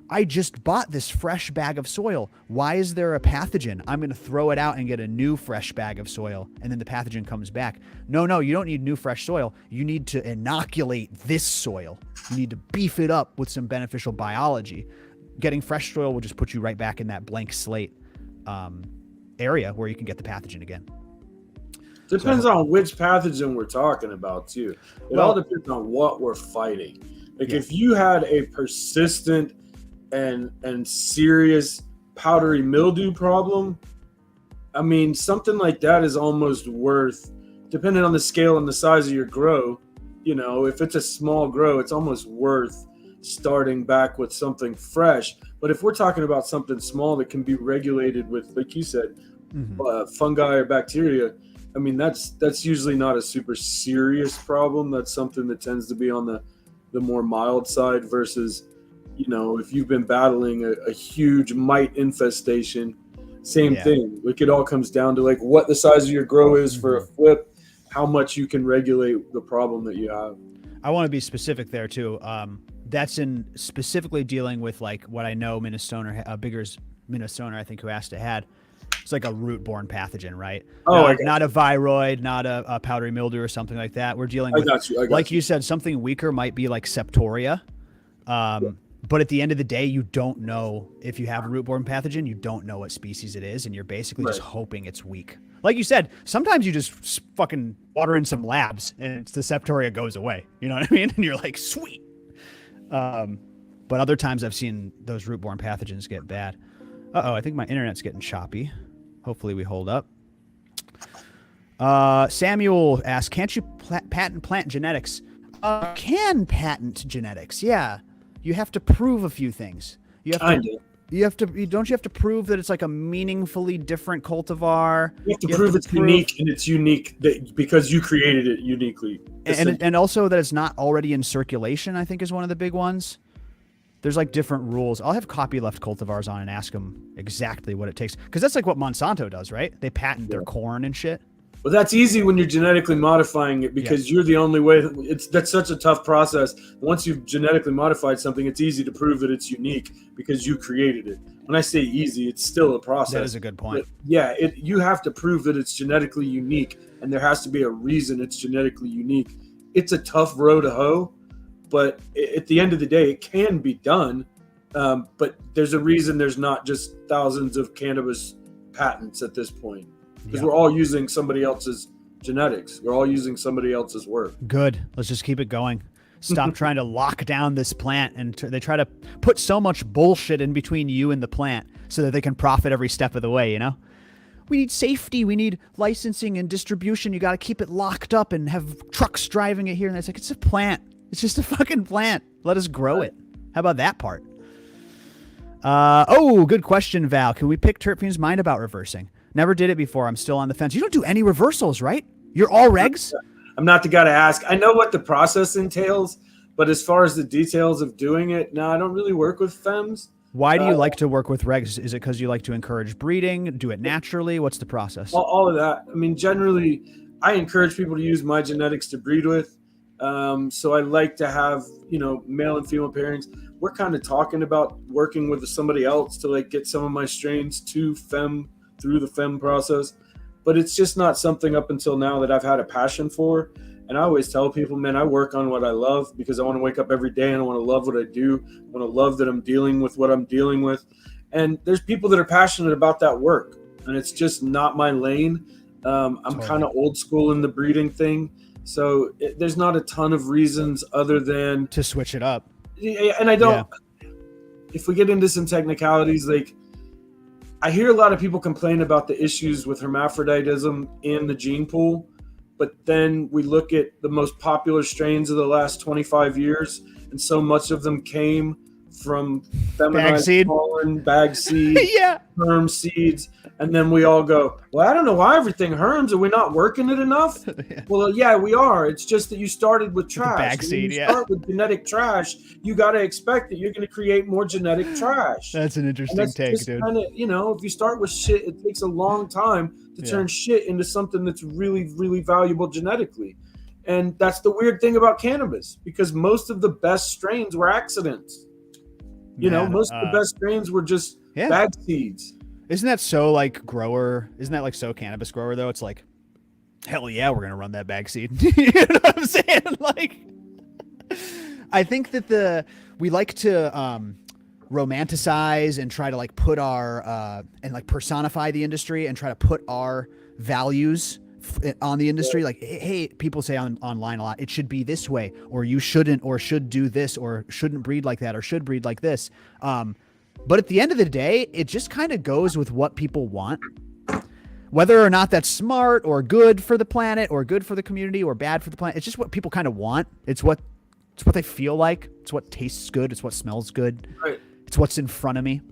I just bought this fresh bag of soil. Why is there a pathogen? I'm going to throw it out and get a new fresh bag of soil. And then the pathogen comes back. No, you don't need new fresh soil. You need to inoculate this soil. You need to beef it up with some beneficial biology. Getting fresh soil will just put you right back in that blank slate area where you can get the pathogen again. Depends on which pathogen we're talking about, too. It all depends on what we're fighting. Like if you had a persistent and serious powdery mildew problem, I mean, something like that is almost worth, depending on the scale and the size of your grow, if it's a small grow, it's almost worth starting back with something fresh. But if we're talking about something small that can be regulated with, like you said, fungi or bacteria, I mean, that's usually not a super serious problem. That's something that tends to be on the more mild side versus, you know, if you've been battling a huge mite infestation, same thing. Like, it all comes down to like what the size of your grow is for a flip, how much you can regulate the problem that you have. I want to be specific there too. That's in specifically dealing with like what I know Minnesota, Bigger's Minnesota, I think, who asked had. It's like a root-borne pathogen, right? Oh, not a viroid, not a powdery mildew or something like that. We're dealing with, like you said, something weaker might be like septoria. But at the end of the day, you don't know if you have a root-borne pathogen. You don't know what species it is, and you're basically just hoping it's weak. Like you said, sometimes you just fucking water in some labs, and the septoria goes away. You know what I mean? And you're like, sweet. But other times I've seen those root-borne pathogens get bad. Uh-oh, I think my internet's getting choppy. Hopefully we hold up. Samuel asks, can't you patent plant genetics? Can patent genetics, yeah. You have to prove a few things. Don't you have to prove that it's like a meaningfully different cultivar? You have to prove it's unique, and it's unique because you created it uniquely. And also that it's not already in circulation, I think, is one of the big ones. There's like different rules. I'll have copyleft cultivars on and ask them exactly what it takes. Because that's like what Monsanto does, right? They patent their corn and shit. Well, that's easy when you're genetically modifying it because you're the only way. That's such a tough process. Once you've genetically modified something, it's easy to prove that it's unique because you created it. When I say easy, it's still a process. That is a good point. But you have to prove that it's genetically unique, and there has to be a reason it's genetically unique. It's a tough row to hoe, but at the end of the day, it can be done. But there's a reason there's not just thousands of cannabis patents at this point. Because we're all using somebody else's genetics. We're all using somebody else's work. Good. Let's just keep it going. Stop trying to lock down this plant. And they try to put so much bullshit in between you and the plant so that they can profit every step of the way, you know? We need safety. We need licensing and distribution. You got to keep it locked up and have trucks driving it here. And it's like, it's a plant. It's just a fucking plant. Let us grow it. How about that part? Good question, Val. Can we pick Terp Fiend's mind about reversing? Never did it before. I'm still on the fence. You don't do any reversals, right? You're all regs? I'm not the guy to ask. I know what the process entails, but as far as the details of doing it, no, I don't really work with femmes. Why do you like to work with regs? Is it because you like to encourage breeding, do it naturally? What's the process? All of that. I mean, generally, I encourage people to use my genetics to breed with. So I like to have, male and female pairings. We're kind of talking about working with somebody else to like get some of my strains to femme through the femme process, but it's just not something up until now that I've had a passion for. And I always tell people, man, I work on what I love because I want to wake up every day and I want to love what I do. I want to love that I'm dealing with what I'm dealing with. And there's people that are passionate about that work, and it's just not my lane. I'm kind of old school in the breeding thing. So there's not a ton of reasons other than to switch it up. And I don't, if we get into some technicalities, like I hear a lot of people complain about the issues with hermaphroditism in the gene pool, but then we look at the most popular strains of the last 25 years, and so much of them came from feminized pollen, bag seed, herm seeds, and then we all go, well, I don't know why everything herms. Are we not working it enough? Well, yeah, we are. It's just that you started with trash. Bag seed, when you start with genetic trash, you got to expect that you're going to create more genetic trash. That's an interesting take, dude. Kinda, if you start with shit, it takes a long time to turn shit into something that's really, really valuable genetically. And that's the weird thing about cannabis, because most of the best strains were accidents. Most of the best strains were just bag seeds. Isn't that so like grower? Isn't that like so cannabis grower though? It's like, hell yeah, we're gonna run that bag seed. You know what I'm saying? Like, I think that we like to romanticize and try to like put our and like personify the industry and try to put our values on the industry. Like, hey, people say online a lot, it should be this way, or you shouldn't, or should do this, or shouldn't breed like that, or should breed like this. But at the end of the day, it just kind of goes with what people want. Whether or not that's smart or good for the planet or good for the community or bad for the planet, it's just what people kind of want. It's what It's what they feel like. It's what tastes good. It's what smells good. Right. It's what's in front of me.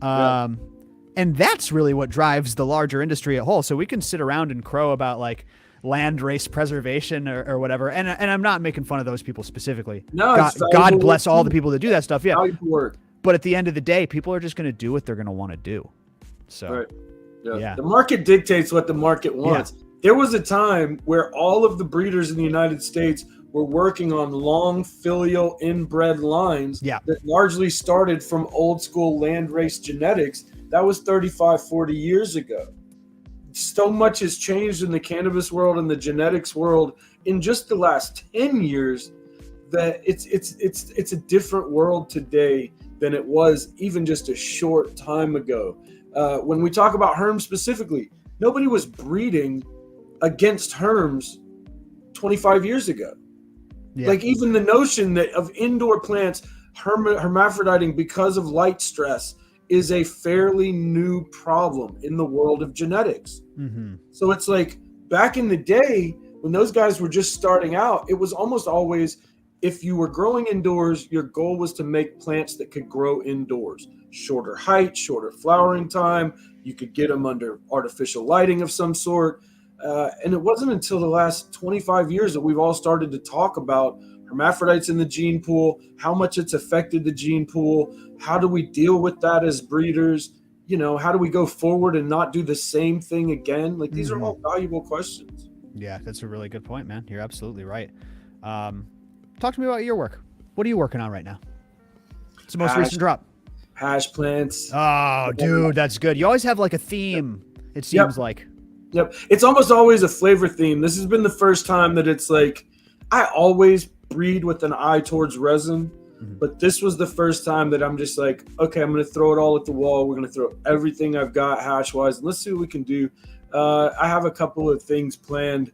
And that's really what drives the larger industry at whole. So we can sit around and crow about like land race preservation or whatever. And I'm not making fun of those people specifically. No, God bless all the people that do that stuff. Yeah. Work. But at the end of the day, people are just going to do what they're going to want to do. So, right. Yeah. The market dictates what the market wants. Yeah. There was a time where all of the breeders in the United States were working on long filial inbred lines that largely started from old school landrace genetics. That was 35, 40 years ago. So much has changed in the cannabis world and the genetics world in just the last 10 years that it's a different world today than it was even just a short time ago. When we talk about herms specifically, nobody was breeding against herms 25 years ago. Yeah. Like even the notion that of indoor plants hermaphroditing because of light stress is a fairly new problem in the world of genetics. Mm-hmm. So it's like back in the day when those guys were just starting out, it was almost always if you were growing indoors, your goal was to make plants that could grow indoors. Shorter height, shorter flowering time. You could get them under artificial lighting of some sort. And it wasn't until the last 25 years that we've all started to talk about hermaphrodites in the gene pool, how much it's affected the gene pool, how do we deal with that as breeders, how do we go forward and not do the same thing again? Like these are all valuable questions. Yeah, that's a really good point, man. You're absolutely right. Talk to me about your work. What are you working on right now? It's the most recent drop. Hash plants. Oh, dude, that's good. You always have like a theme, it seems like. Yep. It's almost always a flavor theme. This has been the first time that it's like, I always breed with an eye towards resin, but this was the first time that I'm just like, okay, I'm going to throw it all at the wall. We're going to throw everything I've got hash wise, and let's see what we can do. I have a couple of things planned.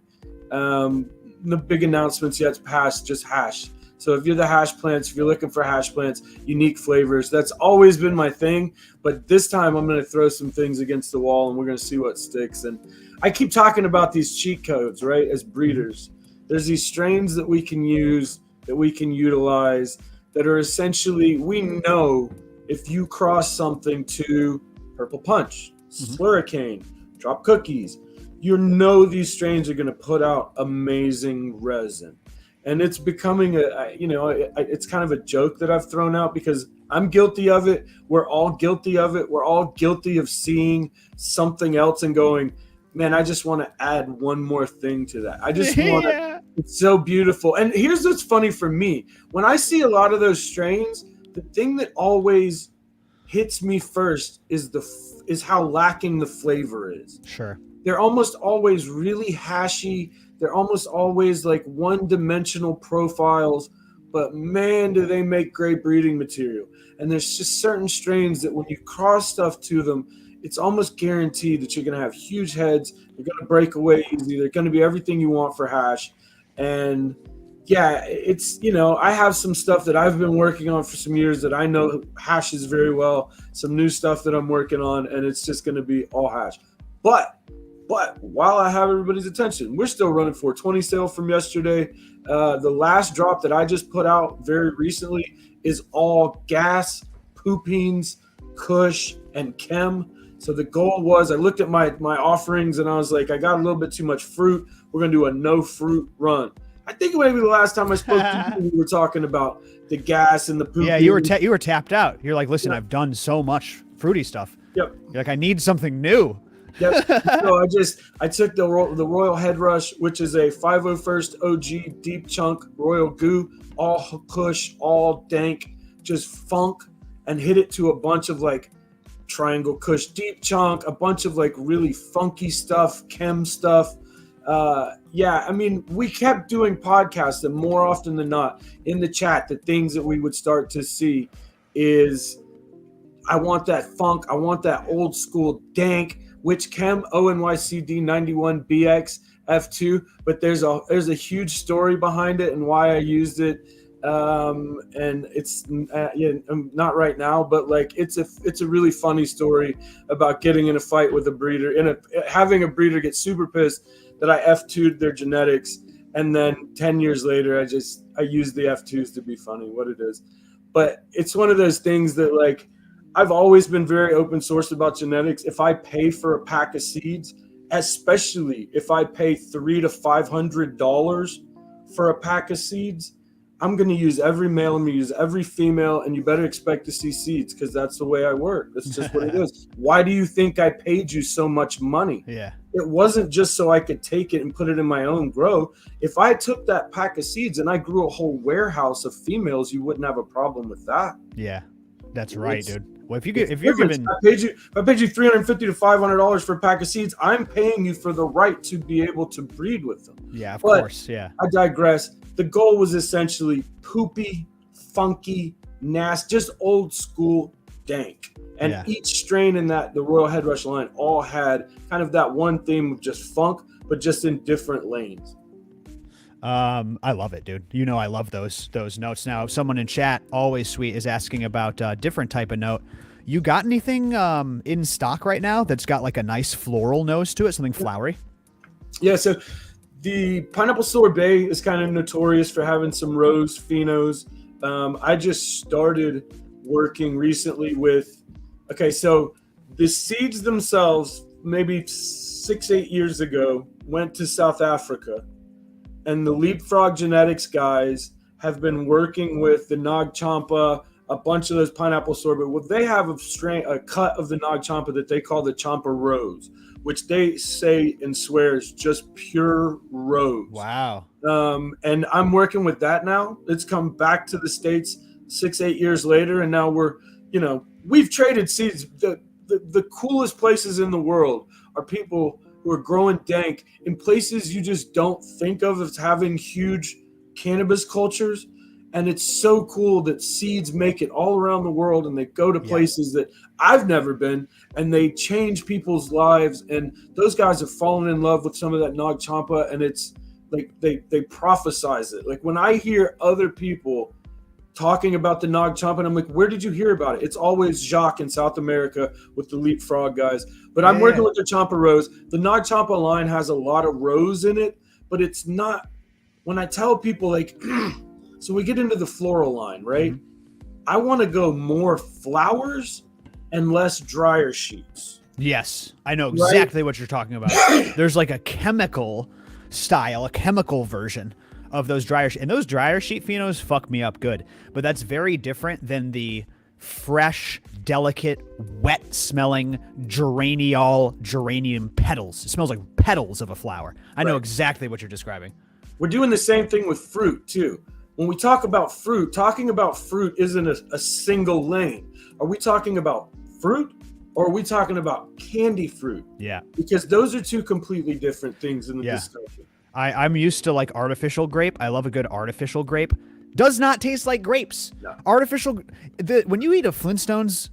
The big announcements yet past just hash. So if you're the hash plants, if you're looking for hash plants, unique flavors, that's always been my thing. But this time I'm going to throw some things against the wall and we're going to see what sticks. And I keep talking about these cheat codes, right? As breeders, there's these strains that we can use, that we can utilize, that are essentially, we know if you cross something to Purple Punch, Slurricane, Drop Cookies, these strains are going to put out amazing resin. And it's becoming it's kind of a joke that I've thrown out because I'm guilty of it. We're all guilty of it. We're all guilty of seeing something else and going, man, I just want to add one more thing to that. I just want to, it's so beautiful. And here's what's funny for me. When I see a lot of those strains, the thing that always hits me first is how lacking the flavor is. Sure. They're almost always really hashy. They're almost always like one-dimensional profiles, but man, do they make great breeding material. And there's just certain strains that when you cross stuff to them, it's almost guaranteed that you're going to have huge heads. They're going to break away easy. They're going to be everything you want for hash. And yeah, it's, I have some stuff that I've been working on for some years that I know hashes very well, some new stuff that I'm working on, and it's just going to be all hash. But while I have everybody's attention, we're still running 420 sale from yesterday. The last drop that I just put out very recently is all gas, poopines, kush, and chem. So the goal was, I looked at my offerings and I was like, I got a little bit too much fruit. We're going to do a no fruit run. I think maybe the last time I spoke to you, we were talking about the gas and the poopines. Yeah, you were tapped out. You're like, listen, I've done so much fruity stuff. Yep. You're like, I need something new. Yep. So I took the Royal Head Rush, which is a 501st OG deep chunk Royal Goo, all kush, all dank, just funk, and hit it to a bunch of like Triangle Kush deep chunk, a bunch of like really funky stuff, chem stuff. I mean, we kept doing podcasts, and more often than not in the chat, the things that we would start to see is I want that funk, I want that old school dank, which chem ONYCD 91BX F2, but there's a huge story behind it and why I used it. And it's not right now, but like it's a really funny story about getting in a fight with a breeder having a breeder get super pissed that I F2'd their genetics And then 10 years later, I use the F2s to be funny, what it is. But it's one of those things that, like, I've always been very open source about genetics. If I pay for a pack of seeds, especially if I pay $300 to $500 for a pack of seeds, I'm going to use every male, I'm going to use every female, and you better expect to see seeds, because that's the way I work. That's just what it is. Why do you think I paid you so much money? Yeah. It wasn't just so I could take it and put it in my own grow. If I took that pack of seeds and I grew a whole warehouse of females, you wouldn't have a problem with that. Yeah, that's right, dude. Well, if you're giving, I paid you $350 to $500 for a pack of seeds, I'm paying you for the right to be able to breed with them. Yeah, of course. Yeah. I digress. The goal was essentially poopy, funky, nasty, just old school dank. And each strain in the Royal Head Rush line all had kind of that one theme of just funk, but just in different lanes. I love it, dude. You know, I love those notes. Now, someone in chat, always sweet, is asking about a different type of note. You got anything in stock right now that's got like a nice floral nose to it, something flowery? Yeah, so the pineapple sorbet is kind of notorious for having some rose phenos. I just started working recently with, so the seeds themselves, maybe 6-8 years ago, went to South Africa. And the Leapfrog Genetics guys have been working with the Nag Champa, a bunch of those pineapple sorbet. Well, they have a cut of the Nag Champa that they call the Champa Rose, which they say and swear is just pure rose. Wow. And I'm working with that now. It's come back to the States 6-8 years later, and now we've traded seeds. The coolest places in the world are people who are growing dank in places you just don't think of as having huge cannabis cultures. And it's so cool that seeds make it all around the world, and they go to places that I've never been, and they change people's lives. And those guys have fallen in love with some of that Nag Champa, and it's like they prophesize it. Like when I hear other people talking about the Nag Champa, and I'm like, where did you hear about it? It's always Jacques in South America with the Leapfrog guys. But I'm working with the Champa Rose. The Nag Champa line has a lot of rose in it, but it's not, when I tell people like, so we get into the floral line, right? Mm-hmm. I want to go more flowers and less dryer sheets. Yes, I know exactly what you're talking about. There's like a chemical style, a chemical version of those dryer sheet, and those dryer sheet phenos fuck me up good. But that's very different than the fresh, delicate, wet-smelling geranium petals. It smells like petals of a flower. I know exactly what you're describing. We're doing the same thing with fruit too. When we talk about fruit, talking about fruit isn't a single lane. Are we talking about fruit, or are we talking about candy fruit? Yeah. Because those are two completely different things in the discussion. I'm used to like artificial grape. I love a good artificial grape. Does not taste like grapes. No. When you eat a Flintstones,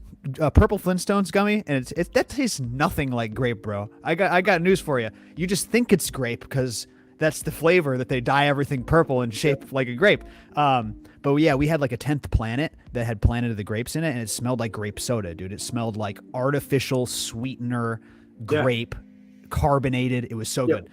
purple Flintstones gummy, and that tastes nothing like grape, bro. I got news for you. You just think it's grape because that's the flavor that they dye everything purple and shape like a grape. But yeah, we had like a 10th Planet that had Planet of the Grapes in it, and it smelled like grape soda, dude. It smelled like artificial sweetener grape, carbonated. It was so good.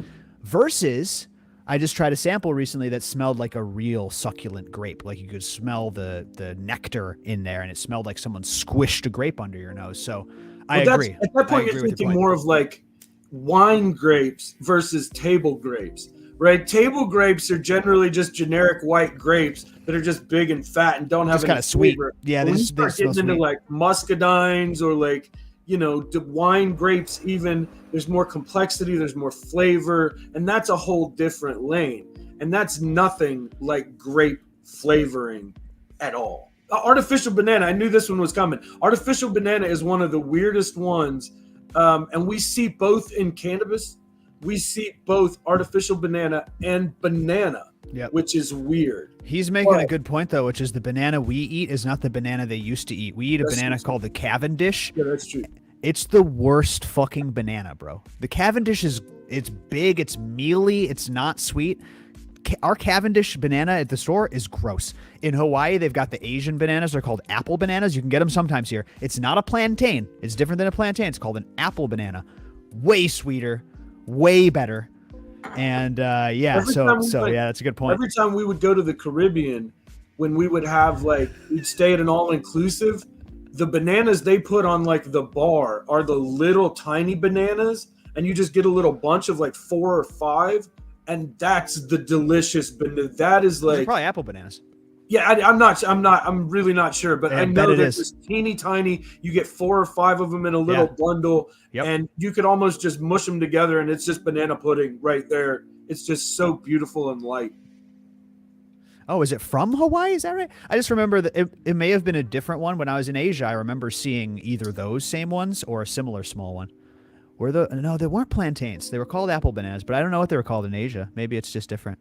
Versus, I just tried a sample recently that smelled like a real succulent grape. Like you could smell the nectar in there, and it smelled like someone squished a grape under your nose. So I agree. At that point, you're thinking more of like wine grapes versus table grapes, right? Table grapes are generally just generic white grapes that are just big and fat and don't have any sweet flavor. Yeah, when you start getting into like muscadines or like, the wine grapes, even, there's more complexity, there's more flavor, and that's a whole different lane. And that's nothing like grape flavoring at all. Artificial banana, I knew this one was coming. Artificial banana is one of the weirdest ones, and we see both in cannabis. We see both artificial banana and banana, which is weird. He's making a good point, though, which is the banana we eat is not the banana they used to eat. We eat a banana called the Cavendish. Yeah, that's true. It's the worst fucking banana, bro. The Cavendish it's big, it's mealy, it's not sweet. Our Cavendish banana at the store is gross. In Hawaii, they've got the Asian bananas. They're called apple bananas. You can get them sometimes here. It's not a plantain. It's different than a plantain. It's called an apple banana. Way sweeter, way better. And Every time we went- yeah, that's a good point. Every time we would go to the Caribbean, when we would have we'd stay at an all-inclusive, the bananas they put on like the bar are the little tiny bananas, and you just get a little bunch of like 4 or 5, and that's the delicious banana. That is Those are like, probably apple bananas. yeah, I'm really not sure, but Yeah, I I bet know it they're is. just teeny tiny. You get 4 or 5 of them in a little bundle, Yep. and you could almost just mush them together, and it's just banana pudding right there. It's just so beautiful and light. Oh, is it from Hawaii? Is that right? I just remember that it may have been a different one. When I was in Asia, I remember seeing either those same ones or a similar small one. No, they weren't plantains. They were called apple bananas, but I don't know what they were called in Asia. Maybe it's just different.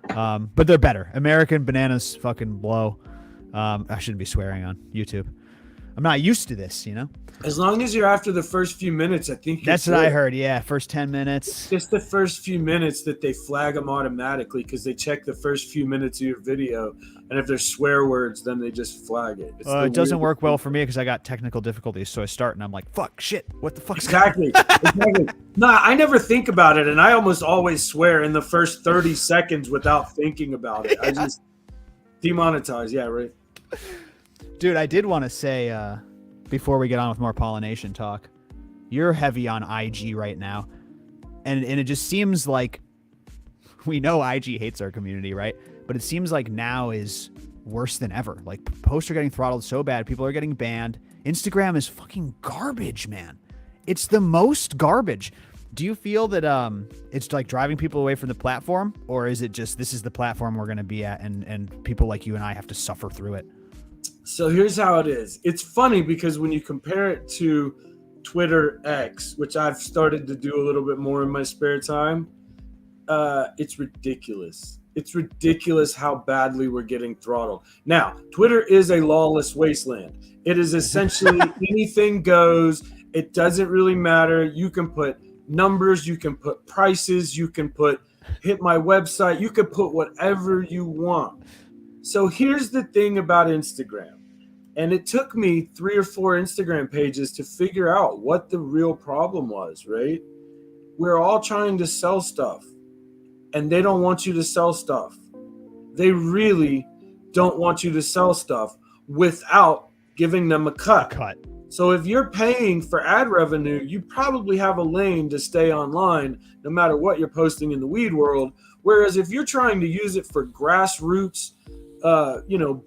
But they're better. American bananas fucking blow. I shouldn't be swearing on YouTube. I'm not used to this, you know? As long as you're after the first few minutes, I think That's what I heard. Yeah, first 10 minutes. Just the first few minutes that they flag them automatically because they check the first few minutes of your video, and if there's swear words, then they just flag it. It doesn't work well for me because I got technical difficulties. So I start and I'm like, "Fuck, shit, what the fuck?" Exactly. Nah, I never think about it, and I almost always swear in the first 30 seconds without thinking about it. I just demonetize. Yeah, right. Dude, I did want to say before we get on with more pollination talk, you're heavy on IG right now, and it just seems like we know IG hates our community, right? But it seems like now is worse than ever. Like posts are getting throttled so bad, people are getting banned. Instagram is fucking garbage, man. It's the most garbage. Do you feel that it's like driving people away from the platform, or is it just this is the platform we're going to be at, and people like you and I have to suffer through it? So here's how it is. It's funny because when you compare it to Twitter X, which I've started to do a little bit more in my spare time, it's ridiculous. It's ridiculous how badly we're getting throttled. Now, Twitter is a lawless wasteland. It is essentially anything goes. It doesn't really matter. You can put numbers, you can put prices, you can put hit my website, you can put whatever you want. So here's the thing about Instagram. And it took me 3 or 4 Instagram pages to figure out what the real problem was, right? We're all trying to sell stuff, and they don't want you to sell stuff. They really don't want you to sell stuff without giving them a cut. So if you're paying for ad revenue, you probably have a lane to stay online no matter what you're posting in the weed world. Whereas if you're trying to use it for grassroots,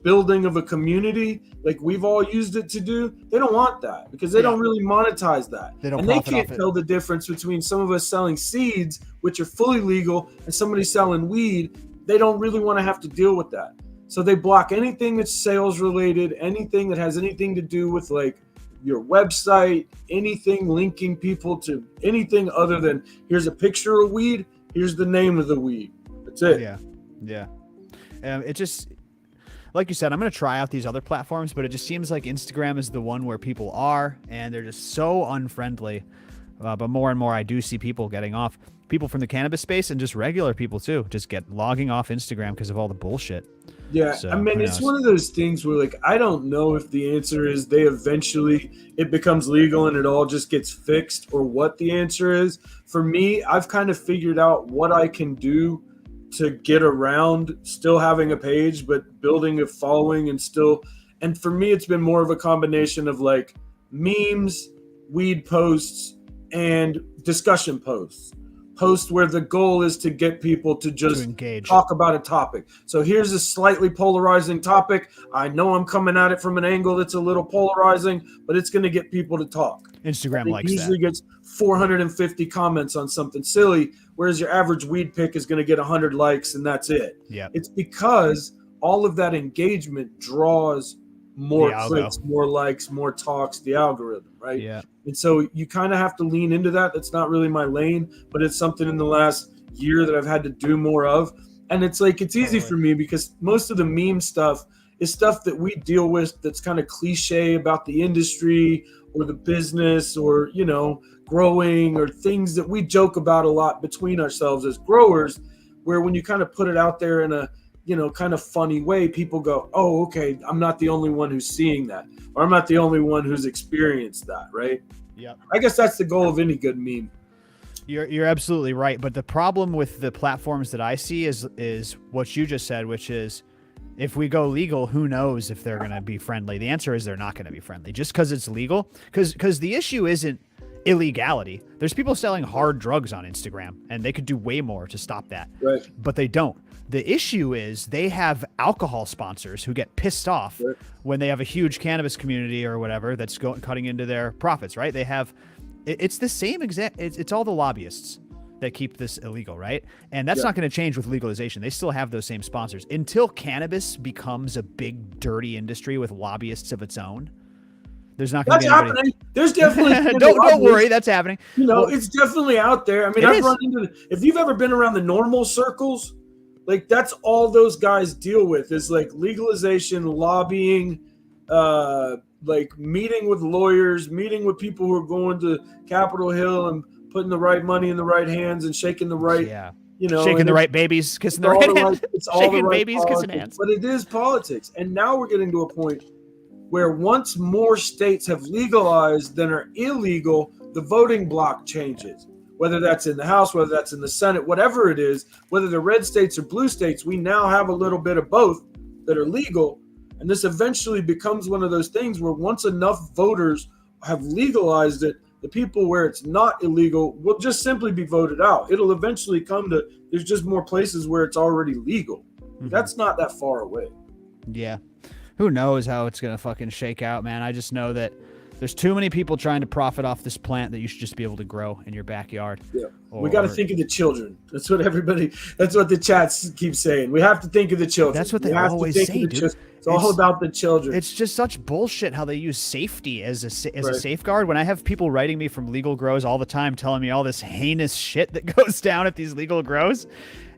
building of a community like we've all used it to do, they don't want that because they don't really monetize that. And they can't tell the difference between some of us selling seeds, which are fully legal, and somebody selling weed. They don't really want to have to deal with that. So they block anything that's sales related, anything that has anything to do with like your website, anything linking people to anything other than here's a picture of weed, here's the name of the weed. That's it. Yeah. It just, like you said, I'm going to try out these other platforms, but it just seems like Instagram is the one where people are, and they're just so unfriendly. But more and more, I do see people getting off. People from the cannabis space and just regular people too, just logging off Instagram because of all the bullshit. Yeah, so, I mean, it's one of those things where, like, I don't know if the answer is it becomes legal and it all just gets fixed, or what the answer is. For me, I've kind of figured out what I can do to get around still having a page, but building a following and for me, it's been more of a combination of like memes, weed posts, and discussion posts where the goal is to get people to just engage, talk about a topic. So here's a slightly polarizing topic. I know I'm coming at it from an angle that's a little polarizing, but it's going to get people to talk. Instagram likes that. Usually gets 450 comments on something silly, whereas your average weed pick is going to get 100 likes and that's it. Yeah. It's because all of that engagement draws more clicks, more likes, more talks, the algorithm, right? Yeah. And so you kind of have to lean into that. That's not really my lane, but it's something in the last year that I've had to do more of. And it's like, it's easy for me because most of the meme stuff is stuff that we deal with that's kind of cliche about the industry or the business or, growing, or things that we joke about a lot between ourselves as growers, where when you kind of put it out there in a, kind of funny way, people go, oh, okay, I'm not the only one who's seeing that, or I'm not the only one who's experienced that, right? Yeah. I guess that's the goal of any good meme. You're absolutely right. But the problem with the platforms that I see is what you just said, which is if we go legal, who knows if they're going to be friendly? The answer is they're not going to be friendly just because it's legal. Because the issue isn't illegality. There's people selling hard drugs on Instagram, and they could do way more to stop that. Right. But they don't. The issue is they have alcohol sponsors who get pissed off Right. when they have a huge cannabis community or whatever that's cutting into their profits, right? They have, it's the same exact, it's all the lobbyists that keep this illegal, right? And that's not going to change with legalization. They still have those same sponsors. Until cannabis becomes a big, dirty industry with lobbyists of its own, there's not going to That's be anybody. happening. There's definitely Don't worry, that's happening. You know, Well, it's definitely out there. I mean, It I've is. run into if you've ever been around the normal circles, like that's all those guys deal with is like legalization, lobbying, like meeting with lawyers, meeting with people who are going to Capitol Hill and putting the right money in the right hands and shaking the right, you know, shaking and the it's- right babies, kissing the all right the hand, it's all the shaking right babies, kissing politics, hands. But it is politics. And now we're getting to a point where once more states have legalized than are illegal, the voting block changes. Whether that's in the House, whether that's in the Senate, whatever it is, whether they're red states or blue states, we now have a little bit of both that are legal. And this eventually becomes one of those things where once enough voters have legalized it, the people where it's not illegal will just simply be voted out. It'll eventually come to, there's just more places where it's already legal. That's not that far away. Yeah. Who knows how it's going to fucking shake out, man. I just know that there's too many people trying to profit off this plant that you should just be able to grow in your backyard. Yeah. We got to think of the children. That's what the chats keep saying. We have to think of the children. That's what they We have to always think of say, the dude. children. It's all about the children. It's just such bullshit how they use safety as a Right. safeguard. When I have people writing me from legal grows all the time telling me all this heinous shit that goes down at these legal grows,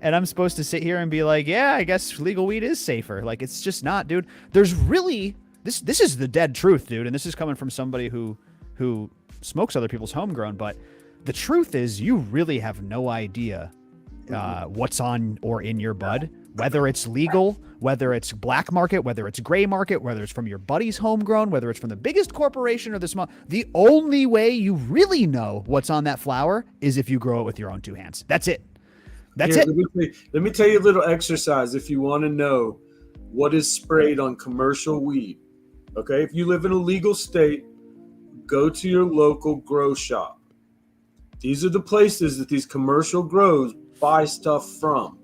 and I'm supposed to sit here and be like, yeah, I guess legal weed is safer. Like, it's just not, dude. There's really this is the dead truth, dude, and this is coming from somebody who smokes other people's homegrown, but the truth is you really have no idea what's on or in your bud, whether it's legal, whether it's black market, whether it's gray market, whether it's from your buddy's homegrown, whether it's from the biggest corporation or the small. The only way you really know what's on that flower is if you grow it with your own two hands. That's it. That's it. Let me tell you a little exercise if you want to know what is sprayed on commercial weed. Okay, if you live in a legal state, go to your local grow shop. These are the places that these commercial grows buy stuff from.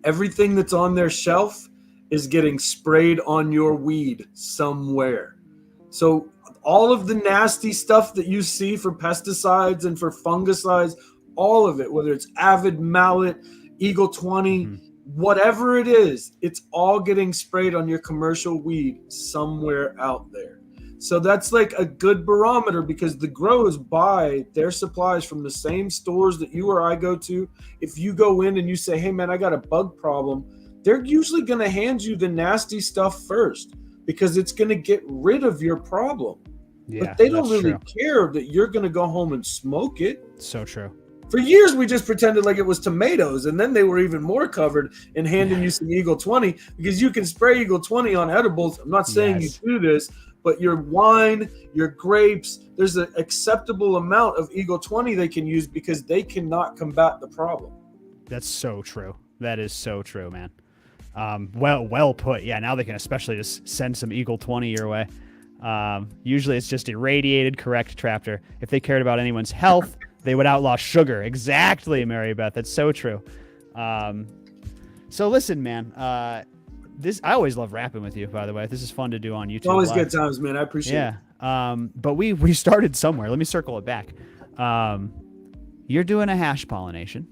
Everything that's on their shelf is getting sprayed on your weed somewhere. So all of the nasty stuff that you see for pesticides and for fungicides, all of it, whether it's Avid, Mallet, Eagle 20, whatever it is, it's all getting sprayed on your commercial weed somewhere out there. So that's like a good barometer because the growers buy their supplies from the same stores that you or I go to. If you go in and you say, hey man, I got a bug problem, they're usually going to hand you the nasty stuff first because it's going to get rid of your problem. Yeah, but they don't that's really true. care that you're going to go home and smoke it. So true. For years, we just pretended like it was tomatoes, and then they were even more covered in handing you some Eagle 20 because you can spray Eagle 20 on edibles. I'm not saying Yes. you do this, but your wine, your grapes, there's an acceptable amount of Eagle 20 they can use because they cannot combat the problem. That's so true. That is so true, man. Well put. Yeah, now they can especially just send some Eagle 20 your way. Usually it's just irradiated correct traptor. If they cared about anyone's health, they would outlaw sugar. Exactly, Marybeth. That's so true. So listen, man. I always love rapping with you, by the way. This is fun to do on YouTube. It's always Live. good times, man. I appreciate it. Yeah. But we started somewhere. Let me circle it back. You're doing a hash pollination,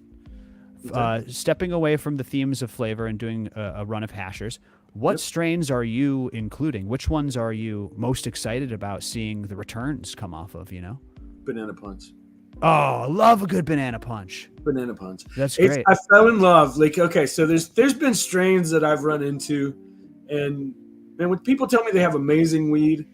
stepping away from the themes of flavor and doing a run of hashers. What strains are you including? Which ones are you most excited about seeing the returns come off of, you know? Banana punch. Oh, I love a good banana punch. Banana punch. That's great. I fell in love. Like, okay, so there's been strains that I've run into, and when people tell me they have amazing weed,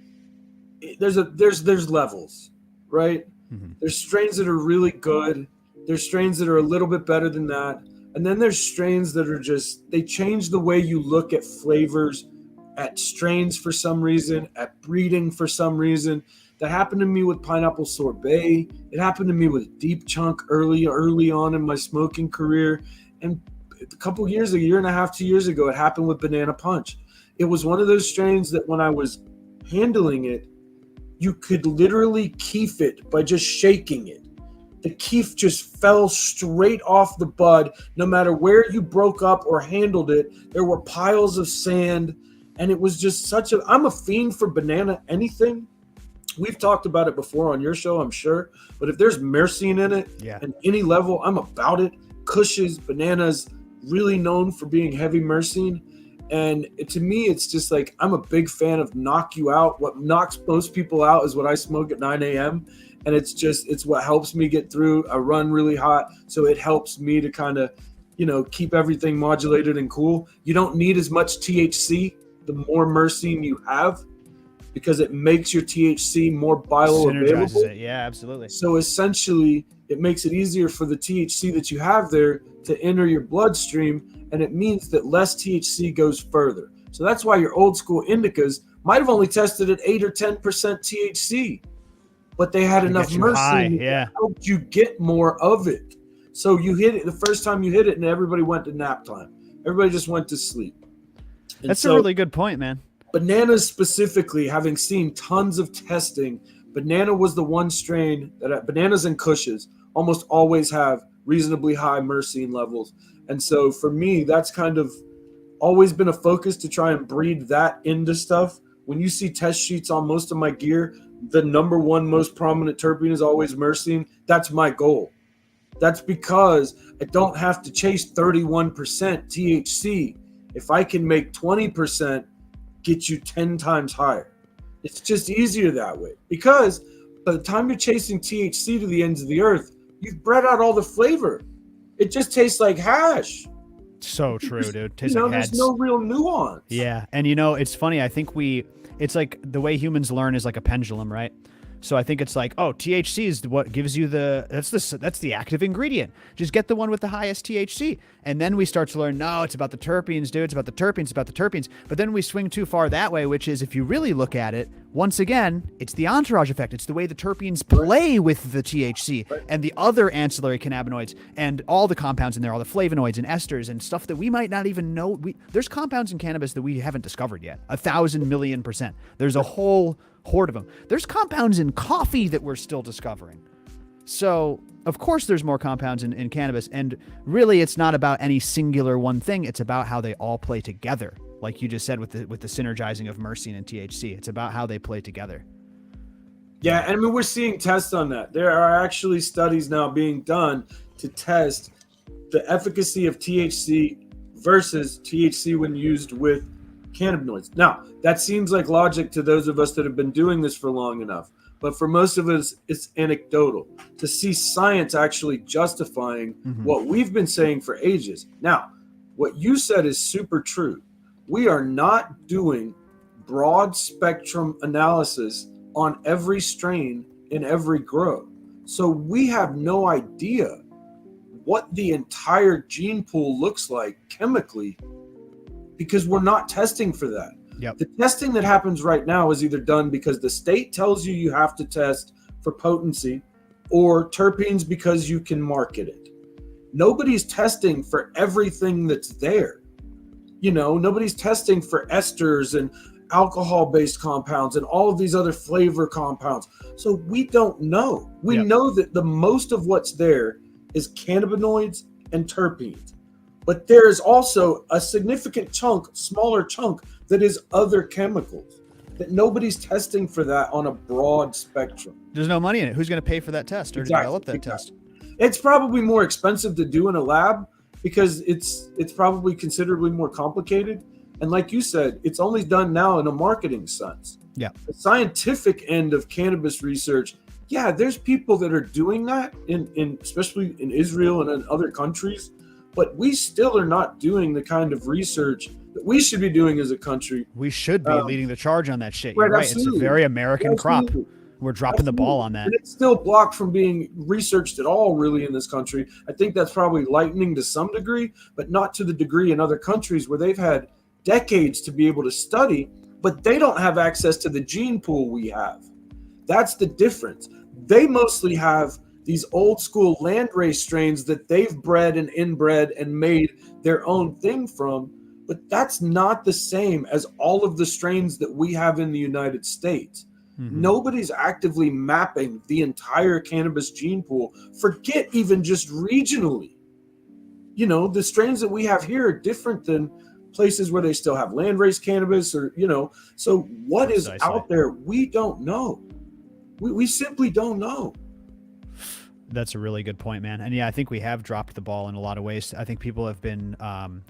there's levels, right? Mm-hmm. There's strains that are really good. There's strains that are a little bit better than that. And then there's strains that are just, they change the way you look at flavors, at strains for some reason, at breeding for some reason. That happened to me with pineapple sorbet. It happened to me with deep chunk early on in my smoking career. And a year and a half, 2 years ago, it happened with banana punch. It was one of those strains that when I was handling it, you could literally keef it by just shaking it. The keef just fell straight off the bud. No matter where you broke up or handled it, there were piles of sand. And it was just I'm a fiend for banana anything. We've talked about it before on your show, I'm sure. But if there's myrcene in it, at any level, I'm about it. Kushes, bananas, really known for being heavy myrcene. And to me, it's just like, I'm a big fan of knock you out. What knocks most people out is what I smoke at 9 a.m. And it's what helps me get through. I run really hot, so it helps me to kind of, keep everything modulated and cool. You don't need as much THC the more myrcene you have, because it makes your THC more bioavailable. It. Yeah, absolutely. So essentially, it makes it easier for the THC that you have there to enter your bloodstream, and it means that less THC goes further. So that's why your old school indicas might have only tested at 8 or 10% THC, but they had enough myrcene that helped you get more of it. So you hit it the first time you hit it, and everybody went to nap time. Everybody just went to sleep. And that's a really good point, man. Bananas specifically, having seen tons of testing, banana was the one strain that bananas and kushes almost always have reasonably high myrcene levels. And so for me, that's kind of always been a focus to try and breed that into stuff. When you see test sheets on most of my gear, the number one most prominent terpene is always myrcene. That's my goal. That's because I don't have to chase 31% THC. If I can make 20%, get you 10 times higher. It's just easier that way, because by the time you're chasing THC to the ends of the earth, you've bred out all the flavor. It just tastes like hash. So true, dude. Tastes like there's no real nuance. Yeah. And it's funny. I think it's like the way humans learn is like a pendulum, right? So I think it's like, THC is what gives you that's the active ingredient. Just get the one with the highest THC. And then we start to learn, no, it's about the terpenes, dude. It's about the terpenes. But then we swing too far that way, which is, if you really look at it, once again, it's the entourage effect. It's the way the terpenes play with the THC and the other ancillary cannabinoids and all the compounds in there, all the flavonoids and esters and stuff that we might not even know. There's compounds in cannabis that we haven't discovered yet. 1,000 million %. There's a whole horde of them. There's compounds in coffee that we're still discovering. So, of course, there's more compounds in cannabis. And really, it's not about any singular one thing. It's about how they all play together. Like you just said with the synergizing of myrcene and THC. It's about how they play together. Yeah, I mean, we're seeing tests on that. There are actually studies now being done to test the efficacy of THC versus THC when used with cannabinoids. Now, that seems like logic to those of us that have been doing this for long enough. But for most of us, it's anecdotal. To see science actually justifying what we've been saying for ages. Now, what you said is super true. We are not doing broad spectrum analysis on every strain in every grow. So we have no idea what the entire gene pool looks like chemically, because we're not testing for that. Yep. The testing that happens right now is either done because the state tells you you have to test for potency, or terpenes because you can market it. Nobody's testing for everything that's there. Nobody's testing for esters and alcohol-based compounds and all of these other flavor compounds. So we don't know. We know that the most of what's there is cannabinoids and terpenes. But there is also a significant smaller chunk, that is other chemicals that nobody's testing for that on a broad spectrum. There's no money in it. Who's going to pay for that test or to develop that test? It's probably more expensive to do in a lab because it's probably considerably more complicated. And like you said, it's only done now in a marketing sense. Yeah. The scientific end of cannabis research, there's people that are doing that in especially in Israel and in other countries. But we still are not doing the kind of research that we should be doing as a country. We should be leading the charge on that shit. You're right. It's a very American crop. We're dropping the ball on that. And it's still blocked from being researched at all, really, in this country. I think that's probably lightening to some degree, but not to the degree in other countries where they've had decades to be able to study, but they don't have access to the gene pool we have. That's the difference. They mostly have these old school landrace strains that they've bred and inbred and made their own thing from, but that's not the same as all of the strains that we have in the United States. Nobody's actively mapping the entire cannabis gene pool. Forget even just regionally. You know, the strains that we have here are different than places where they still have landrace cannabis, or, you know, so what is out there? We don't know. We simply don't know. That's a really good point, man. And yeah, I think we have dropped the ball in a lot of ways. I think people have been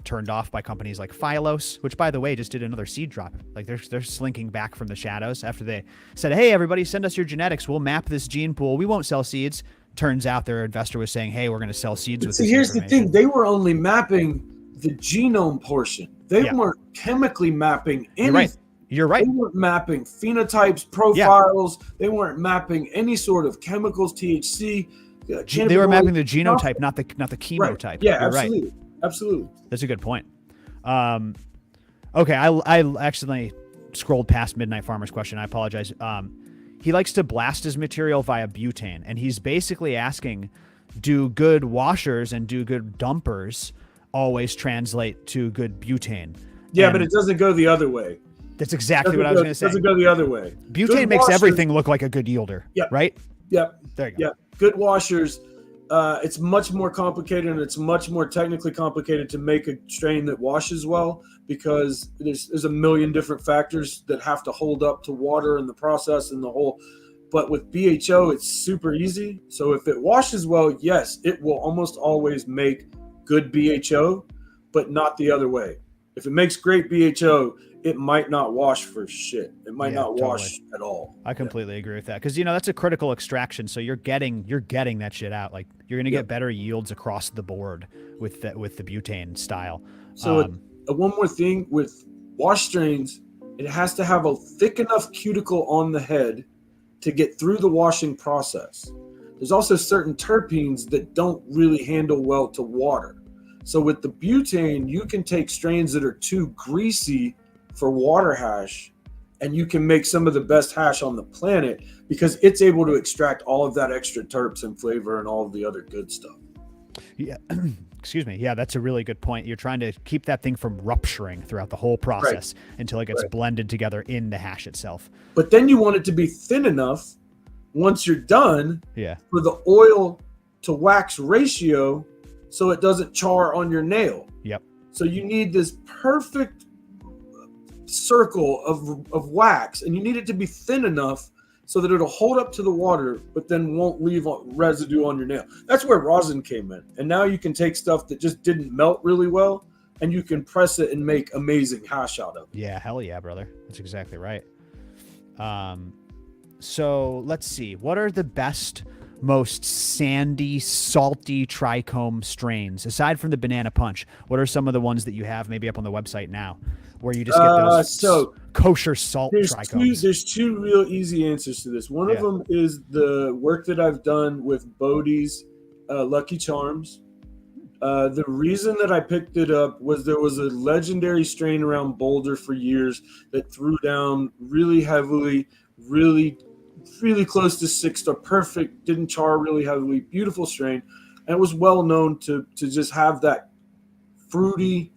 turned off by companies like Phylos, which, by the way, just did another seed drop. Like they're slinking back from the shadows after they said, "Hey, everybody, send us your genetics. We'll map this gene pool. We won't sell seeds." Turns out their investor was saying, "Hey, we're going to sell seeds with." See, here's the thing: they were only mapping the genome portion. They weren't chemically mapping anything. You're right. They weren't mapping phenotypes, profiles. They weren't mapping any sort of chemicals, THC. They were mapping the genotype, not the chemotype. Right. Yeah, You're absolutely. Right. Absolutely. That's a good point. Okay, I accidentally scrolled past Midnight Farmer's question. I apologize. He likes to blast his material via butane, and he's basically asking, do good washers and do good dumpers always translate to good butane? Yeah, but it doesn't go the other way. That's exactly what I was going to say. It doesn't go the other way. Butane makes everything look like a good yielder, right? Yep. There you go. Yep. Good washers, it's much more complicated, and it's much more technically complicated to make a strain that washes well, because there's a million different factors that have to hold up to water and the process and the whole. But with BHO, it's super easy. So if it washes well, yes, it will almost always make good BHO, but not the other way. If it makes great BHO, it might not wash for shit. It might not wash at all. I completely agree with that, because that's a critical extraction. So you're getting that shit out. Like you're going to get better yields across the board with the butane style. So one more thing with wash strains, it has to have a thick enough cuticle on the head to get through the washing process. There's also certain terpenes that don't really handle well to water. So with the butane, you can take strains that are too greasy for water hash, and you can make some of the best hash on the planet, because it's able to extract all of that extra terps and flavor and all of the other good stuff. Yeah. Excuse me. Yeah, that's a really good point. You're trying to keep that thing from rupturing throughout the whole process until it gets blended together in the hash itself. But then you want it to be thin enough once you're done for the oil to wax ratio so it doesn't char on your nail. Yep. So you need this perfect circle of wax, and you need it to be thin enough so that it'll hold up to the water, but then won't leave residue on your nail. That's where rosin came in. And now you can take stuff that just didn't melt really well, and you can press it and make amazing hash out of it. Yeah, hell yeah, brother. That's exactly right. So let's see. What are the best, most sandy, salty trichome strains, aside from the Banana Punch? What are some of the ones that you have maybe up on the website now, where you just get those kosher salt trichomes? There's two real easy answers to this. One of them is the work that I've done with Bodie's Lucky Charms. The reason that I picked it up was there was a legendary strain around Boulder for years that threw down really heavily, really close to 6-star, perfect, didn't char really heavily, beautiful strain, and it was well known to just have that fruity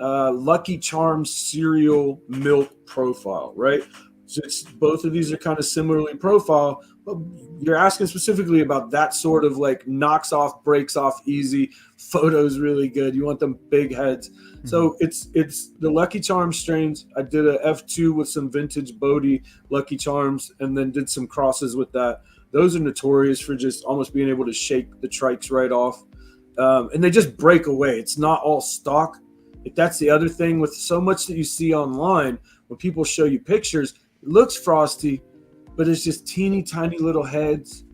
Lucky Charms cereal milk profile, right? So both of these are kind of similarly profile, but you're asking specifically about that sort of like knocks off, breaks off easy, photos really good. You want them big heads. Mm-hmm. So it's the Lucky Charms strains. I did a F2 with some vintage Bodie Lucky Charms, and then did some crosses with that. Those are notorious for just almost being able to shake the trikes right off. And they just break away. It's not all stock. That's the other thing with so much that you see online when people show you pictures. It looks frosty, but it's just teeny tiny little heads,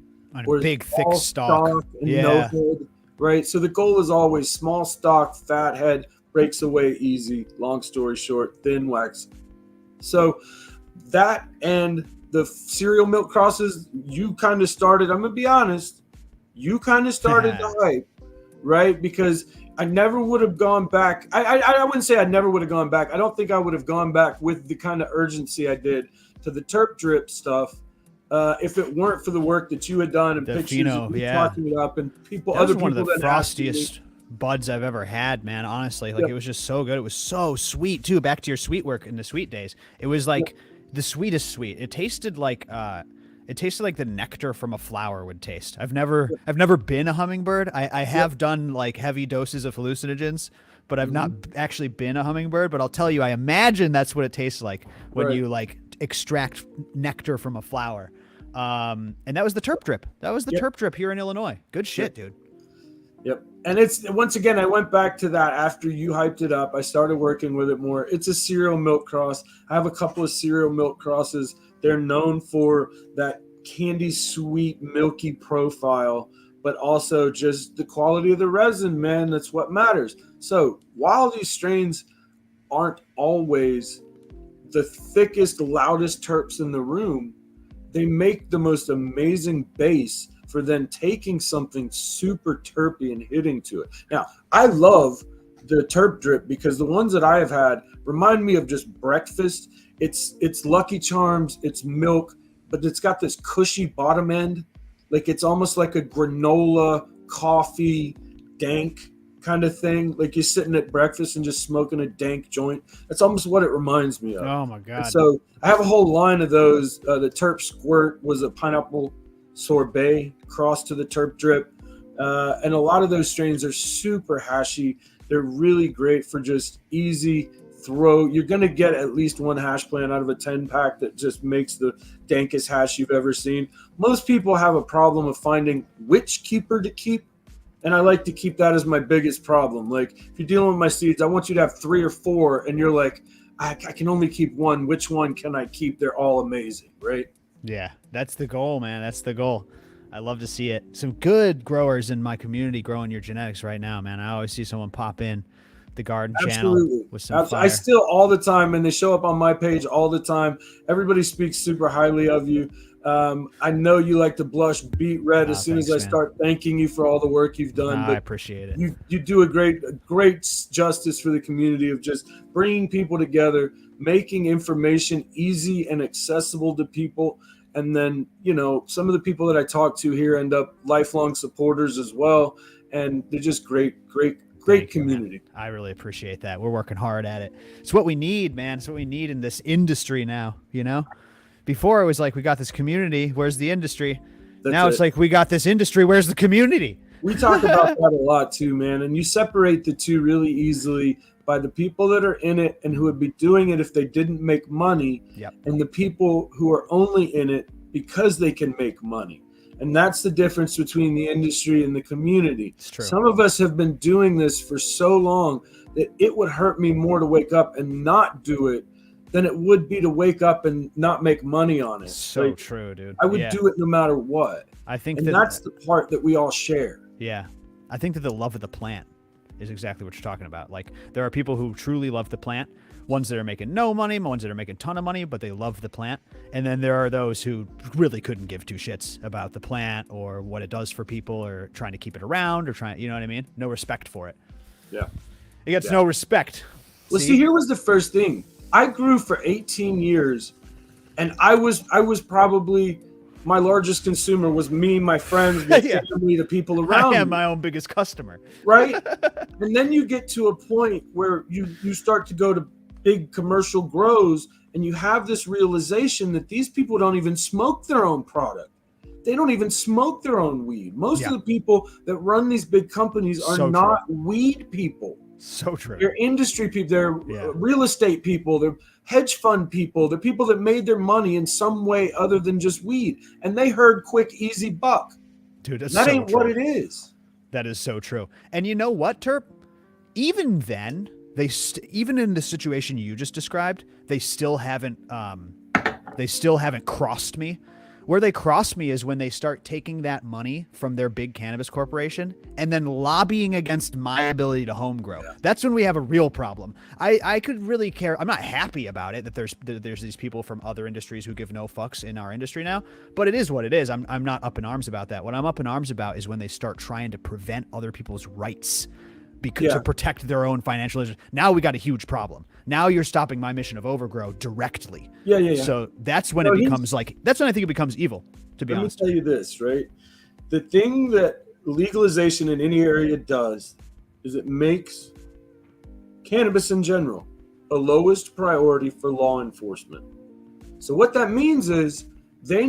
or big thick stalk and no head, right? So the goal is always small stalk, fat head, breaks away easy. Long story short, thin wax. So that and the cereal milk crosses, you kind of started. I'm gonna be honest, you kind of started the hype, right? Because I never would have gone back. I wouldn't say I never would have gone back. I don't think I would have gone back with the kind of urgency I did to the Terp drip stuff if it weren't for the work that you had done and The pictures pheno, of you yeah. talking it up and people, That was other one of people the that asked me. frostiest buds I've ever had, man. Honestly, like Yep. it was just so good. It was so sweet too. Back to your sweet work in the sweet days. It was like the sweetest sweet. It tasted like the nectar from a flower would taste. I've never been a hummingbird. I have done like heavy doses of hallucinogens, but I've not actually been a hummingbird. But I'll tell you, I imagine that's what it tastes like when you like extract nectar from a flower. And that was the Terp drip. That was the Terp drip here in Illinois. Good shit, dude. Yep. And it's, once again, I went back to that after you hyped it up. I started working with it more. It's a cereal milk cross. I have a couple of cereal milk crosses. They're known for that candy sweet milky profile, but also just the quality of the resin, man. That's what matters. So while these strains aren't always the thickest, loudest terps in the room, they make the most amazing base for then taking something super terpy and hitting to it. Now, I love the Terp drip because the ones that I have had remind me of just breakfast. It's Lucky Charms, it's milk, but it's got this cushy bottom end. Like it's almost like a granola, coffee, dank kind of thing. Like you're sitting at breakfast and just smoking a dank joint. That's almost what it reminds me of. Oh my God. And so I have a whole line of those. The Terp Squirt was a pineapple sorbet cross to the Terp drip. And a lot of those strains are super hashy. They're really great for just easy throw. You're going to get at least one hash plant out of a 10 pack that just makes the dankest hash you've ever seen. Most people have a problem of finding which keeper to keep. And I like to keep that as my biggest problem. Like if you're dealing with my seeds, I want you to have 3 or 4 and you're like, I can only keep one. Which one can I keep? They're all amazing, right? Yeah, that's the goal, man. That's the goal. I love to see it. Some good growers in my community growing your genetics right now, man. I always see someone pop in the garden channel with some fire. I still all the time, and they show up on my page all the time. Everybody speaks super highly of you. I know you like to blush beet red as soon as I start thanking you for all the work you've done. But I appreciate it. You do a great justice for the community of just bringing people together, making information easy and accessible to people. And then, you know, some of the people that I talk to here end up lifelong supporters as well. And they're just great community. I really appreciate that. We're working hard at it. It's what we need, man. It's what we need in this industry now, you know? Before it was like, we got this community, where's the industry? Now it's like, we got this industry, where's the community? We talk about that a lot too, man. And you separate the two really easily by the people that are in it and who would be doing it if they didn't make money, and the people who are only in it because they can make money. And that's the difference between the industry and the community. It's true. Some of us have been doing this for so long that it would hurt me more to wake up and not do it than it would be to wake up and not make money on it. So true, dude. I would do it no matter what. I think that's the part that we all share. Yeah. I think that the love of the plant is exactly what you're talking about. Like, there are people who truly love the plant, ones that are making no money, ones that are making a ton of money, but they love the plant. And then there are those who really couldn't give two shits about the plant or what it does for people or trying to keep it around or trying, you know what I mean? No respect for it. Yeah. It gets no respect. Well, see, here was the first thing. I grew for 18 years, and I was probably my largest consumer was me, my friends, my family, the people around me. I am my own biggest customer. Right? And then you get to a point where you start to go to big commercial grows, and you have this realization that these people don't even smoke their own product. They don't even smoke their own weed. Most of the people that run these big companies are not weed people. So true. They're industry people. They're real estate people. They're hedge fund people. They're people that made their money in some way other than just weed. And they heard quick, easy buck. Dude, that ain't what it is. That is so true. And you know what, Terp? Even then, even in the situation you just described, they still haven't crossed me. Where they cross me is when they start taking that money from their big cannabis corporation and then lobbying against my ability to home grow. Yeah. That's when we have a real problem. I could really care. I'm not happy about it that there's these people from other industries who give no fucks in our industry now, but it is what it is. I'm not up in arms about that. What I'm up in arms about is when they start trying to prevent other people's rights to protect their own financial interest. Now we got a huge problem. Now you're stopping my mission of overgrow directly. Yeah. So that's when it becomes that's when I think it becomes evil, to be honest. Let me tell you this, right? The thing that legalization in any area does is it makes cannabis in general a lowest priority for law enforcement. So what that means is they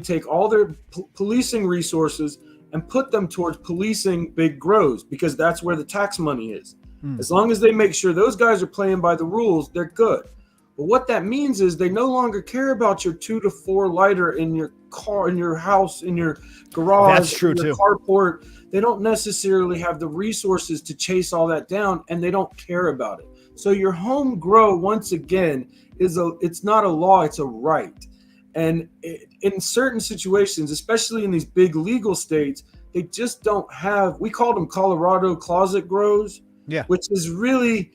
take all their policing resources and put them towards policing big grows, because that's where the tax money is. As long as they make sure those guys are playing by the rules, they're good. But what that means is they no longer care about your 2 to 4 lighter in your car, in your house, in your garage, That's true in your too. carport. They don't necessarily have the resources to chase all that down, and they don't care about it. So your home grow, once again, it's not a law, it's a right. And in certain situations, especially in these big legal states, they just don't have, we call them Colorado closet grows, which is really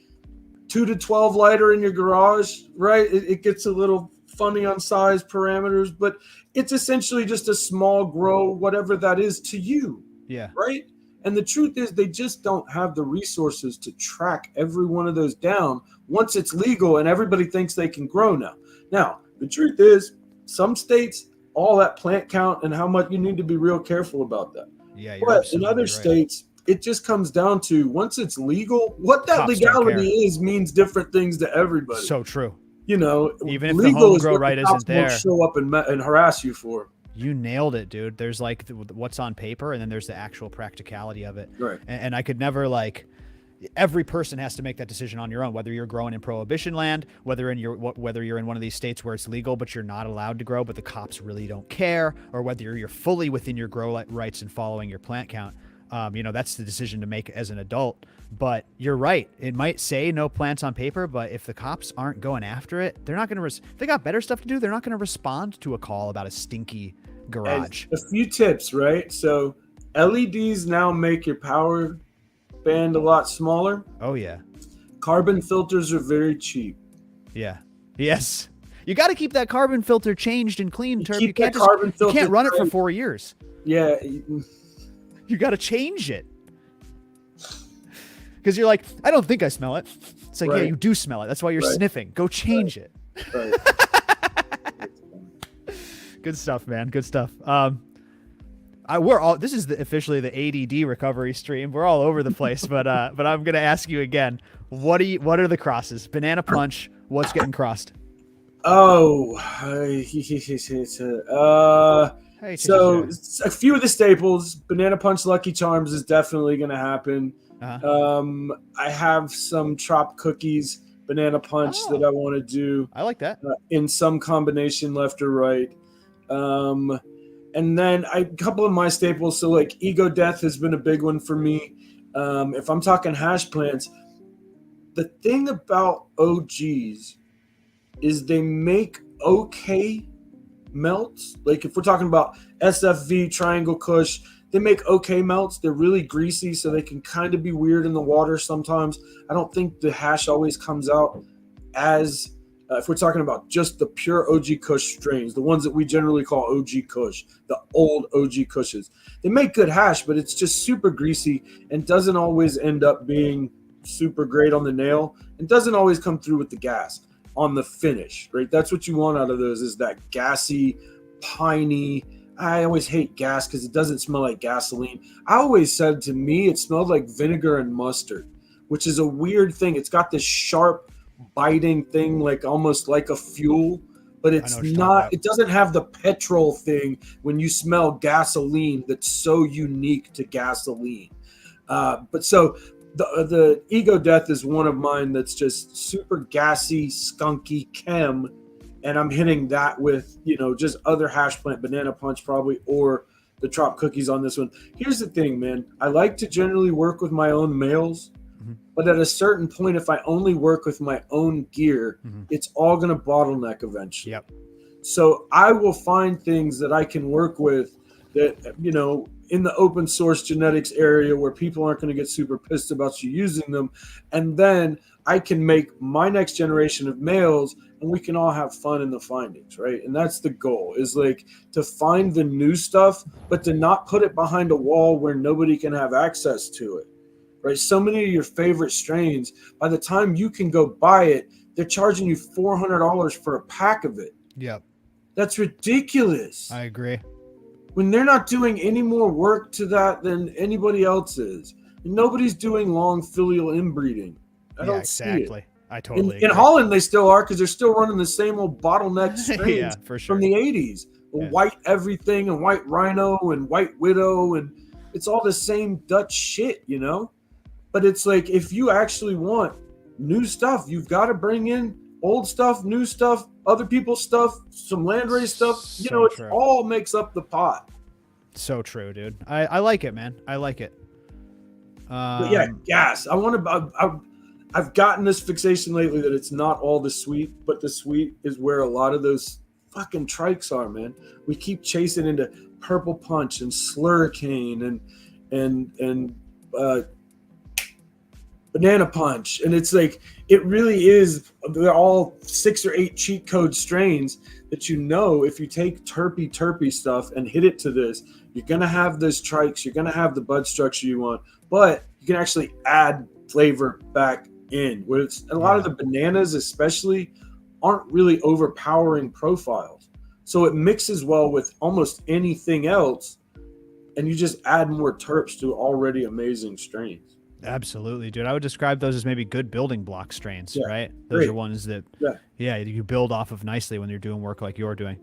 2 to 12 lighter in your garage, right? It gets a little funny on size parameters, but it's essentially just a small grow, whatever that is to you. Yeah. Right? And the truth is they just don't have the resources to track every one of those down once it's legal and everybody thinks they can grow now. Now, the truth is some states, all that plant count and how much you need to be real careful about that. Yeah. But in other states, it just comes down to once it's legal, what that legality is means different things to everybody. So true. You know, even if the home grow right isn't there, show up and harass you for. You nailed it, dude. There's like what's on paper, and then there's the actual practicality of it. Right. And I could never every person has to make that decision on your own, whether you're growing in prohibition land, whether you're in one of these states where it's legal but you're not allowed to grow, but the cops really don't care, or whether you're fully within your grow rights and following your plant count. That's the decision to make as an adult. But you're right. It might say no plants on paper, but if the cops aren't going after it, they're not going to. If they got better stuff to do, they're not going to respond to a call about a stinky garage. A few tips, right? So LEDs now make your power band a lot smaller. Oh yeah. Carbon filters are very cheap. Yeah. Yes. You got to keep that carbon filter changed and clean, Terp. You can't run it for 4 years. Yeah. You got to change it. Because you're like, I don't think I smell it. It's like, yeah, you do smell it. That's why you're sniffing. Go change it. Right. Good stuff, man. Good stuff. This is officially the ADD recovery stream. We're all over the place, but I'm gonna ask you again. What are the crosses? Banana punch. What's getting crossed? Oh, so a few of the staples. Banana punch, Lucky Charms is definitely gonna happen. I have some chopped cookies, banana punch that I want to do. I like that in some combination, left or right. And then a couple of my staples. So like Ego Death has been a big one for me. If I'm talking hash plants, the thing about OGs is they make okay melts. Like if we're talking about SFV, Triangle Kush, they make okay melts. They're really greasy, so they can kind of be weird in the water sometimes. I don't think the hash always comes out as, if we're talking about just the pure OG Kush strains, the ones that we generally call OG Kush, the old OG Kushes. They make good hash, but it's just super greasy and doesn't always end up being super great on the nail and doesn't always come through with the gas on the finish, right? That's what you want out of those, is that gassy, piney. I always hate gas because it doesn't smell like gasoline. I always said, to me, it smelled like vinegar and mustard, which is a weird thing. It's got this sharp, biting thing, like almost like a fuel, but it's not. It doesn't have the petrol thing when you smell gasoline that's so unique to gasoline. But so the Ego Death is one of mine that's just super gassy, skunky chem. And I'm hitting that with, just other hash plant, banana punch probably, or the Trop cookies on this one. Here's the thing, man. I like to generally work with my own males, but at a certain point, if I only work with my own gear, it's all going to bottleneck eventually. Yep. So I will find things that I can work with that, in the open source genetics area where people aren't going to get super pissed about you using them. And then I can make my next generation of males, and we can all have fun in the findings, right? And that's the goal, is like to find the new stuff, but to not put it behind a wall where nobody can have access to it. right? So many of your favorite strains, by the time you can go buy it, they're charging you $400 for a pack of it. Yep. That's ridiculous. I agree. When they're not doing any more work to that than anybody else is. Nobody's doing long filial inbreeding. I don't exactly. see it. I totally In agree. Holland, they still are because they're still running the same old bottleneck strains Yeah, for sure. from the 80s. Yeah. White everything and white rhino and white widow. And it's all the same Dutch shit, you know? But it's like, if you actually want new stuff, you've got to bring in old stuff, new stuff, other people's stuff, some landrace stuff. You So know, it true. all makes up the pot. So true, dude. I like it, man. I like it. But yeah, gas. I've gotten this fixation lately that it's not all the sweet, but the sweet is where a lot of those fucking trikes are, man. We keep chasing into Purple Punch and Slurricane and Banana Punch, and it's like, it really is, they're all 6 or 8 cheat code strains that, you know, if you take terpy stuff and hit it to this, you're gonna have those trikes, you're gonna have the bud structure you want, but you can actually add flavor back in. Where it's, a lot of the bananas especially aren't really overpowering profiles, so it mixes well with almost anything else, and you just add more terps to already amazing strains. Absolutely, dude. I would describe those as maybe good building block strains, right? Those great. are ones that, Yeah. you build off of nicely when you're doing work like you're doing.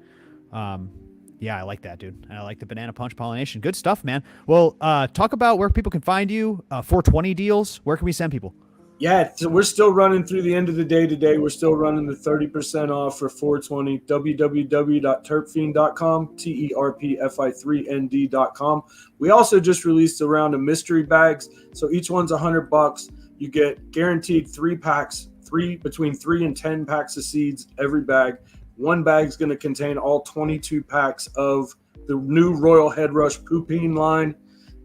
Yeah, I like that, dude. And I like the Banana Punch pollination. Good stuff, man. Well, talk about where people can find you. 420 deals. Where can we send people? Yeah, so we're still running through the end of the day today. We're still running the 30% off for 420. www.terpfiend.com, TERPFI3ND.com. We also just released a round of mystery bags. So each one's $100. You get guaranteed 3 packs, between 3 and 10 packs of seeds every bag. One bag is going to contain all 22 packs of the new Royal Head Rush poupine line.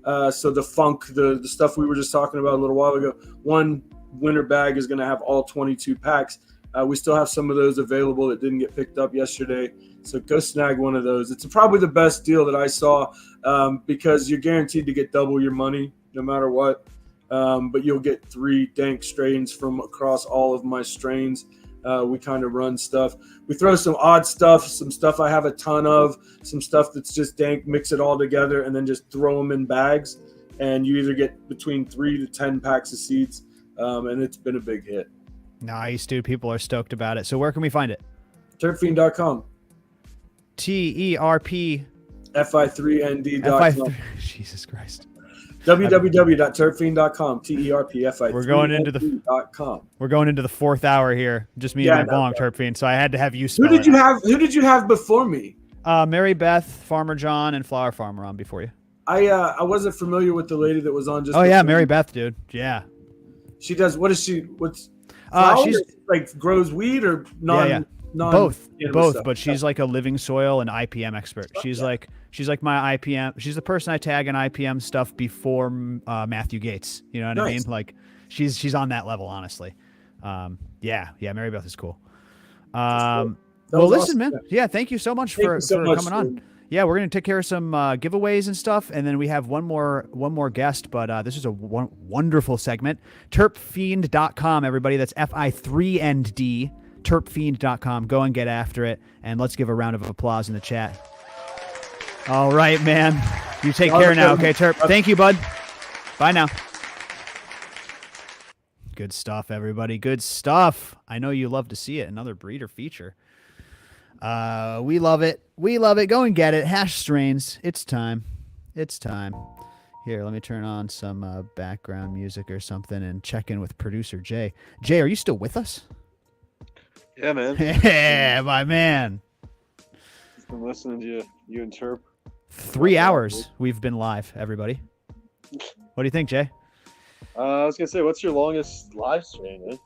So the funk, the stuff we were just talking about a little while ago. One winter bag is going to have all 22 packs. We still have some of those available that didn't get picked up yesterday. So go snag one of those. It's probably the best deal that I saw, because you're guaranteed to get double your money no matter what. But you'll get 3 dank strains from across all of my strains. We kind of run stuff. We throw some odd stuff, some stuff I have a ton of, some stuff that's just dank, mix it all together, and then just throw them in bags. And you either get between 3 to 10 packs of seeds. And it's been a big hit. Nice, dude. People are stoked about it. So where can we find it? Terpfiend.com. TERP FI3ND.com. Jesus Christ. www.terpfiend.com. TERPFI3ND.com. We're going into the 4th hour here. Just me and my bong, Terp Fiend. So I had to have you spell Who did you have before me? Marybeth, Farmer John, and Flowerpharm were on before you. I wasn't familiar with the lady that was on just. Oh yeah, Marybeth, dude. Yeah. She does. What is she? What's? She's like grows weed or non. Both, stuff. but she's like a living soil and IPM expert. She's like my IPM. She's the person I tag in IPM stuff before Matthew Gates. You know what I mean? Like she's on that level, honestly. Marybeth is cool. Well, listen, awesome, man. Yeah, thank you so much for coming on. Yeah, we're gonna take care of some giveaways and stuff, and then we have one more guest. But this is a wonderful segment. Terpfiend.com, everybody. That's FI3ND. Terpfiend.com. Go and get after it, and let's give a round of applause in the chat. All right, man. You take care now, okay, Terp? Thank you, bud. Bye now. Good stuff, everybody. Good stuff. I know you love to see it. Another breeder feature. We love it. We love it. Go and get it. Hash strains. It's time. It's time. Here, let me turn on some background music or something and check in with producer Jay. Jay, are you still with us? Yeah, man. Yeah, my man. Just been listening to you and Terp. 3 hours we've been live, everybody. What do you think, Jay? I was gonna say, what's your longest live stream, man?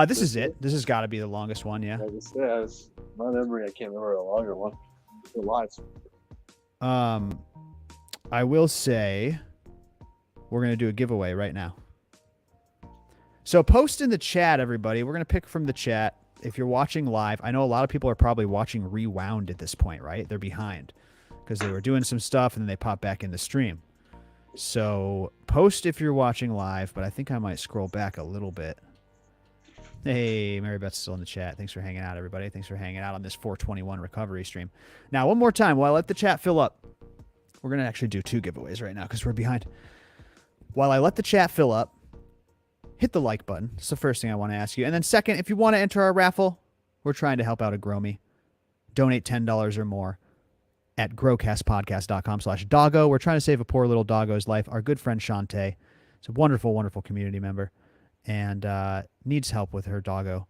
This is it. This has got to be the longest one, yeah. My memory, I can't remember a longer one. The live. I will say we're gonna do a giveaway right now. So post in the chat, everybody. We're gonna pick from the chat. If you're watching live, I know a lot of people are probably watching rewound at this point, right? They're behind because they were doing some stuff and then they pop back in the stream. So post if you're watching live, but I think I might scroll back a little bit. Hey, Marybeth's still in the chat. Thanks for hanging out, everybody. Thanks for hanging out on this 421 recovery stream. Now, one more time while I let the chat fill up. We're going to actually do 2 giveaways right now because we're behind. While I let the chat fill up, hit the like button. It's the first thing I want to ask you. And then second, if you want to enter our raffle, we're trying to help out a Grow Me. Donate $10 or more at growcastpodcast.com/doggo. We're trying to save a poor little doggo's life. Our good friend Shante is a wonderful, wonderful community member and needs help with her doggo.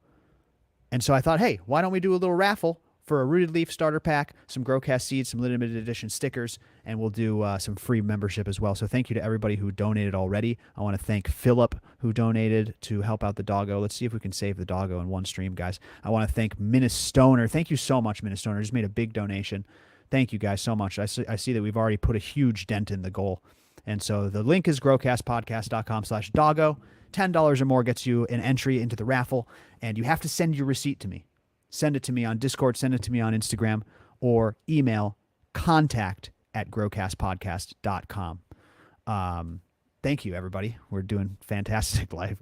And so I thought, hey, why don't we do a little raffle for a rooted leaf starter pack, some Growcast seeds, some limited edition stickers, and we'll do some free membership as well. So thank you to everybody who donated already. I want to thank Philip who donated to help out the doggo. Let's see if we can save the doggo in one stream, guys. I want to thank Minnestoner. Thank you so much, Minnestoner. Just made a big donation. Thank you guys so much. I see that we've already put a huge dent in the goal. And so the link is growcastpodcast.com/doggo. $10 or more gets you an entry into the raffle, and you have to send your receipt to me. Send it to me on Discord, send it to me on Instagram, or email contact@growcastpodcast.com. Thank you, everybody. We're doing fantastic life.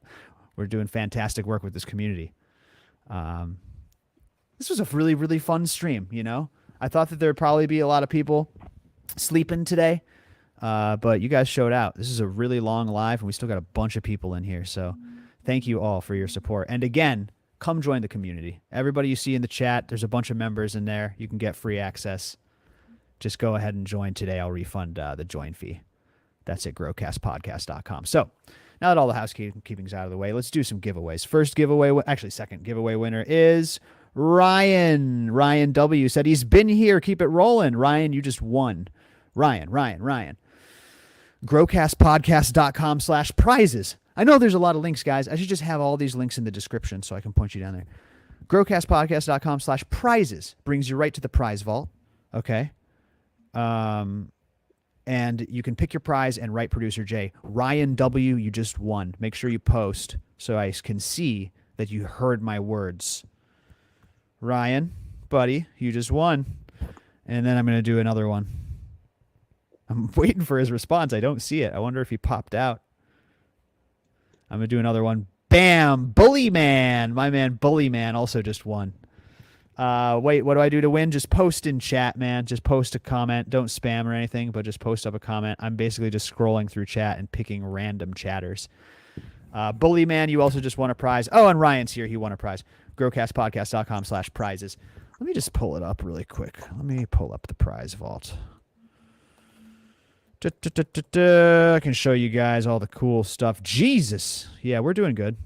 We're doing fantastic work with this community. This was a really, really fun stream, you know? I thought that there would probably be a lot of people sleeping today, but you guys showed out. This is a really long live, and we still got a bunch of people in here. So thank you all for your support. And again, come join the community. Everybody you see in the chat, there's a bunch of members in there. You can get free access. Just go ahead and join today. I'll refund the join fee. That's at growcastpodcast.com. So now that all the housekeeping's out of the way, let's do some giveaways. Second giveaway winner is Ryan. Ryan W. said he's been here. Keep it rolling. Ryan, you just won. Ryan. growcastpodcast.com/prizes. I know there's a lot of links, guys. I should just have all these links in the description so I can point you down there. growcastpodcast.com/prizes brings you right to the prize vault. Okay. And you can pick your prize and write producer J. Ryan W., you just won. Make sure you post so I can see that you heard my words. Ryan, buddy, you just won. And then I'm going to do another one. I'm waiting for his response. I don't see it. I wonder if he popped out. I'm going to do another one. Bam! Bully Man! My man Bully Man also just won. Wait, what do I do to win? Just post in chat, man. Just post a comment. Don't spam or anything, but just post up a comment. I'm basically just scrolling through chat and picking random chatters. Bully Man, you also just won a prize. Oh, and Ryan's here. He won a prize. growcastpodcast.com/prizes. Let me just pull it up really quick. Let me pull up the prize vault. I can show you guys all the cool stuff. Jesus. Yeah, we're doing good.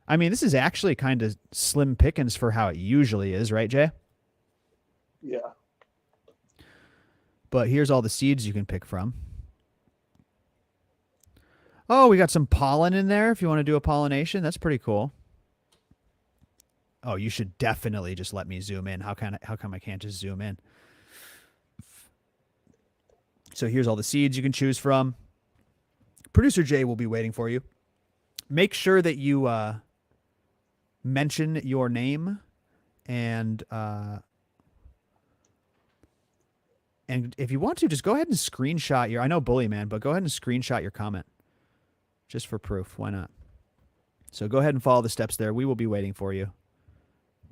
I mean, this is actually kind of slim pickings for how it usually is, right, Jay? Yeah. But here's all the seeds you can pick from. Oh, we got some pollen in there if you want to do a pollination. That's pretty cool. Oh, you should definitely just let me zoom in. How come I can't just zoom in? So here's all the seeds you can choose from. Producer Jay will be waiting for you. Make sure that you mention your name and if you want to, just go ahead and screenshot your, I know Bully Man, but go ahead and screenshot your comment just for proof. Why not? So go ahead and follow the steps there. We will be waiting for you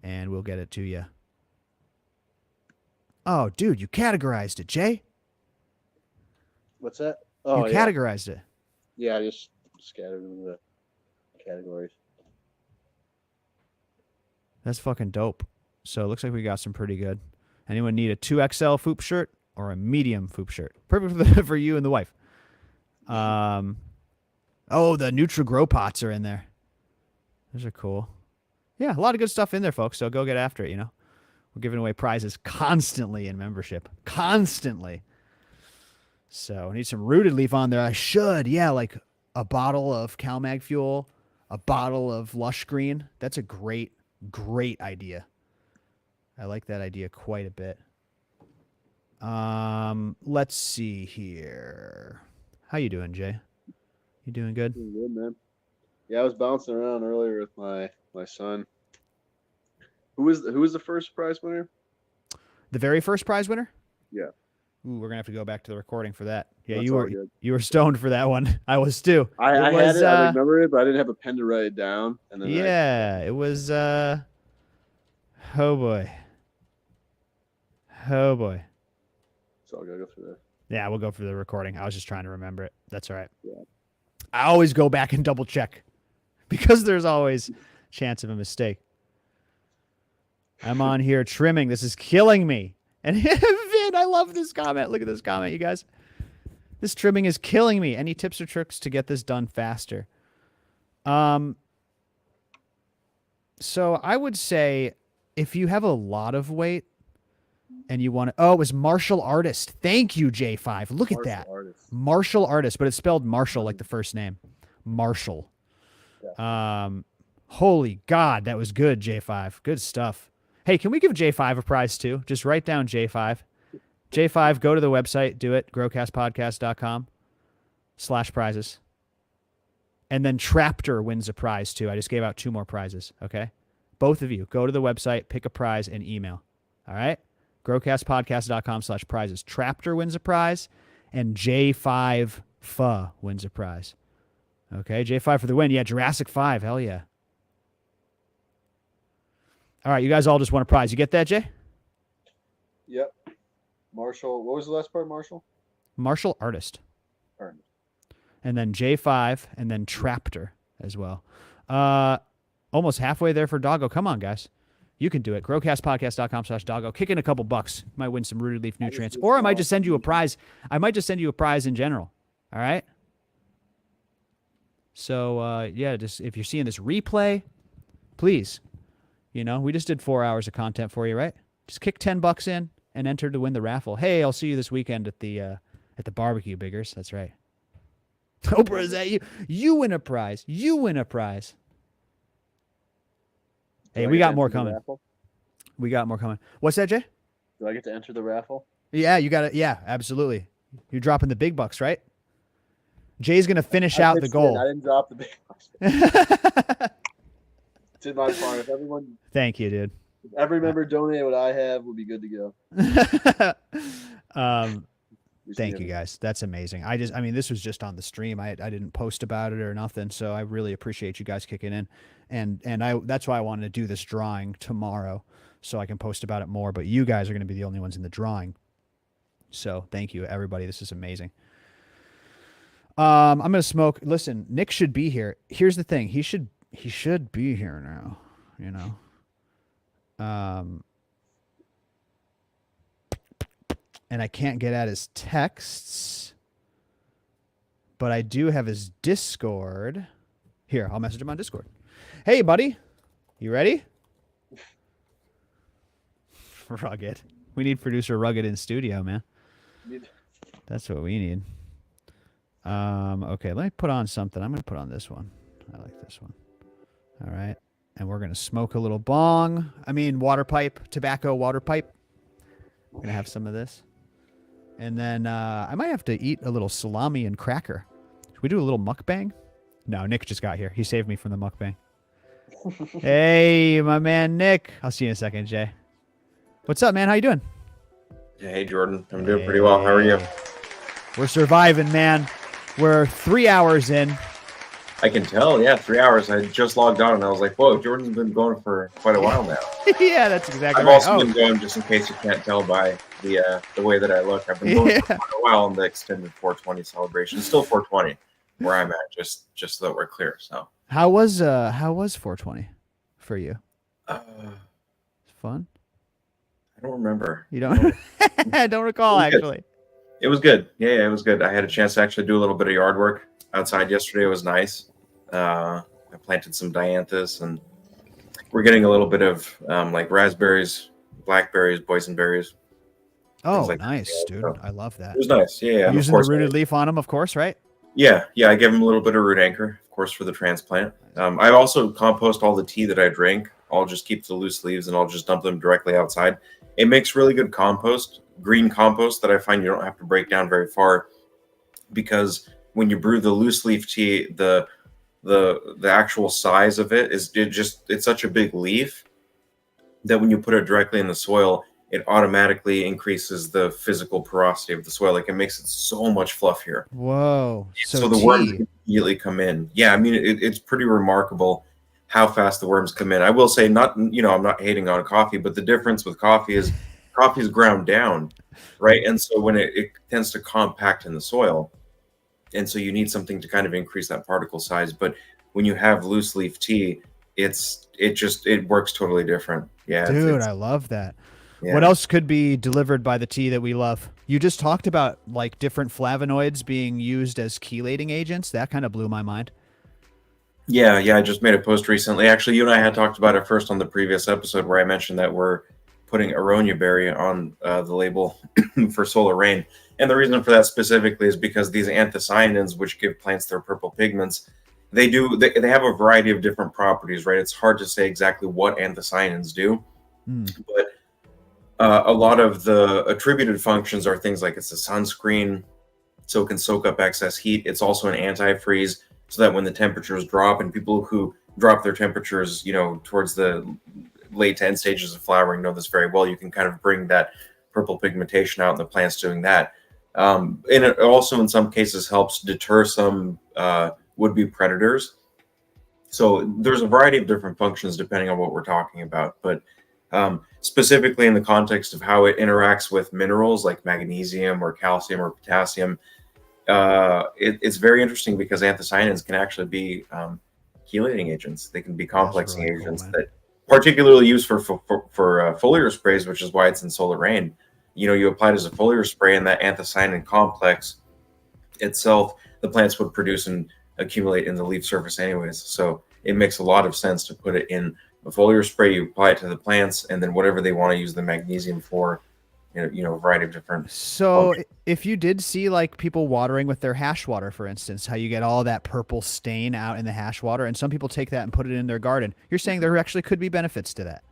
and we'll get it to you. Oh, dude, you categorized it, Jay. What's that? Oh, you categorized it. Yeah, I just scattered them in the categories. That's fucking dope. So it looks like we got some pretty good. Anyone need a 2XL FOOP shirt or a medium FOOP shirt? Perfect for you and the wife. Oh, the Nutri-Grow pots are in there. Those are cool. Yeah, a lot of good stuff in there, folks. So go get after it, you know. We're giving away prizes constantly in membership. Constantly. So I need some rooted leaf on there. I should. Yeah, like a bottle of CalMag Fuel, a bottle of Lush Green. That's a great idea. I like that idea quite a bit. Let's see here. How you doing, Jay? You doing good? Doing good, man. Yeah, I was bouncing around earlier with my son. Who was the first prize winner? The very first prize winner? Yeah. Ooh, we're gonna have to go back to the recording for that. Yeah, That's all good. you were stoned for that one. I was too. I had was, it. I remember it, but I didn't have a pen to write it down. And then yeah, it was. Oh boy. Oh boy. So I'll go through that. Yeah, we'll go for the recording. I was just trying to remember it. That's all right. Yeah. I always go back and double check because there's always chance of a mistake. I'm on here trimming. This is killing me. And Vin, I love this comment. Look at this comment, you guys. This trimming is killing me. Any tips or tricks to get this done faster? So I would say if you have a lot of weight and you want to, oh, it was martial artist. Thank you, J5. Look at that. Martial artist, but it's spelled Marshall like the first name. Marshall. Yeah. Holy God, that was good, J5. Good stuff. Hey, can we give J5 a prize too? Just write down J5. J5, go to the website, do it, growcastpodcast.com/prizes. And then Traptor wins a prize too. I just gave out 2 more prizes, okay? Both of you, go to the website, pick a prize, and email. All right? growcastpodcast.com/prizes. Traptor wins a prize, and J5 Pho wins a prize. Okay, J5 for the win. Yeah, Jurassic 5, hell yeah. All right, you guys all just won a prize. You get that, Jay? Yep. Marshall. What was the last part, Marshall? Martial artist. And then J5, and then Traptor as well. Almost halfway there for Doggo. Come on, guys. You can do it. Growcastpodcast.com/Doggo. Kick in a couple bucks. Might win some rooted leaf nutrients. Or I might just send you a prize. I might just send you a prize in general. All right? So, yeah, just if you're seeing this replay, please. You know, we just did 4 hours of content for you, right? Just kick $10 in and enter to win the raffle. Hey, I'll see you this weekend at the barbecue, Biggers. That's right. Oprah, is that you? You win a prize. You win a prize. Hey, we got more coming. We got more coming. What's that, Jay? Do I get to enter the raffle? Yeah, you got it. Yeah, absolutely. You're dropping the big bucks, right? Jay's going to finish out the goal. I didn't drop the big bucks. Did my part. If everyone, thank you, dude. If every member donate what I have, we'll be good to go. Thank you, guys. That's amazing. I mean, this was just on the stream. I didn't post about it or nothing, so I really appreciate you guys kicking in. And that's why I wanted to do this drawing tomorrow, so I can post about it more. But you guys are going to be the only ones in the drawing. So thank you, everybody. This is amazing. I'm going to smoke. Listen, Nick should be here. Here's the thing. He should be here now, you know. And I can't get at his texts, but I do have his Discord. Here, I'll message him on Discord. Hey, buddy. You ready? Rugged. We need producer Rugged in studio, man. That's what we need. Okay, let me put on something. I'm going to put on this one. I like this one. All right. And we're going to smoke a little bong. I mean, water pipe, tobacco water pipe. We're going to have some of this. And then I might have to eat a little salami and cracker. Should we do a little mukbang? No, Nick just got here. He saved me from the mukbang. Hey, my man, Nick. I'll see you in a second, Jay. What's up, man? How you doing? Yeah, hey, Jordan. I'm doing pretty well. How are you? We're surviving, man. We're 3 hours in. I can tell. Yeah, 3 hours. I just logged on and I was like, whoa, Jordan's been going for quite a while now. Yeah, that's exactly I've right. also been going, just in case you can't tell by the way that I look. I've been going for quite a while on the extended 420 celebration. It's still 420 where I'm at, just so that we're clear. So how was 420 for you? Fun? I don't remember. You don't? I don't recall, actually. It was good. Yeah, it was good. I had a chance to actually do a little bit of yard work outside yesterday. It was nice. I planted some dianthus, and we're getting a little bit of like raspberries, blackberries, boysenberries. Oh, like nice, that. dude. So I love that. it was nice. Yeah. Using the rooted leaf on them, of course, right? Yeah. I gave them a little bit of root anchor, of course, for the transplant. I also compost all the tea that I drink. I'll just keep the loose leaves and I'll just dump them directly outside. It makes really good compost, green compost that I find you don't have to break down very far, because when you brew the loose leaf tea, the actual size of it is it's such a big leaf that when you put it directly in the soil, it automatically increases the physical porosity of the soil. Like it makes it so much fluffier. Whoa. So the worms immediately come in. Yeah, I mean, it's pretty remarkable how fast the worms come in. I will say, not, I'm not hating on coffee, but the difference with coffee is ground down, right? And so when it tends to compact in the soil, and so you need something to kind of increase that particle size. But when you have loose leaf tea, it works totally different. Yeah, dude, I love that. Yeah. What else could be delivered by the tea that we love? You just talked about like different flavonoids being used as chelating agents. That kind of blew my mind. Yeah, I just made a post recently. Actually, you and I had talked about it first on the previous episode where I mentioned that we're putting aronia berry on the label for solar rain. And the reason for that specifically is because these anthocyanins, which give plants their purple pigments, they have a variety of different properties, right? It's hard to say exactly what anthocyanins do, but a lot of the attributed functions are things like it's a sunscreen, so it can soak up excess heat. It's also an antifreeze, so that when the temperatures drop, and people who drop their temperatures, towards the late to end stages of flowering know this very well, you can kind of bring that purple pigmentation out, and the plant's doing that. And it also in some cases helps deter some would-be predators. So there's a variety of different functions depending on what we're talking about, but specifically in the context of how it interacts with minerals like magnesium or calcium or potassium, it's very interesting because anthocyanins can actually be chelating agents. They can be complexing really agents cool, that particularly used for foliar sprays, which is why it's in solar rain. You apply it as a foliar spray, and that anthocyanin complex itself, the plants would produce and accumulate in the leaf surface anyways. So it makes a lot of sense to put it in a foliar spray. You apply it to the plants, and then whatever they want to use the magnesium for, a variety of different. So if you did see like people watering with their hash water, for instance, how you get all that purple stain out in the hash water, and some people take that and put it in their garden, you're saying there actually could be benefits to that?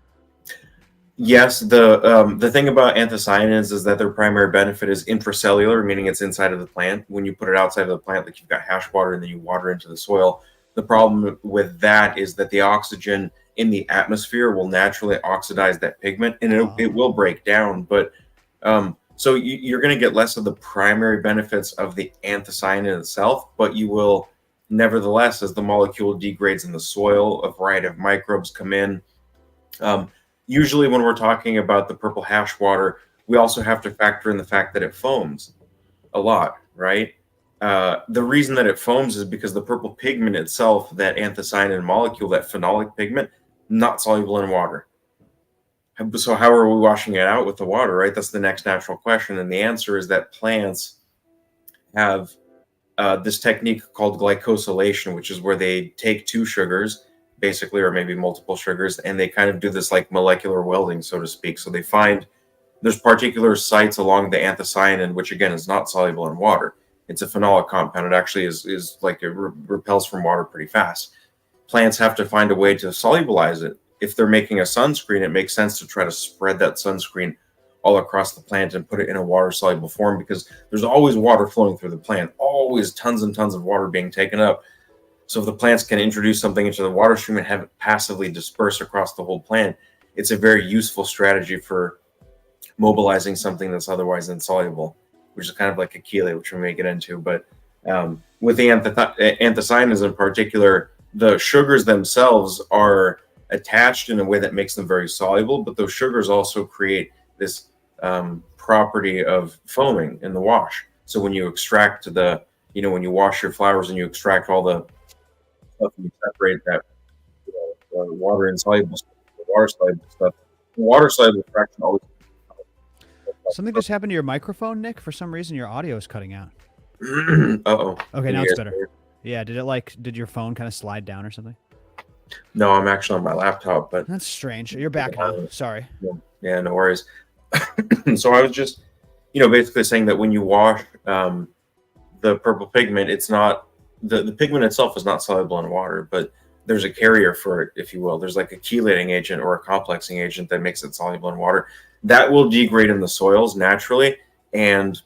Yes, the thing about anthocyanins is that their primary benefit is intracellular, meaning it's inside of the plant. When you put it outside of the plant, like you've got hash water and then you water into the soil, the problem with that is that the oxygen in the atmosphere will naturally oxidize that pigment, and it will break down. But so you're going to get less of the primary benefits of the anthocyanin itself, but you will nevertheless, as the molecule degrades in the soil, a variety of microbes come in. Usually when we're talking about the purple hash water, we also have to factor in the fact that it foams a lot, right? The reason that it foams is because the purple pigment itself, that anthocyanin molecule, that phenolic pigment, not soluble in water. So how are we washing it out with the water, right? That's the next natural question. And the answer is that plants have this technique called glycosylation, which is where they take two sugars, basically, or maybe multiple sugars, and they kind of do this like molecular welding, so to speak. So they find there's particular sites along the anthocyanin, which again is not soluble in water. It's a phenolic compound. It actually is like it repels from water pretty fast. Plants have to find a way to solubilize it. If they're making a sunscreen, it makes sense to try to spread that sunscreen all across the plant and put it in a water-soluble form, because there's always water flowing through the plant, always tons and tons of water being taken up. So if the plants can introduce something into the water stream and have it passively disperse across the whole plant, it's a very useful strategy for mobilizing something that's otherwise insoluble, which is kind of like a chelate, which we may get into. But with the anthocyanins in particular, the sugars themselves are attached in a way that makes them very soluble, but those sugars also create this property of foaming in the wash. So when you extract when you wash your flowers and you extract all the stuff and you separate that water insoluble stuff, the water soluble stuff, the water soluble fraction always. Something just happened to your microphone, Nick. For some reason, your audio is cutting out. Uh-oh. Okay, now it's better. Yeah, did your phone kind of slide down or something? No, I'm actually on my laptop, but that's strange. You're back now. Sorry. Yeah, no worries. So I was just, basically saying that when you wash the purple pigment, it's not the pigment itself is not soluble in water, but there's a carrier for it, if you will. There's like a chelating agent or a complexing agent that makes it soluble in water. That will degrade in the soils naturally, and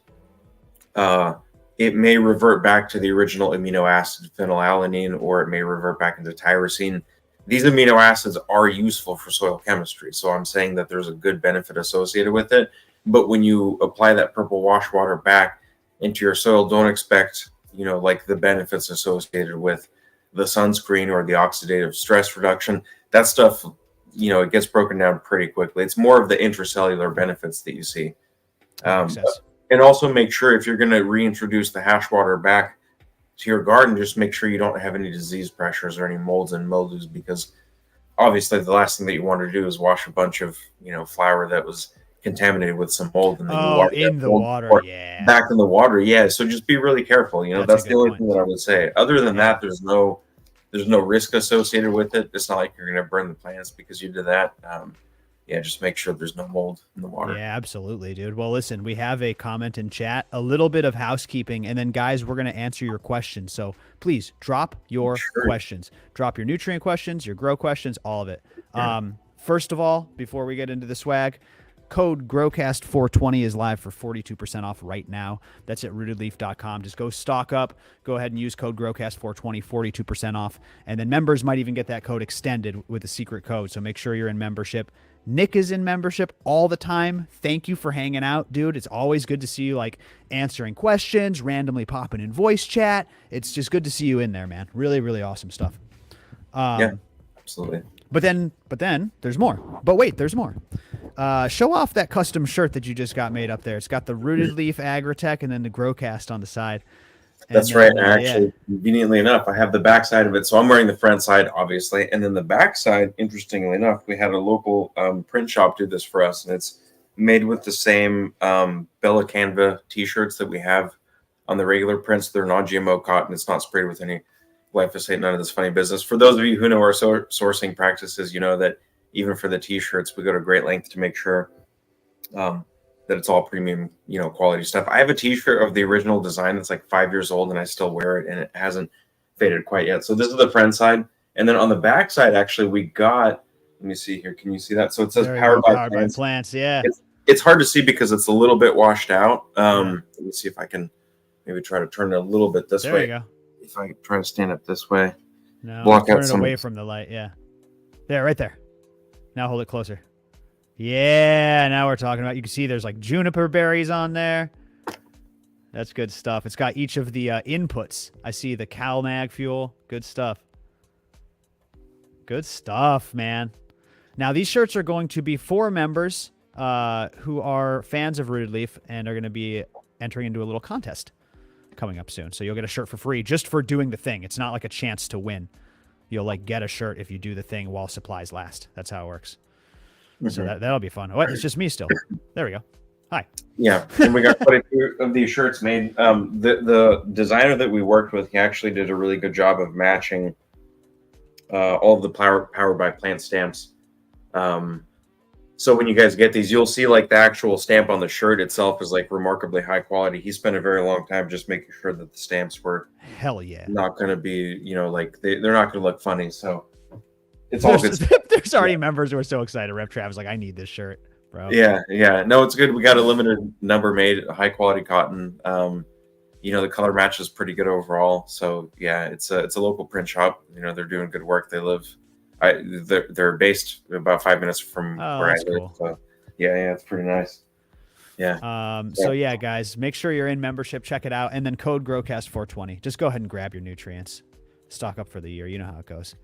it may revert back to the original amino acid phenylalanine, or it may revert back into tyrosine. these amino acids are useful for soil chemistry. So I'm saying that there's a good benefit associated with it. But when you apply that purple wash water back into your soil, don't expect, like the benefits associated with the sunscreen or the oxidative stress reduction. That stuff, it gets broken down pretty quickly. It's more of the intracellular benefits that you see. And also make sure if you're going to reintroduce the hash water back to your garden, just make sure you don't have any disease pressures or any molds and mildews, because obviously the last thing that you want to do is wash a bunch of, flower that was contaminated with some mold and then you water in the water, yeah. Back in the water, yeah. So just be really careful. That's the only thing that I would say. Other than that, there's no risk associated with it. It's not like you're going to burn the plants because you did that. Just make sure there's no mold in the water. Yeah, absolutely, dude. Well, listen, we have a comment in chat, a little bit of housekeeping, and then, guys, we're going to answer your questions. So please drop your questions. Drop your nutrient questions, your grow questions, all of it. Yeah. First of all, before we get into the swag, code GrowCast420 is live for 42% off right now. That's at rootedleaf.com. Just go stock up. Go ahead and use code GrowCast420, 42% off. And then members might even get that code extended with a secret code. So make sure you're in membership. Nick is in membership all the time. Thank you for hanging out, dude. It's always good to see you, like, answering questions, randomly popping in voice chat. It's just good to see you in there, man. Really, really awesome stuff. Yeah, absolutely. But then there's more. But wait, there's more. Show off that custom shirt that you just got made up there. It's got the Rooted Leaf Agritech and then the Growcast on the side. That's right. And actually, conveniently enough, I have the back side of it. So I'm wearing the front side, obviously. And then the back side, interestingly enough, we had a local print shop do this for us. And it's made with the same Bella Canva t-shirts that we have on the regular prints. They're non-GMO cotton. It's not sprayed with any glyphosate, none of this funny business. For those of you who know our sourcing practices, you know that even for the t-shirts, we go to great length to make sure that it's all premium, quality stuff. I have a t-shirt of the original design that's like 5 years old and I still wear it and it hasn't faded quite yet. So this is the front side. And then on the back side, actually, we got, let me see here. Can you see that? So it says powered by plants. Yeah. It's hard to see because it's a little bit washed out. Let me see if I can maybe try to turn it a little bit this way. There you go. If I try to stand up this way. No, block turn out it some away from the light. Yeah. There, right there. Now hold it closer. Yeah, now we're talking about, you can see there's like juniper berries on there. That's good stuff. It's got each of the inputs. I see the CalMag fuel. Good stuff. Good stuff, man. Now, these shirts are going to be for members who are fans of Rooted Leaf and are going to be entering into a little contest coming up soon. So you'll get a shirt for free just for doing the thing. It's not like a chance to win. You'll like get a shirt if you do the thing while supplies last. That's how it works. Mm-hmm. So that'll be fun. What? It's just me still. There we go. Hi. Yeah, and we got quite a few of these shirts made. The designer that we worked with, he actually did a really good job of matching all of the Powered by Plant stamps. So when you guys get these, you'll see like the actual stamp on the shirt itself is like remarkably high quality. He spent a very long time just making sure that the stamps were not going to be, like they're not going to look funny. So it's all good. There's already members who are so excited. Rep Trav's like, I need this shirt, bro. Yeah. No, it's good. We got a limited number made, high quality cotton. The color match is pretty good overall. So yeah, it's a local print shop. They're doing good work. They live. They're based about 5 minutes from where I live. Cool. So yeah, it's pretty nice. Yeah. So yeah, guys, make sure you're in membership. Check it out, and then code GrowCast420. Just go ahead and grab your nutrients. Stock up for the year. You know how it goes.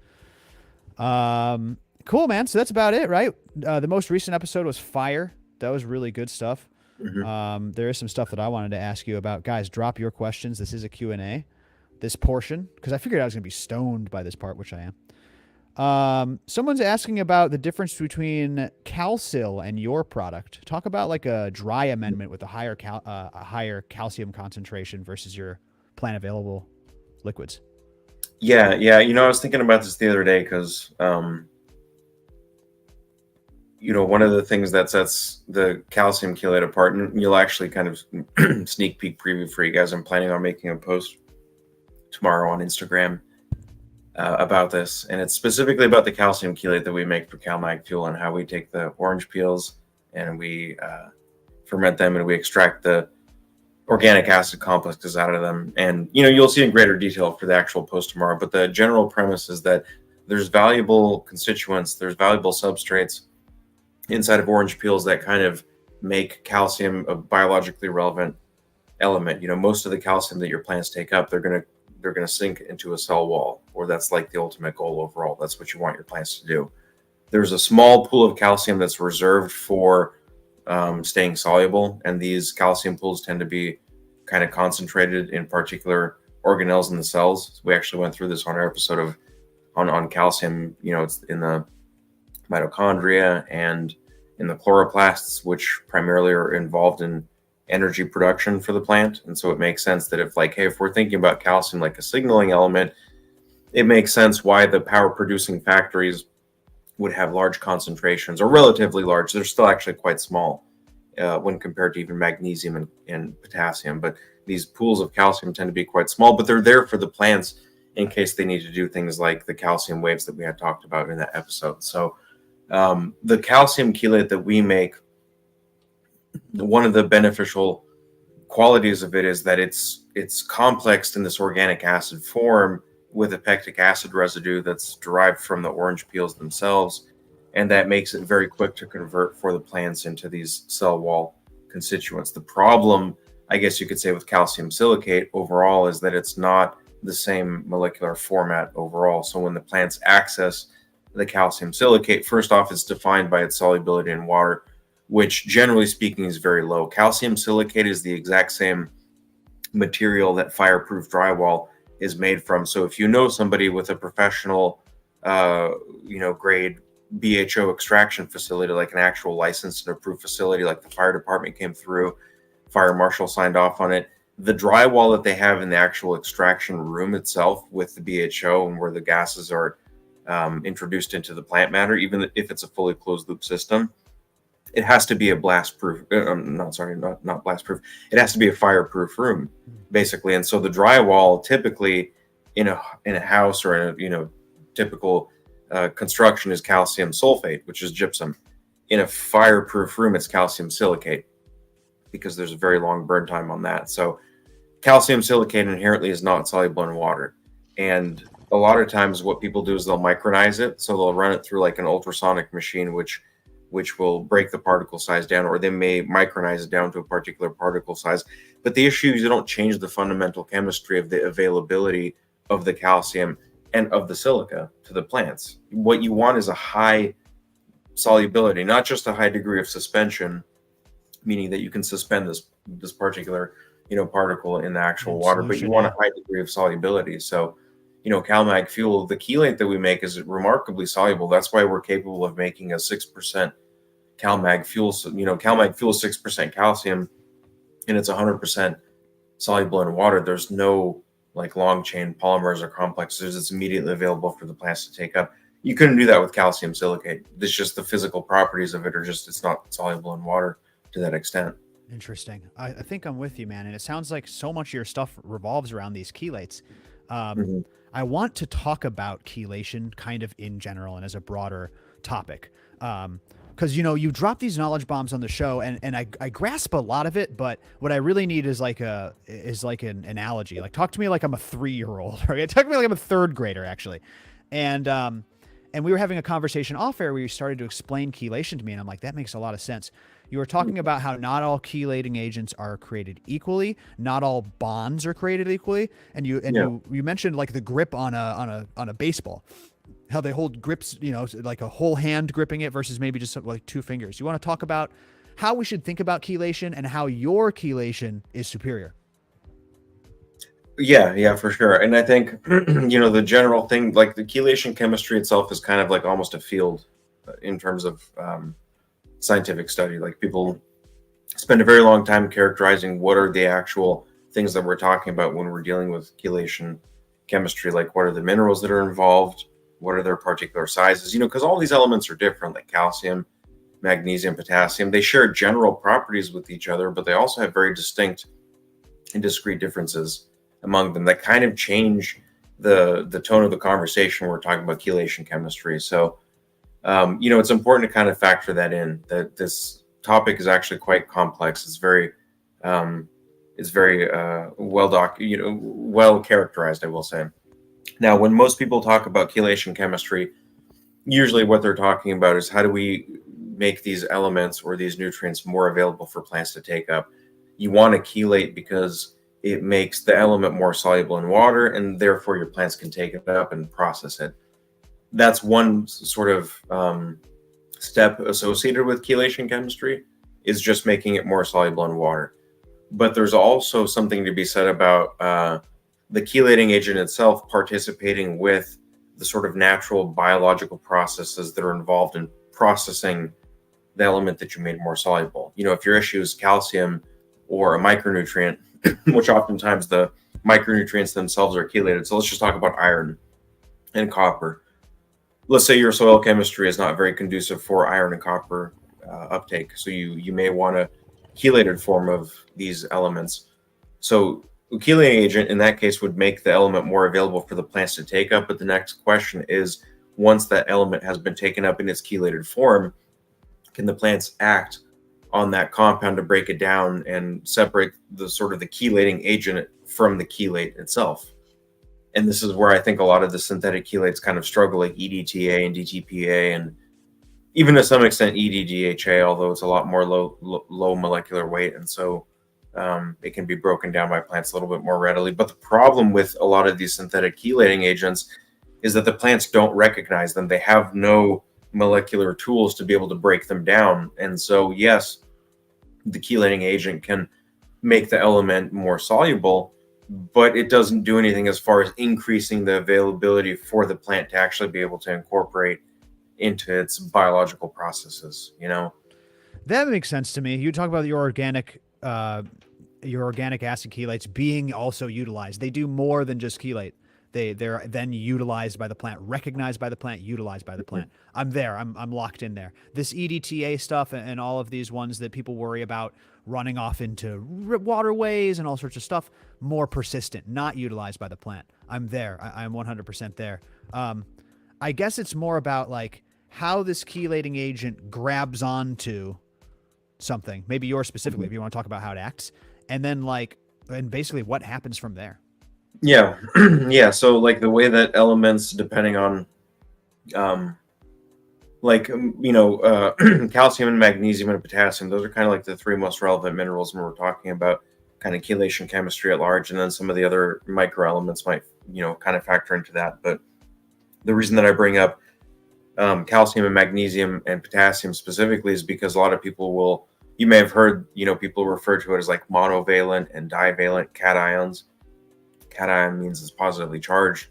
Cool, man. So that's about it, right? The most recent episode was fire. That was really good stuff. Mm-hmm. There is some stuff that I wanted to ask you about. Guys, drop your questions. This is a Q&A. This portion, because I figured I was going to be stoned by this part, which I am. Someone's asking about the difference between Calcil and your product. Talk about like a dry amendment with a higher calcium concentration versus your plant available liquids. Yeah. I was thinking about this the other day because, one of the things that sets the calcium chelate apart, and you'll actually kind of sneak peek preview for you guys. I'm planning on making a post tomorrow on Instagram about this, and it's specifically about the calcium chelate that we make for CalMag fuel and how we take the orange peels and we ferment them and we extract the organic acid complexes out of them. And you'll see in greater detail for the actual post tomorrow, but the general premise is that there's valuable constituents, there's valuable substrates inside of orange peels that kind of make calcium a biologically relevant element. Most of the calcium that your plants take up, they're gonna sink into a cell wall, or that's like the ultimate goal overall. That's what you want your plants to do. There's a small pool of calcium that's reserved for staying soluble, and these calcium pools tend to be kind of concentrated in particular organelles in the cells. We actually went through this on our episode on calcium. It's in the mitochondria and in the chloroplasts, which primarily are involved in energy production for the plant. And so it makes sense that if we're thinking about calcium like a signaling element, it makes sense why the power producing factories would have large concentrations, or relatively large. They're still actually quite small when compared to even magnesium and potassium. But these pools of calcium tend to be quite small, but they're there for the plants in case they need to do things like the calcium waves that we had talked about in that episode. So the calcium chelate that we make, one of the beneficial qualities of it is that it's complexed in this organic acid form with a pectic acid residue that's derived from the orange peels themselves, and that makes it very quick to convert for the plants into these cell wall constituents. The problem, I guess you could say, with calcium silicate overall is that it's not the same molecular format overall. So when the plants access the calcium silicate, first off, it's defined by its solubility in water, which generally speaking is very low. Calcium silicate is the exact same material that fireproof drywall is made from. So if you know somebody with a professional, grade BHO extraction facility, like an actual licensed and approved facility, like the fire department came through, fire marshal signed off on it, the drywall that they have in the actual extraction room itself with the BHO and where the gases are introduced into the plant matter, even if it's a fully closed loop system, it has to be a blast proof. Not blast proof. It has to be a fireproof room, basically. And so the drywall, typically in a house or in a typical construction, is calcium sulfate, which is gypsum. In a fireproof room, it's calcium silicate, because there's a very long burn time on that. So calcium silicate inherently is not soluble in water. And a lot of times what people do is they'll micronize it. So they'll run it through like an ultrasonic machine, which will break the particle size down, or they may micronize it down to a particular particle size. But the issue is you don't change the fundamental chemistry of the availability of the calcium and of the silica to the plants. What you want is a high solubility, not just a high degree of suspension, meaning that you can suspend this particular particle in the actual water, but you want a high degree of solubility. So CalMag fuel, the chelate that we make, is remarkably soluble. That's why we're capable of making a 6% CalMag fuel. So, CalMag fuel is 6% calcium, and it's 100% soluble in water. There's no long chain polymers or complexes. It's immediately available for the plants to take up. You couldn't do that with calcium silicate. It's just the physical properties of it it's not soluble in water to that extent. Interesting. I think I'm with you, man. And it sounds like so much of your stuff revolves around these chelates. I want to talk about chelation kind of in general and as a broader topic. Because, you drop these knowledge bombs on the show and I grasp a lot of it, but what I really need is like an analogy. Like, talk to me like I'm a 3-year-old, right? Talk to me like I'm a 3rd grader, actually. And we were having a conversation off air where you started to explain chelation to me, and I'm like, that makes a lot of sense. You were talking about how not all chelating agents are created equally, not all bonds are created equally, and you mentioned like the grip on a baseball, how they hold grips, like a whole hand gripping it versus maybe just like 2 fingers. You want to talk about how we should think about chelation and how your chelation is superior? Yeah, for sure. And I think the general thing, like the chelation chemistry itself, is kind of like almost a field in terms of scientific study. Like, people spend a very long time characterizing what are the actual things that we're talking about when we're dealing with chelation chemistry. Like, what are the minerals that are involved? What are their particular sizes? Because all these elements are different, like calcium, magnesium, potassium. They share general properties with each other, but they also have very distinct and discrete differences among them that kind of change the tone of the conversation when we're talking about chelation chemistry. So it's important to kind of factor that in, that this topic is actually quite complex. It's very well characterized, I will say. Now, when most people talk about chelation chemistry, usually what they're talking about is how do we make these elements or these nutrients more available for plants to take up. You want to chelate because it makes the element more soluble in water, and therefore your plants can take it up and process it. That's one sort of step associated with chelation chemistry, is just making it more soluble in water. But there's also something to be said about the chelating agent itself participating with the sort of natural biological processes that are involved in processing the element that you made more soluble. You know, if your issue is calcium or a micronutrient, which oftentimes the micronutrients themselves are chelated. So let's just talk about iron and copper. Let's say your soil chemistry is not very conducive for iron and copper uptake. So you may want a chelated form of these elements. So a chelating agent in that case would make the element more available for the plants to take up. But the next question is, once that element has been taken up in its chelated form, can the plants act on that compound to break it down and separate the sort of the chelating agent from the chelate itself? And this is where I think a lot of the synthetic chelates kind of struggle, like EDTA and DTPA, and even to some extent EDDHA, although it's a lot more low molecular weight, and so it can be broken down by plants a little bit more readily. But the problem with a lot of these synthetic chelating agents is that the plants don't recognize them. They have no molecular tools to be able to break them down. And so, yes, the chelating agent can make the element more soluble, but it doesn't do anything as far as increasing the availability for the plant to actually be able to incorporate into its biological processes, you know? That makes sense to me. You talk about your organic acid chelates being also utilized. They do more than just chelate. They're then utilized by the plant, recognized by the plant, utilized by the plant. I'm there. I'm locked in there. This EDTA stuff and all of these ones that people worry about running off into waterways and all sorts of stuff, more persistent, not utilized by the plant. I'm there. I'm 100% there. I guess it's more about like how this chelating agent grabs onto something, maybe yours specifically, if you want to talk about how it acts, and then and basically what happens from there. Yeah. Yeah. So like the way that elements, depending on, calcium and magnesium and potassium, those are kind of like the three most relevant minerals when we're talking about kind of chelation chemistry at large. And then some of the other micro elements might, kind of factor into that. But the reason that I bring up calcium and magnesium and potassium specifically is because a lot of people you may have heard, people refer to it as like monovalent and divalent cations. Cation means it's positively charged.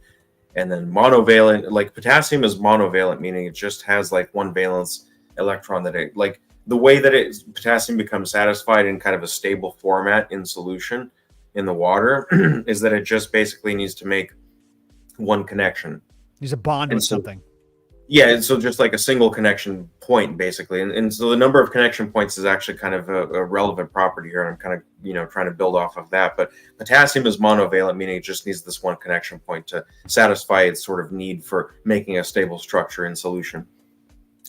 And then monovalent, like potassium is monovalent, meaning it just has like one valence electron that it, like the way that potassium becomes satisfied in kind of a stable format in solution in the water is that it just basically needs to make one connection. Needs a bond with something. Yeah, so just like a single connection point, basically. And so the number of connection points is actually kind of a relevant property here. And I'm kind of, trying to build off of that. But potassium is monovalent, meaning it just needs this one connection point to satisfy its sort of need for making a stable structure in solution.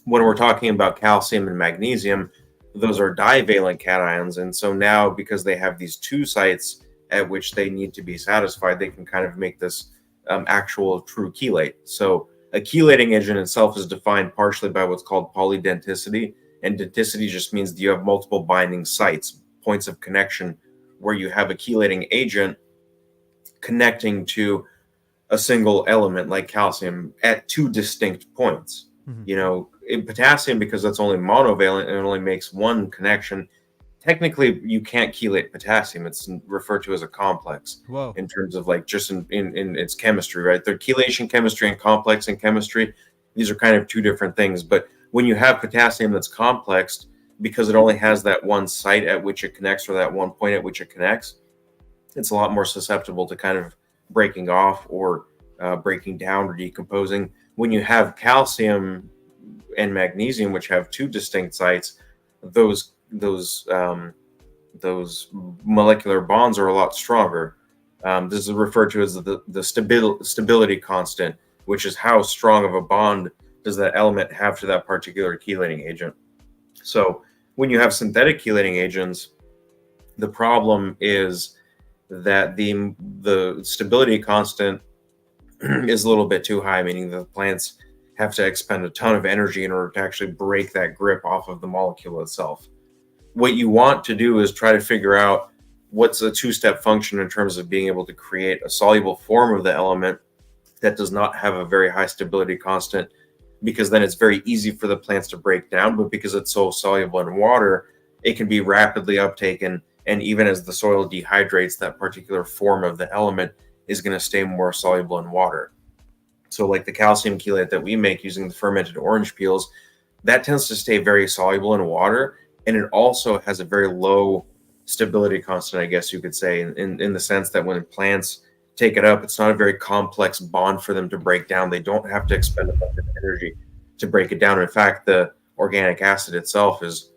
When we're talking about calcium and magnesium, those are divalent cations. And so now, because they have these two sites at which they need to be satisfied, they can kind of make this actual true chelate. So a chelating agent itself is defined partially by what's called polydenticity, and denticity just means that you have multiple binding sites, points of connection, where you have a chelating agent connecting to a single element like calcium at two distinct points. Mm-hmm. In potassium, because that's only monovalent and it only makes one connection, technically you can't chelate potassium. It's referred to as a complex. Whoa. In terms of like just in its chemistry, right? They're chelation chemistry and complex in chemistry. These are kind of two different things. But when you have potassium that's complexed, because it only has that one site at which it connects or that one point at which it connects, it's a lot more susceptible to kind of breaking off or breaking down or decomposing. When you have calcium and magnesium, which have two distinct sites, those molecular bonds are a lot stronger. This is referred to as the stability constant, which is how strong of a bond does that element have to that particular chelating agent. So when you have synthetic chelating agents, the problem is that the stability constant is a little bit too high, meaning the plants have to expend a ton of energy in order to actually break that grip off of the molecule itself. What you want to do is try to figure out what's a two-step function in terms of being able to create a soluble form of the element that does not have a very high stability constant, because then it's very easy for the plants to break down. But because it's so soluble in water, it can be rapidly uptaken. And even as the soil dehydrates, that particular form of the element is going to stay more soluble in water. So like the calcium chelate that we make using the fermented orange peels, that tends to stay very soluble in water. And it also has a very low stability constant, I guess you could say, in the sense that when plants take it up, it's not a very complex bond for them to break down. They don't have to expend a bunch of energy to break it down. In fact, the organic acid itself is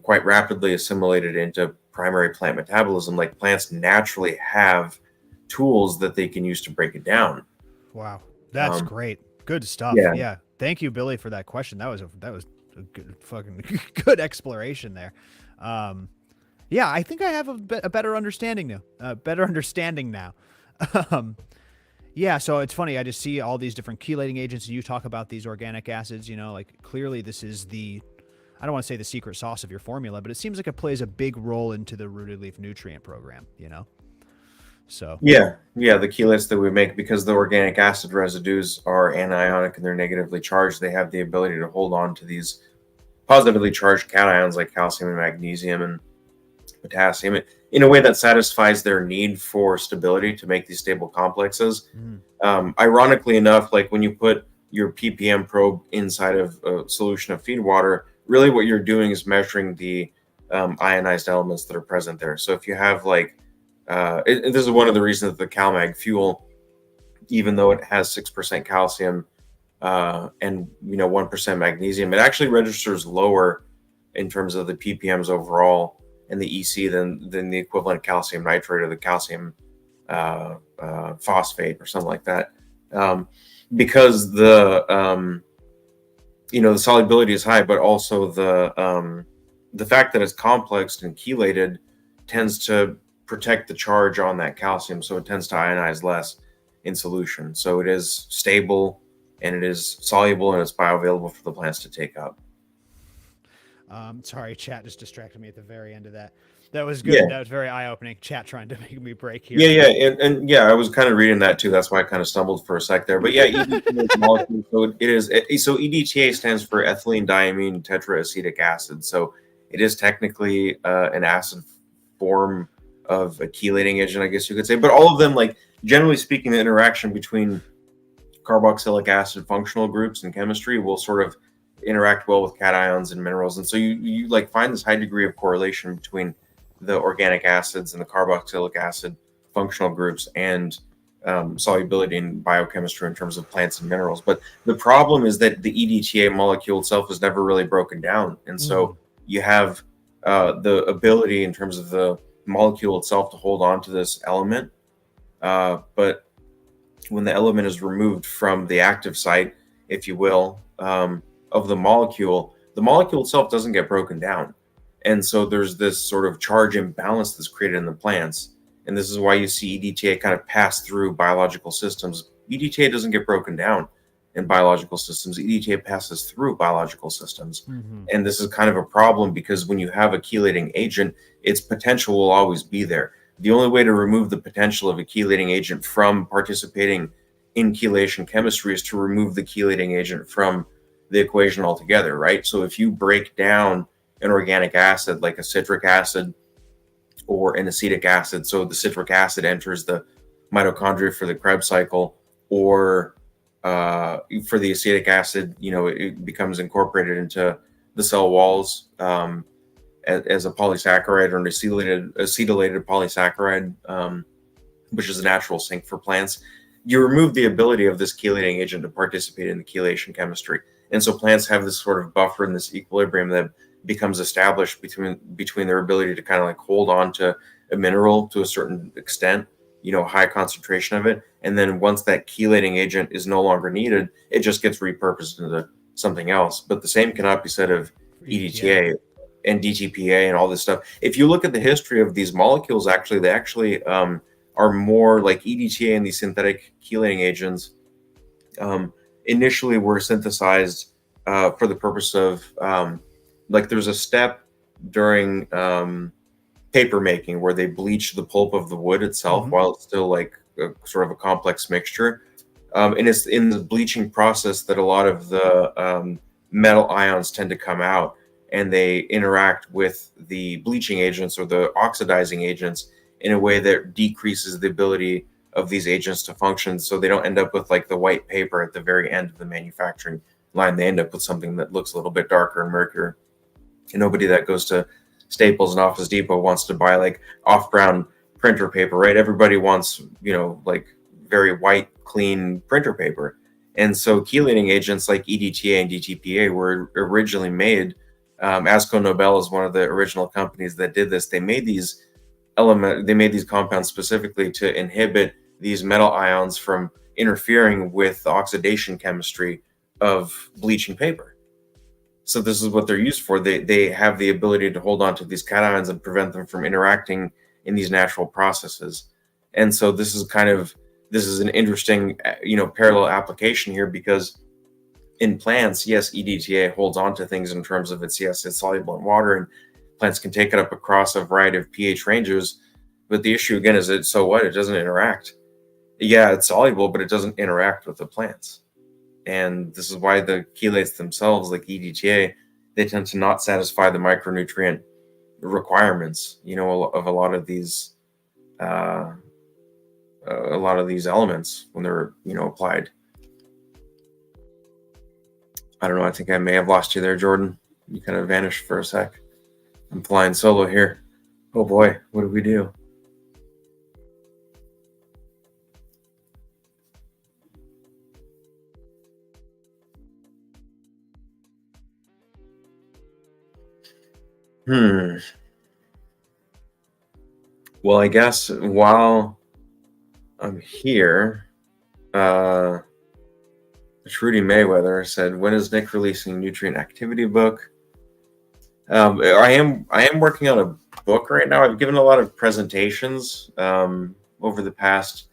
quite rapidly assimilated into primary plant metabolism. Like plants naturally have tools that they can use to break it down. Wow, that's great. Good stuff. Yeah. Thank you, Billy, for that question. That was a good fucking good exploration there. Yeah, I think I have a better understanding now. Yeah, so it's funny. I just see all these different chelating agents, and you talk about these organic acids. You know, like clearly this is I don't want to say the secret sauce of your formula, but it seems like it plays a big role into the rooted leaf nutrient program. You know, so yeah, the chelates that we make, because the organic acid residues are anionic and they're negatively charged, they have the ability to hold on to these positively charged cations like calcium and magnesium and potassium in a way that satisfies their need for stability to make these stable complexes. Ironically enough, like when you put your ppm probe inside of a solution of feed water, really what you're doing is measuring the ionized elements that are present there. So if you have like this is one of the reasons that the CalMag fuel, even though it has 6% calcium and 1% magnesium, it actually registers lower in terms of the ppms overall and the EC than the equivalent calcium nitrate or the calcium phosphate or something like that, because the the solubility is high, but also the fact that it's complexed and chelated tends to protect the charge on that calcium, so it tends to ionize less in solution. So it is stable and it is soluble and it's bioavailable for the plants to take up. Sorry, chat just distracted me at the very end of that. That was good. Yeah. That was very eye-opening. Chat trying to make me break here. And I was kind of reading that too. That's why I kind of stumbled for a sec there. But yeah, EDTA, so EDTA stands for ethylene diamine tetraacetic acid. So it is technically an acid form of a chelating agent, I guess you could say. But all of them, like generally speaking, the interaction between carboxylic acid functional groups in chemistry will sort of interact well with cations and minerals, and so you like find this high degree of correlation between the organic acids and the carboxylic acid functional groups and solubility in biochemistry in terms of plants and minerals. But the problem is that the EDTA molecule itself is never really broken down, and so you have the ability in terms of the molecule itself to hold on to this element, but when the element is removed from the active site, if you will, of the molecule itself doesn't get broken down. And so there's this sort of charge imbalance that's created in the plants. And this is why you see EDTA kind of pass through biological systems. EDTA doesn't get broken down in biological systems. EDTA passes through biological systems. And this is kind of a problem because when you have a chelating agent, its potential will always be there. The only way to remove the potential of a chelating agent from participating in chelation chemistry is to remove the chelating agent from the equation altogether, right? So if you break down an organic acid like a citric acid or an acetic acid, so the citric acid enters the mitochondria for the Krebs cycle, or for the acetic acid, it becomes incorporated into the cell walls as a polysaccharide or an acetylated polysaccharide, which is a natural sink for plants. You remove the ability of this chelating agent to participate in the chelation chemistry. And so plants have this sort of buffer and this equilibrium that becomes established between their ability to kind of like hold on to a mineral to a certain extent, high concentration of it. And then once that chelating agent is no longer needed, it just gets repurposed into something else. But the same cannot be said of EDTA and DTPA and all this stuff. If you look at the history of these molecules, actually, they are more like EDTA and these synthetic chelating agents. Initially were synthesized for the purpose of like there's a step during paper making where they bleach the pulp of the wood itself while it's still like sort of a complex mixture. And it's in the bleaching process that a lot of the metal ions tend to come out, and they interact with the bleaching agents or the oxidizing agents in a way that decreases the ability of these agents to function, so they don't end up with like the white paper at the very end of the manufacturing line. They end up with something that looks a little bit darker and murkier. And nobody that goes to Staples and Office Depot wants to buy like off-brown printer paper, right? Everybody wants, like very white, clean printer paper. And so chelating agents like EDTA and DTPA were originally made. Asco Nobel is one of the original companies that did this. They made these compounds specifically to inhibit these metal ions from interfering with the oxidation chemistry of bleaching paper. So this is what they're used for. They have the ability to hold on to these cations and prevent them from interacting in these natural processes. And so this is an interesting, parallel application here, because in plants, yes, EDTA holds on to things in terms of it's soluble in water, and plants can take it up across a variety of pH ranges. But the issue again is that, so what? It doesn't interact. Yeah, it's soluble, but it doesn't interact with the plants. And this is why the chelates themselves, like EDTA, they tend to not satisfy the micronutrient requirements, of a lot of these elements when they're, applied. I don't know. I think I may have lost you there, Jordan. You kind of vanished for a sec. I'm flying solo here. Oh boy, what do we do? Well, I guess while I'm here, Trudy Mayweather said, "When is Nick releasing nutrient activity book?" I am working on a book right now. I've given a lot of presentations over the past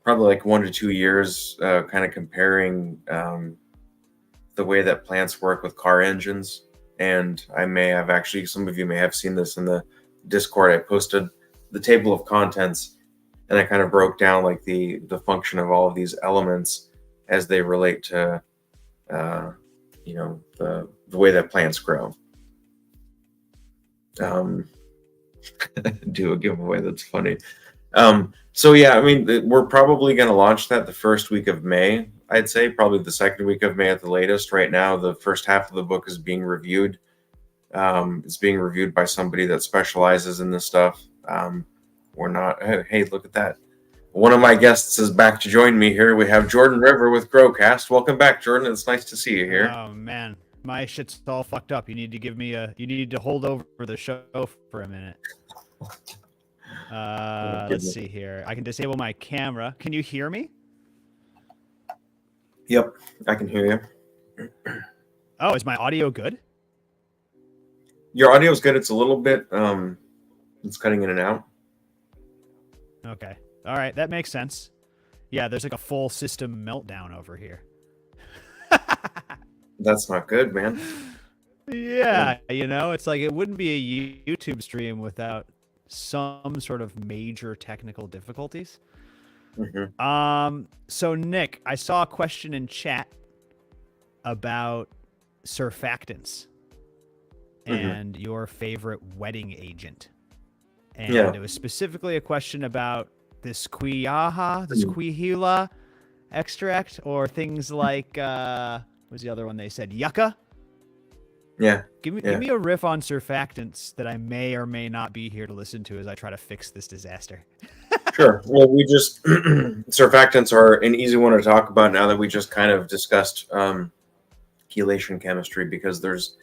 probably like 1 to 2 years, kind of comparing the way that plants work with car engines. And I may have actually, some of you may have seen this in the Discord. I posted the table of contents, and I kind of broke down like the function of all of these elements as they relate to the way that plants grow. Do a giveaway, that's funny. So yeah, I mean, we're probably going to launch that the first week of May. I'd say probably the second week of May at the latest. Right now, the first half of the book is being reviewed. It's being reviewed by somebody that specializes in this stuff. We're not, hey, look at that. One of my guests is back to join me here. We have Jordan River with Growcast. Welcome back, Jordan. It's nice to see you here. Oh man, my shit's all fucked up. You need to give me you need to hold over the show for a minute. Let's see here. I can disable my camera. Can you hear me? Yep, I can hear you. Oh, is my audio good? Your audio is good. It's a little bit, it's cutting in and out. Okay. All right. That makes sense. Yeah, there's like a full system meltdown over here. That's not good, man. Yeah. It's like it wouldn't be a YouTube stream without some sort of major technical difficulties. So Nick, I saw a question in chat about surfactants and your favorite wetting agent. And it was specifically a question about this Quihila extract, or things like what was the other one they said? Yucca? Yeah. Give me a riff on surfactants that I may or may not be here to listen to as I try to fix this disaster. Sure. Well, we just surfactants are an easy one to talk about now that we just kind of discussed chelation chemistry, because there's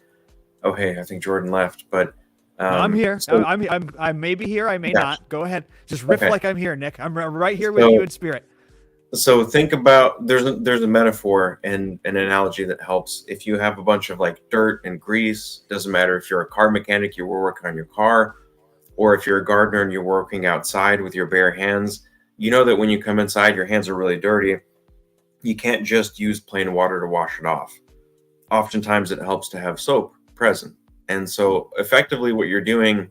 I think Jordan left, but no, I'm here. So, I may be here, I may not. Go ahead. Just riff like I'm here, Nick. I'm right here with you in spirit. So think about there's a metaphor and an analogy that helps. If you have a bunch of like dirt and grease, doesn't matter if you're a car mechanic, you were working on your car, or if you're a gardener and you're working outside with your bare hands, you know that when you come inside, your hands are really dirty. You can't just use plain water to wash it off. Oftentimes it helps to have soap present. And so effectively what you're doing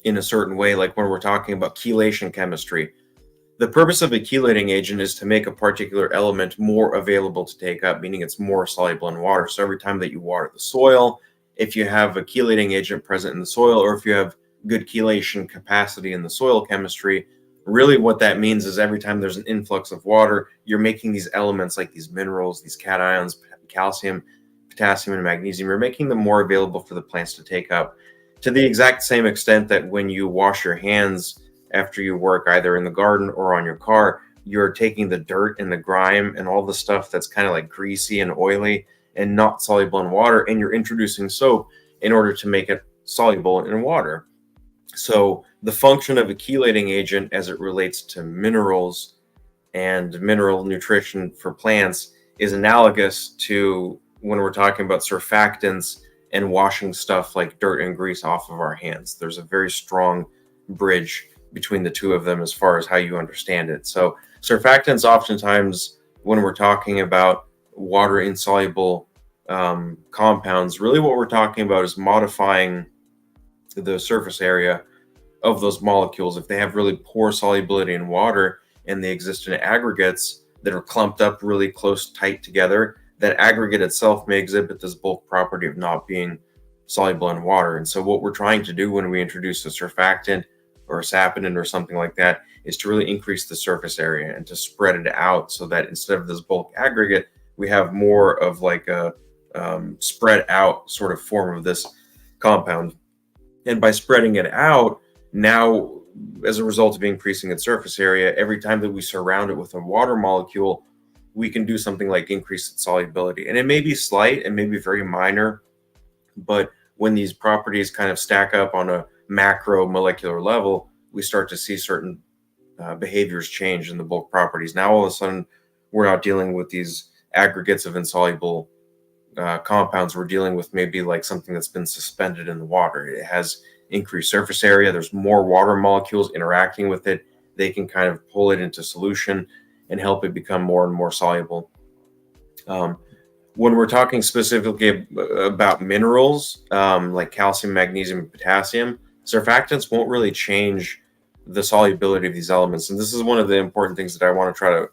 in a certain way, like when we're talking about chelation chemistry, the purpose of a chelating agent is to make a particular element more available to take up, meaning it's more soluble in water. So every time that you water the soil, if you have a chelating agent present in the soil, or if you have good chelation capacity in the soil chemistry, really what that means is every time there's an influx of water, you're making these elements like these minerals, these cations, calcium, potassium, and magnesium, you're making them more available for the plants to take up, to the exact same extent that when you wash your hands after you work either in the garden or on your car, you're taking the dirt and the grime and all the stuff that's kind of like greasy and oily and not soluble in water, and you're introducing soap in order to make it soluble in water. So the function of a chelating agent as it relates to minerals and mineral nutrition for plants is analogous to when we're talking about surfactants and washing stuff like dirt and grease off of our hands. There's a very strong bridge between the two of them as far as how you understand it. So surfactants, oftentimes when we're talking about water insoluble compounds, really what we're talking about is modifying the surface area of those molecules. If they have really poor solubility in water and they exist in aggregates that are clumped up really close, tight together, that aggregate itself may exhibit this bulk property of not being soluble in water. And so what we're trying to do when we introduce a surfactant or a saponin or something like that is to really increase the surface area and to spread it out so that instead of this bulk aggregate, we have more of like a spread out sort of form of this compound. And by spreading it out, now as a result of increasing its surface area, every time that we surround it with a water molecule, we can do something like increase its solubility. And it may be slight and maybe very minor, but when these properties kind of stack up on a macro molecular level, we start to see certain behaviors change in the bulk properties. Now all of a sudden we're not dealing with these aggregates of insoluble compounds. We're dealing with maybe like something that's been suspended in the water. It has increased surface area. There's more water molecules interacting with it. They can kind of pull it into solution and help it become more and more soluble. When we're talking specifically about minerals, like calcium, magnesium, and potassium, surfactants won't really change the solubility of these elements. And this is one of the important things that I want to try to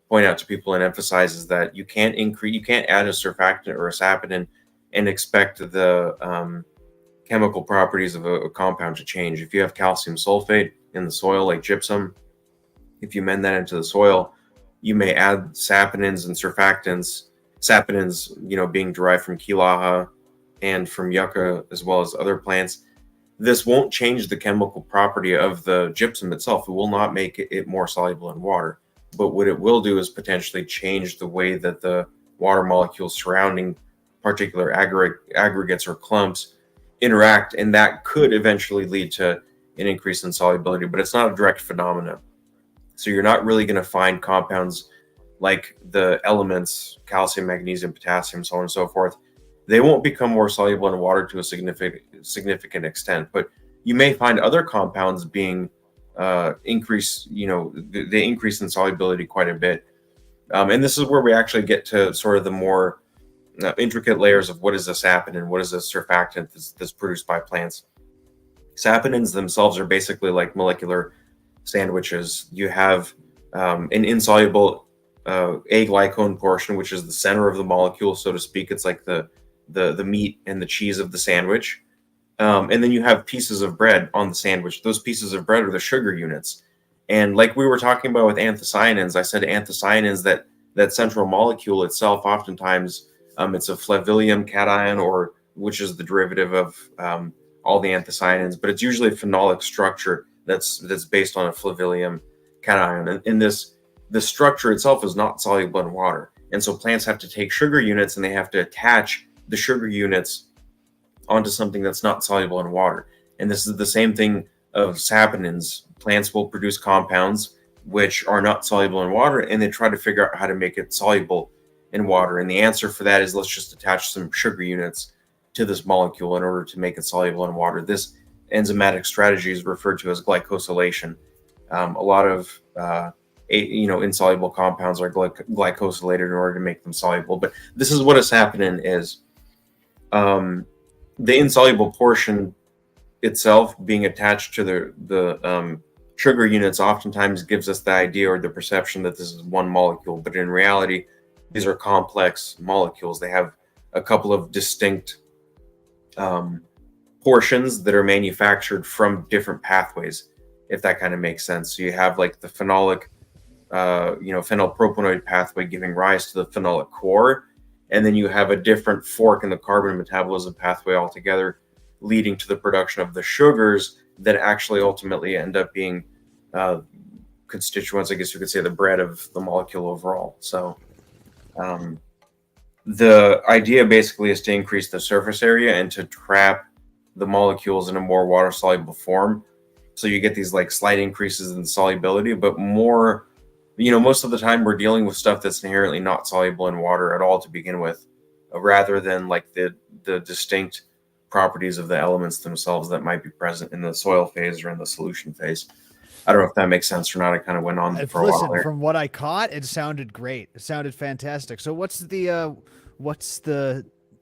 point out to people and emphasize is that you can't add a surfactant or a saponin and expect the chemical properties of a compound to change. If you have calcium sulfate in the soil, like gypsum, if you mend that into the soil, you may add saponins and surfactants. Saponins, being derived from quilaha and from yucca, as well as other plants. This won't change the chemical property of the gypsum itself. It will not make it more soluble in water. But what it will do is potentially change the way that the water molecules surrounding particular aggregates or clumps interact, and that could eventually lead to an increase in solubility, but it's not a direct phenomenon. So you're not really going to find compounds like the elements, calcium, magnesium, potassium, so on and so forth. They won't become more soluble in water to a significant extent, but you may find other compounds being increase, they increase in solubility quite a bit. And this is where we actually get to sort of the more intricate layers of what is a saponin, what is a surfactant that's produced by plants. Saponins themselves are basically like molecular sandwiches. You have an insoluble aglycone portion, which is the center of the molecule, so to speak. It's like the meat and the cheese of the sandwich. And then you have pieces of bread on the sandwich. Those pieces of bread are the sugar units. And like we were talking about with anthocyanins, I said anthocyanins, that central molecule itself, oftentimes it's a flavillum cation, or which is the derivative of all the anthocyanins, but it's usually a phenolic structure that's based on a flavillum cation. And the structure itself is not soluble in water. And so plants have to take sugar units and they have to attach the sugar units onto something that's not soluble in water. And this is the same thing of saponins. Plants will produce compounds which are not soluble in water, and they try to figure out how to make it soluble in water. And the answer for that is let's just attach some sugar units to this molecule in order to make it soluble in water. This enzymatic strategies referred to as glycosylation. A lot of insoluble compounds are glycosylated in order to make them soluble. But this is what is happening is the insoluble portion itself being attached to the sugar units oftentimes gives us the idea or the perception that this is one molecule, but in reality, these are complex molecules. They have a couple of distinct portions that are manufactured from different pathways, if that kind of makes sense. So you have like the phenolic, phenylpropanoid pathway giving rise to the phenolic core, and then you have a different fork in the carbon metabolism pathway altogether, leading to the production of the sugars that actually ultimately end up being constituents, I guess you could say, the bread of the molecule overall. So the idea basically is to increase the surface area and to trap the molecules in a more water soluble form. So you get these like slight increases in solubility, but more, most of the time we're dealing with stuff that's inherently not soluble in water at all to begin with, rather than like the distinct properties of the elements themselves that might be present in the soil phase or in the solution phase. I don't know if that makes sense or not. I kind of went on for a while there. From what I caught, it sounded great. It sounded fantastic. So what's the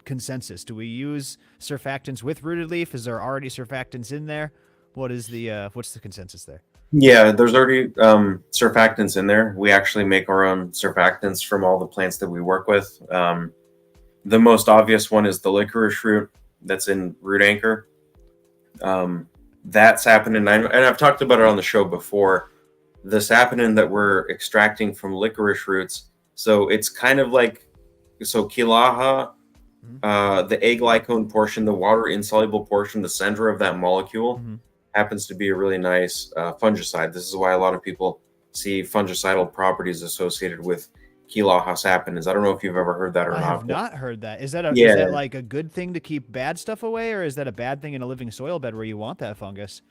consensus? Do we use surfactants with rooted leaf? Is there already surfactants in there? What's the consensus there? Yeah, there's already surfactants in there. We actually make our own surfactants from all the plants that we work with. The most obvious one is the licorice root that's in root anchor. That saponin, and I've talked about it on the show before, the saponin that we're extracting from licorice roots. So it's kind of like, quilaha, the aglycone portion, the water insoluble portion, the center of that molecule happens to be a really nice fungicide. This is why a lot of people see fungicidal properties associated with quilaha saponins. I don't know if you've ever heard that or not. I have not heard that. Is that like a good thing to keep bad stuff away, or is that a bad thing in a living soil bed where you want that fungus?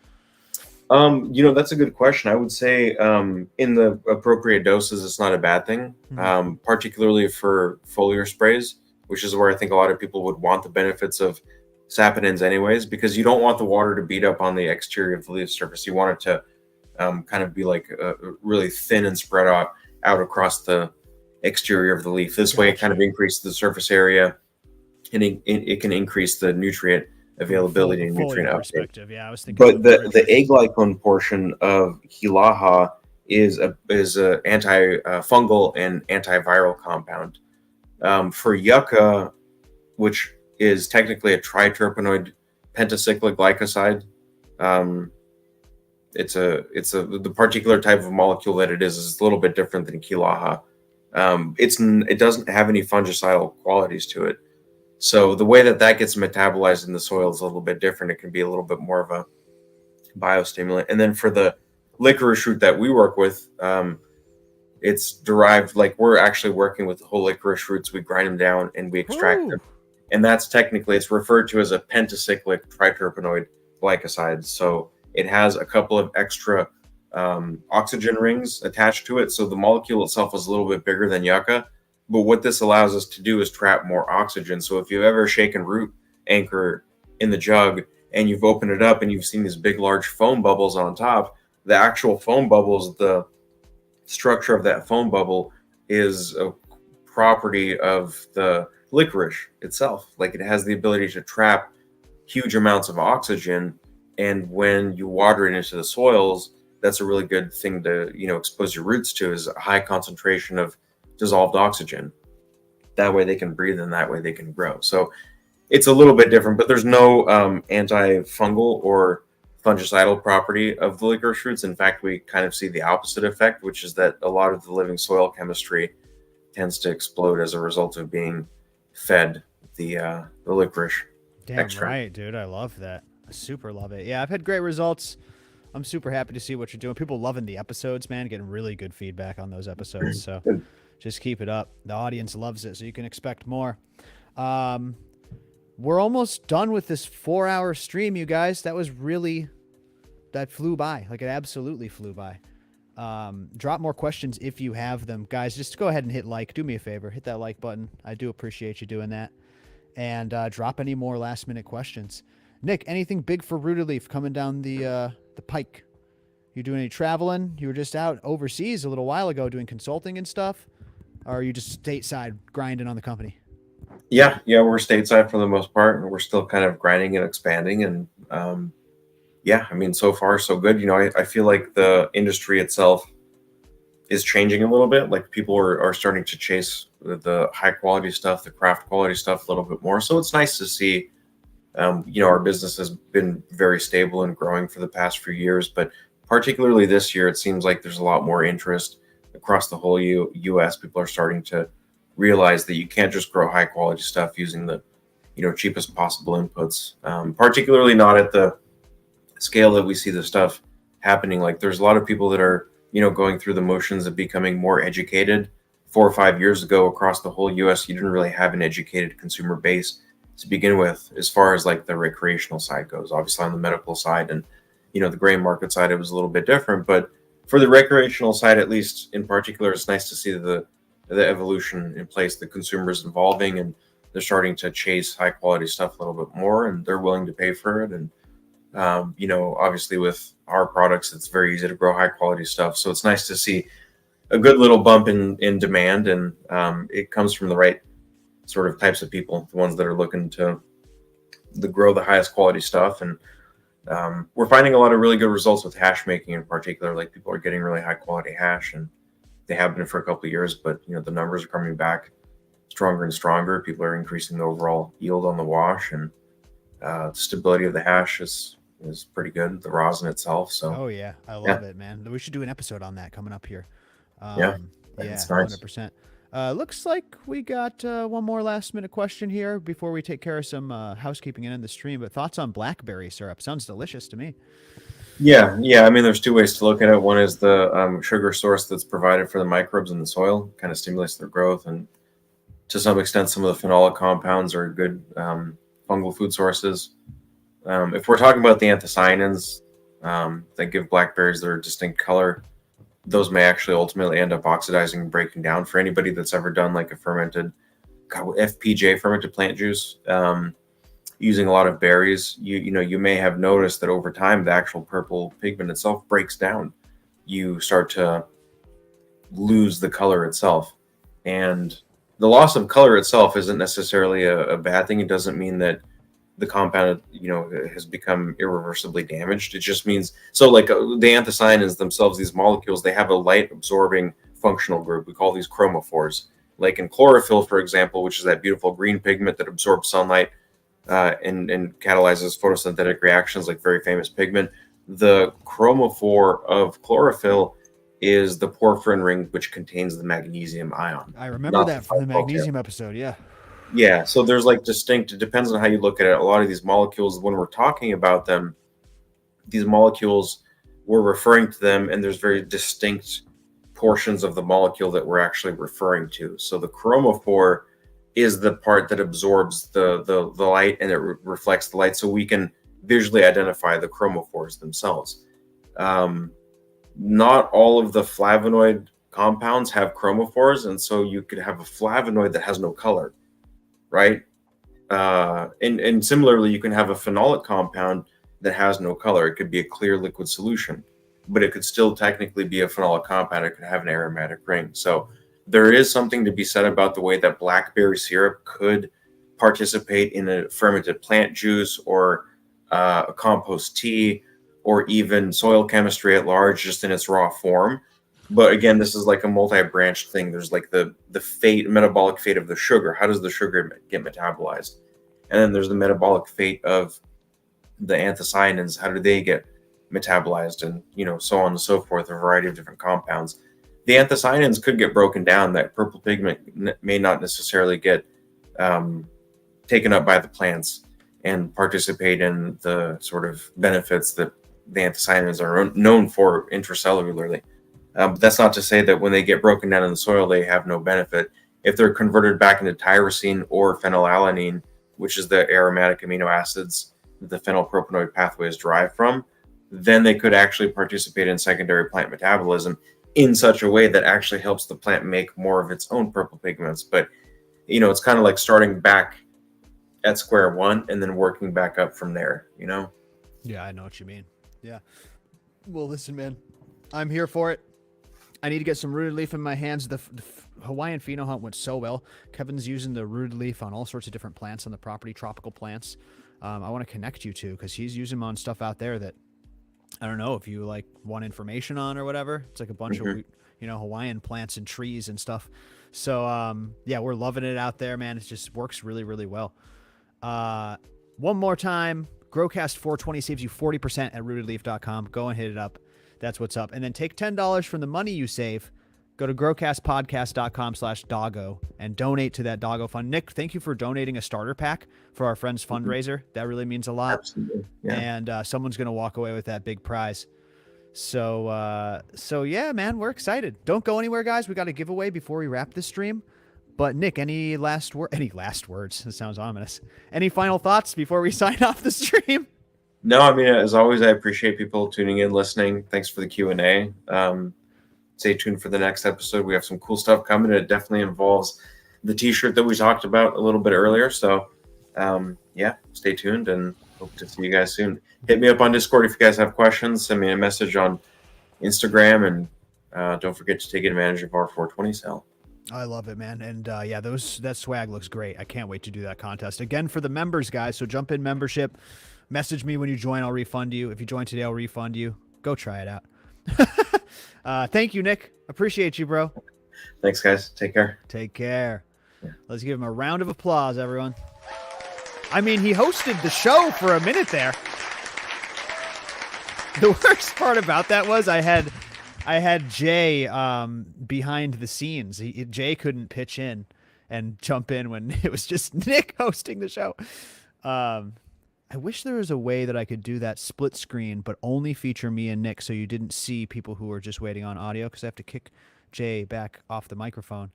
That's a good question. I would say in the appropriate doses, it's not a bad thing, particularly for foliar sprays, which is where I think a lot of people would want the benefits of saponins anyways, because you don't want the water to beat up on the exterior of the leaf surface. You want it to kind of be like really thin and spread out across the exterior of the leaf. This way it kind of increases the surface area, and it can increase the nutrient availability and nutrient uptake. Yeah, I was thinking. But the aglycone portion of quilaha is a anti-fungal and antiviral compound. For yucca, which is technically a triterpenoid pentacyclic glycoside, the particular type of molecule that it is a little bit different than quilaha. It doesn't have any fungicidal qualities to it. So the way that gets metabolized in the soil is a little bit different. It can be a little bit more of a biostimulant. And then for the licorice root that we work with, it's derived, like we're actually working with the whole licorice roots. We grind them down and we extract them. And that's technically, it's referred to as a pentacyclic triterpenoid glycoside. So it has a couple of extra oxygen rings attached to it. So the molecule itself is a little bit bigger than yucca. But what this allows us to do is trap more oxygen. So if you've ever shaken root anchor in the jug and you've opened it up and you've seen these big, large foam bubbles on top, the actual foam bubbles, the structure of that foam bubble is a property of the licorice itself. Like it has the ability to trap huge amounts of oxygen. And when you water it into the soils, that's a really good thing to, expose your roots to, is a high concentration of dissolved oxygen. That way they can breathe and that way they can grow. So it's a little bit different, but there's no antifungal or fungicidal property of the licorice roots. In fact, we kind of see the opposite effect, which is that a lot of the living soil chemistry tends to explode as a result of being fed the licorice. Damn extract. Right, dude. I love that. I super love it. Yeah, I've had great results. I'm super happy to see what you're doing. People loving the episodes, man. Getting really good feedback on those episodes. So just keep it up. The audience loves it, so you can expect more. We're almost done with this 4-hour stream, you guys. That flew by. Like, it absolutely flew by. Drop more questions if you have them. Guys, just go ahead and hit like. Do me a favor. Hit that like button. I do appreciate you doing that. And drop any more last-minute questions. Nick, anything big for Rooted Leaf coming down the pike? You doing any traveling? You were just out overseas a little while ago doing consulting and stuff, or are you just stateside grinding on the company? Yeah, we're stateside for the most part, and we're still kind of grinding and expanding. And yeah, I mean, so far so good. You know, I feel like the industry itself is changing a little bit. Like people are starting to chase the high quality stuff, the craft quality stuff a little bit more. So it's nice to see. You know, our business has been very stable and growing for the past few years, but particularly this year, it seems like there's a lot more interest across the whole U.S. People are starting to realize that you can't just grow high quality stuff using the, you know, cheapest possible inputs. Particularly not at the scale that we see the stuff happening. Like there's a lot of people that are, you know, going through the motions of becoming more educated. 4 or 5 years ago across the whole US, you didn't really have an educated consumer base to begin with, as far as like the recreational side goes. Obviously on the medical side and, you know, the gray market side, it was a little bit different, but for the recreational side, at least in particular, it's nice to see the evolution in place. The consumers evolving and they're starting to chase high quality stuff a little bit more, and they're willing to pay for it. And you know, obviously with our products, it's very easy to grow high quality stuff. So it's nice to see a good little bump in demand, and it comes from the right sort of types of people, the ones that are looking to grow the highest quality stuff. And we're finding a lot of really good results with hash making in particular. Like people are getting really high quality hash, and they have been for a couple of years, but you know, the numbers are coming back stronger and stronger. People are increasing the overall yield on the wash, and the stability of the hash is pretty good. The rosin itself. So oh yeah, I love it, man. We should do an episode on that coming up here. Yeah, yeah, it's nice. 100%. Looks like we got one more last minute question here before we take care of some housekeeping and end the stream. But thoughts on blackberry syrup? Sounds delicious to me. Yeah. I mean, there's two ways to look at it. One is the sugar source that's provided for the microbes in the soil, kind of stimulates their growth, and to some extent, some of the phenolic compounds are good fungal food sources. If we're talking about the anthocyanins that give blackberries their distinct color, those may actually ultimately end up oxidizing and breaking down. For anybody that's ever done like a fermented FPJ, fermented plant juice, using a lot of berries, you may have noticed that over time the actual purple pigment itself breaks down. You start to lose the color itself, and the loss of color itself isn't necessarily a bad thing. It doesn't mean that the compound, has become irreversibly damaged. It just means, so like the anthocyanins themselves, these molecules, they have a light absorbing functional group. We call these chromophores. Like in chlorophyll, for example, which is that beautiful green pigment that absorbs sunlight and catalyzes photosynthetic reactions, like very famous pigment. The chromophore of chlorophyll is the porphyrin ring, which contains the magnesium ion. I remember that from the magnesium episode. Yeah. Yeah, so there's like distinct, it depends on how you look at it. A lot of these molecules, when we're talking about them, these molecules, we're referring to them, and there's very distinct portions of the molecule that we're actually referring to. So the chromophore is the part that absorbs the light, and it reflects the light, so we can visually identify the chromophores themselves. Not all of the flavonoid compounds have chromophores, and so you could have a flavonoid that has no color. Right. And similarly, you can have a phenolic compound that has no color. It could be a clear liquid solution, but it could still technically be a phenolic compound. It could have an aromatic ring. So there is something to be said about the way that blackberry syrup could participate in a fermented plant juice, or a compost tea, or even soil chemistry at large, just in its raw form. But again, this is like a multi-branched thing. There's like the metabolic fate of the sugar. How does the sugar get metabolized? And then there's the metabolic fate of the anthocyanins. How do they get metabolized? And, so on and so forth, a variety of different compounds. The anthocyanins could get broken down. That purple pigment may not necessarily get taken up by the plants and participate in the sort of benefits that the anthocyanins are known for intracellularly. But that's not to say that when they get broken down in the soil, they have no benefit. If they're converted back into tyrosine or phenylalanine, which is the aromatic amino acids that the phenylpropanoid pathway is derived from, then they could actually participate in secondary plant metabolism in such a way that actually helps the plant make more of its own purple pigments. But, it's kind of like starting back at square one and then working back up from there, you know? Yeah, I know what you mean. Yeah. Well, listen, man, I'm here for it. I need to get some rooted leaf in my hands. The Hawaiian pheno hunt went so well. Kevin's using the rooted leaf on all sorts of different plants on the property, tropical plants. I want to connect you to, because he's using them on stuff out there that I don't know if you like want information on or whatever. It's like a bunch of, you know, Hawaiian plants and trees and stuff. So, yeah, we're loving it out there, man. It just works really, really well. One more time, Growcast 420 saves you 40% at rootedleaf.com. Go and hit it up. That's what's up. And then take $10 from the money you save. Go to growcastpodcast.com/doggo and donate to that doggo fund. Nick, thank you for donating a starter pack for our friend's fundraiser. That really means a lot. Absolutely. Yeah. And someone's going to walk away with that big prize. So yeah, man, we're excited. Don't go anywhere, guys. We got a giveaway before we wrap this stream. But Nick, any last words? That sounds ominous. Any final thoughts before we sign off the stream? No, I mean, as always, I appreciate people tuning in, listening. Thanks for the Q&A. Stay tuned for the next episode. We have some cool stuff coming. It definitely involves the t-shirt that we talked about a little bit earlier. So, yeah, stay tuned and hope to see you guys soon. Hit me up on Discord if you guys have questions. Send me a message on Instagram, and don't forget to take advantage of our 420 sale. I love it, man. And yeah, that swag looks great. I can't wait to do that contest again for the members, guys. So jump in membership. Message me when you join. I'll refund you. If you join today, I'll refund you. Go try it out. Thank you, Nick. Appreciate you, bro. Thanks, guys. Take care. Take care. Yeah. Let's give him a round of applause, everyone. I mean, he hosted the show for a minute there. The worst part about that was I had Jay behind the scenes. Jay couldn't pitch in and jump in when it was just Nick hosting the show. I wish there was a way that I could do that split screen, but only feature me and Nick, so you didn't see people who were just waiting on audio, because I have to kick Jay back off the microphone.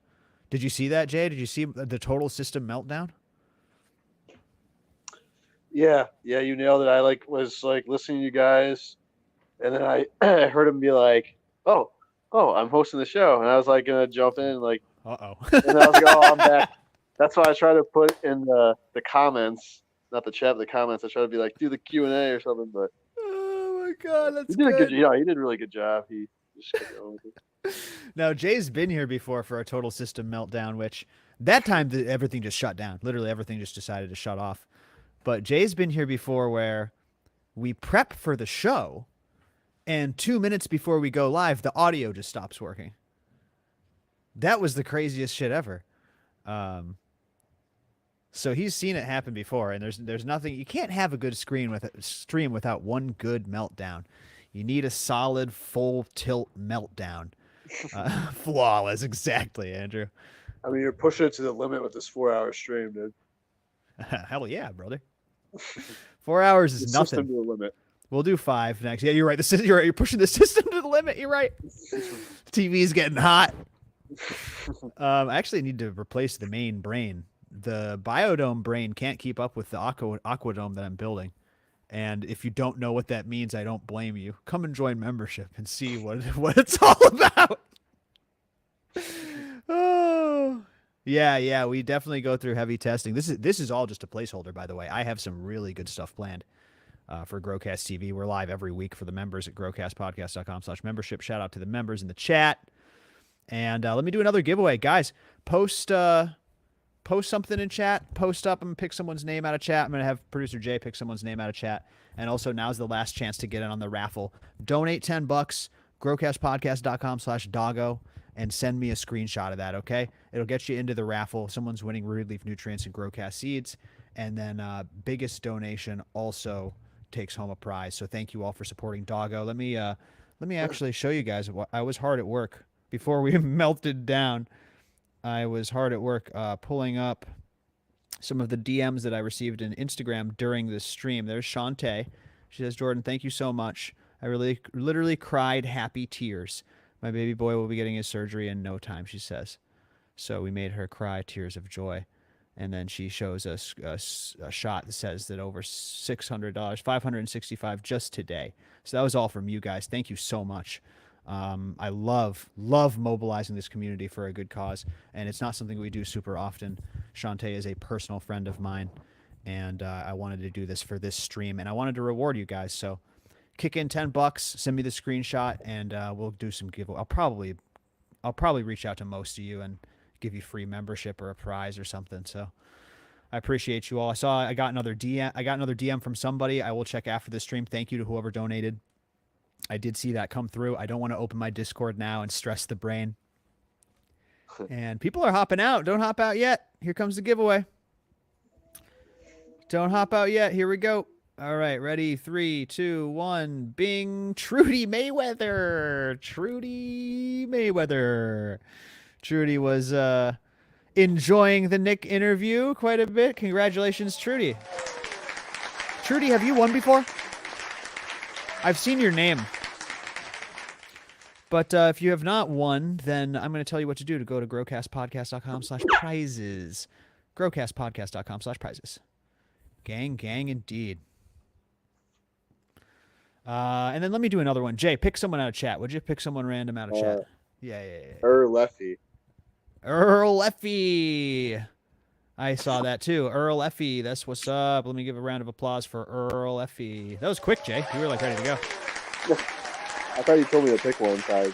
Did you see that, Jay? Did you see the total system meltdown? Yeah, you nailed it. I was listening to you guys, and then I heard him be like, "Oh, I'm hosting the show," and I was gonna jump in and uh-oh, and I was like, "Oh, I'm back." That's why I try to put in the comments. Not the chat, the comments. I try to be do the Q&A or something, but oh my god, that's he did good. a good job. He did a really good job. He just kept going with it. Now Jay's been here before for a total system meltdown, which that time everything just shut down. Literally everything just decided to shut off. But Jay's been here before where we prep for the show, and 2 minutes before we go live, the audio just stops working. That was the craziest shit ever. So he's seen it happen before, and there's nothing. You can't have a good stream without one good meltdown. You need a solid full tilt meltdown. Flawless, exactly, Andrew. I mean, you're pushing it to the limit with this 4-hour stream, dude. Hell yeah, brother. 4 hours is nothing. System to the limit. We'll do 5 next. Yeah, you're right. You're right. You're pushing the system to the limit. You're right. TV's getting hot. I actually need to replace the main brain. The Biodome brain can't keep up with the Aquadome that I'm building. And if you don't know what that means, I don't blame you. Come and join membership and see what it's all about. Oh, yeah. We definitely go through heavy testing. This is all just a placeholder, by the way. I have some really good stuff planned for Growcast TV. We're live every week for the members at growcastpodcast.com/membership. Shout out to the members in the chat. And let me do another giveaway, guys. Post something in chat. Post up. I'm going to pick someone's name out of chat. I'm going to have producer Jay pick someone's name out of chat. And also, now's the last chance to get in on the raffle. Donate $10, growcastpodcast.com/doggo, and send me a screenshot of that, okay? It'll get you into the raffle. Someone's winning Rooted Leaf Nutrients and Growcast seeds. And then biggest donation also takes home a prize. So thank you all for supporting Doggo. Let me actually show you guys. I was hard at work before we melted down. I was hard at work pulling up some of the DMs that I received in Instagram during this stream. There's Shante. She says, Jordan, thank you so much. I literally cried happy tears. My baby boy will be getting his surgery in no time, she says. So we made her cry tears of joy. And then she shows us a shot that says that over $600, $565 just today. So that was all from you guys. Thank you so much. I love mobilizing this community for a good cause, and it's not something we do super often. Shante is a personal friend of mine, and I wanted to do this for this stream, and I wanted to reward you guys. So kick in $10, send me the screenshot, and we'll do some giveaway. I'll probably reach out to most of you and give you free membership or a prize or something. So I appreciate you all. I got another DM from somebody. I will check after the stream. Thank you to whoever donated. I did see that come through. I don't want to open my Discord now and stress the brain. And people are hopping out. Don't hop out yet. Here comes the giveaway. Don't hop out yet. Here we go. All right, ready? 3, 2, 1. Bing. Trudy Mayweather. Trudy Mayweather. Trudy was enjoying the Nick interview quite a bit. Congratulations, Trudy. Trudy, have you won before? I've seen your name. But if you have not won, then I'm going to tell you what to do to go to growcastpodcast.com/prizes. growcastpodcast.com/prizes. Gang indeed. And then let me do another one. Jay, pick someone out of chat. Would you pick someone random out of chat? Yeah. Leffy. Earl Effie. I saw that too. Earl Effie. That's what's up. Let me give a round of applause for Earl Effie. That was quick, Jay. You were like ready to go. I thought you told me to pick one, so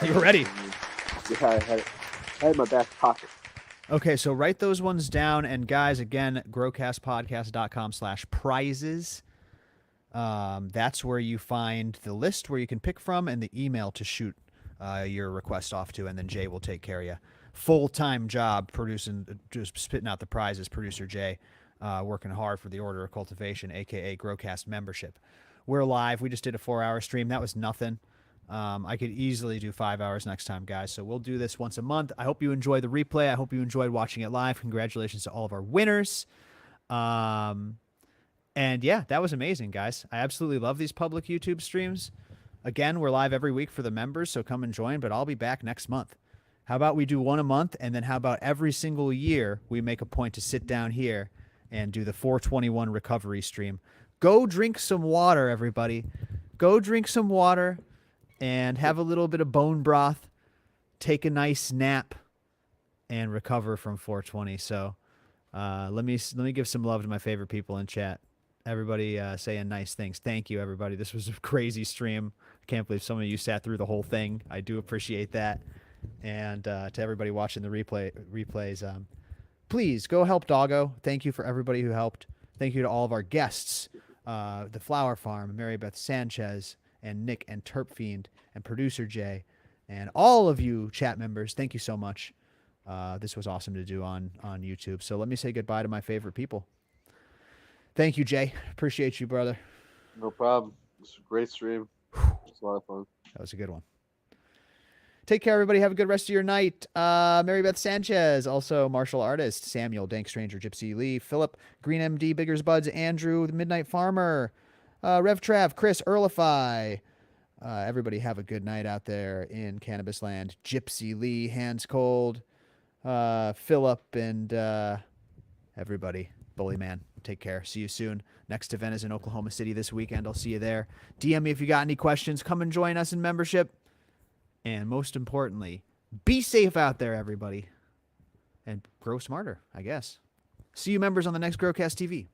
You were ready. Yeah, I had it in my back pocket. Okay, so write those ones down. And guys, again, growcastpodcast.com/prizes. That's where you find the list where you can pick from and the email to shoot your request off to, and then Jay will take care of you. Full-time job producing, just spitting out the prizes. Producer Jay, working hard for the Order of Cultivation, aka Growcast membership. We're live. We just did a 4-hour stream. That was nothing. I could easily do 5 hours next time, guys. So we'll do this once a month. I hope you enjoy the replay. I hope you enjoyed watching it live. Congratulations to all of our winners. And yeah, that was amazing, guys. I absolutely love these public YouTube streams. Again, we're live every week for the members, so come and join, but I'll be back next month. How about we do one a month, and then how about every single year we make a point to sit down here and do the 421 recovery stream. Go drink some water, everybody. Go drink some water and have a little bit of bone broth, take a nice nap, and recover from 420. So let me give some love to my favorite people in chat. Everybody saying nice things. Thank you, everybody. This was a crazy stream. I can't believe some of you sat through the whole thing. I do appreciate that. And to everybody watching the replays, please go help Doggo. Thank you for everybody who helped. Thank you to all of our guests, the Flowerpharm, Marybeth Sanchez, and Nick and Terp Fiend, and producer Jay, and all of you chat members. Thank you so much. This was awesome to do on YouTube. So let me say goodbye to my favorite people. Thank you, Jay. Appreciate you, brother. No problem. It was a great stream. It's a lot of fun. That was a good one. Take care, everybody. Have a good rest of your night. Marybeth Sanchez, also martial artist. Samuel, Dank Stranger, Gypsy Lee, Philip, Green MD, Biggers Buds, Andrew, the Midnight Farmer, Rev Trav, Chris, Earlify. Everybody have a good night out there in Cannabis Land. Gypsy Lee, Hands Cold, Philip, and everybody. Bully Man. Take care. See you soon. Next event is in Oklahoma City this weekend. I'll see you there. DM me if you got any questions. Come and join us in membership. And most importantly, be safe out there, everybody. And grow smarter, I guess. See you members on the next Growcast TV.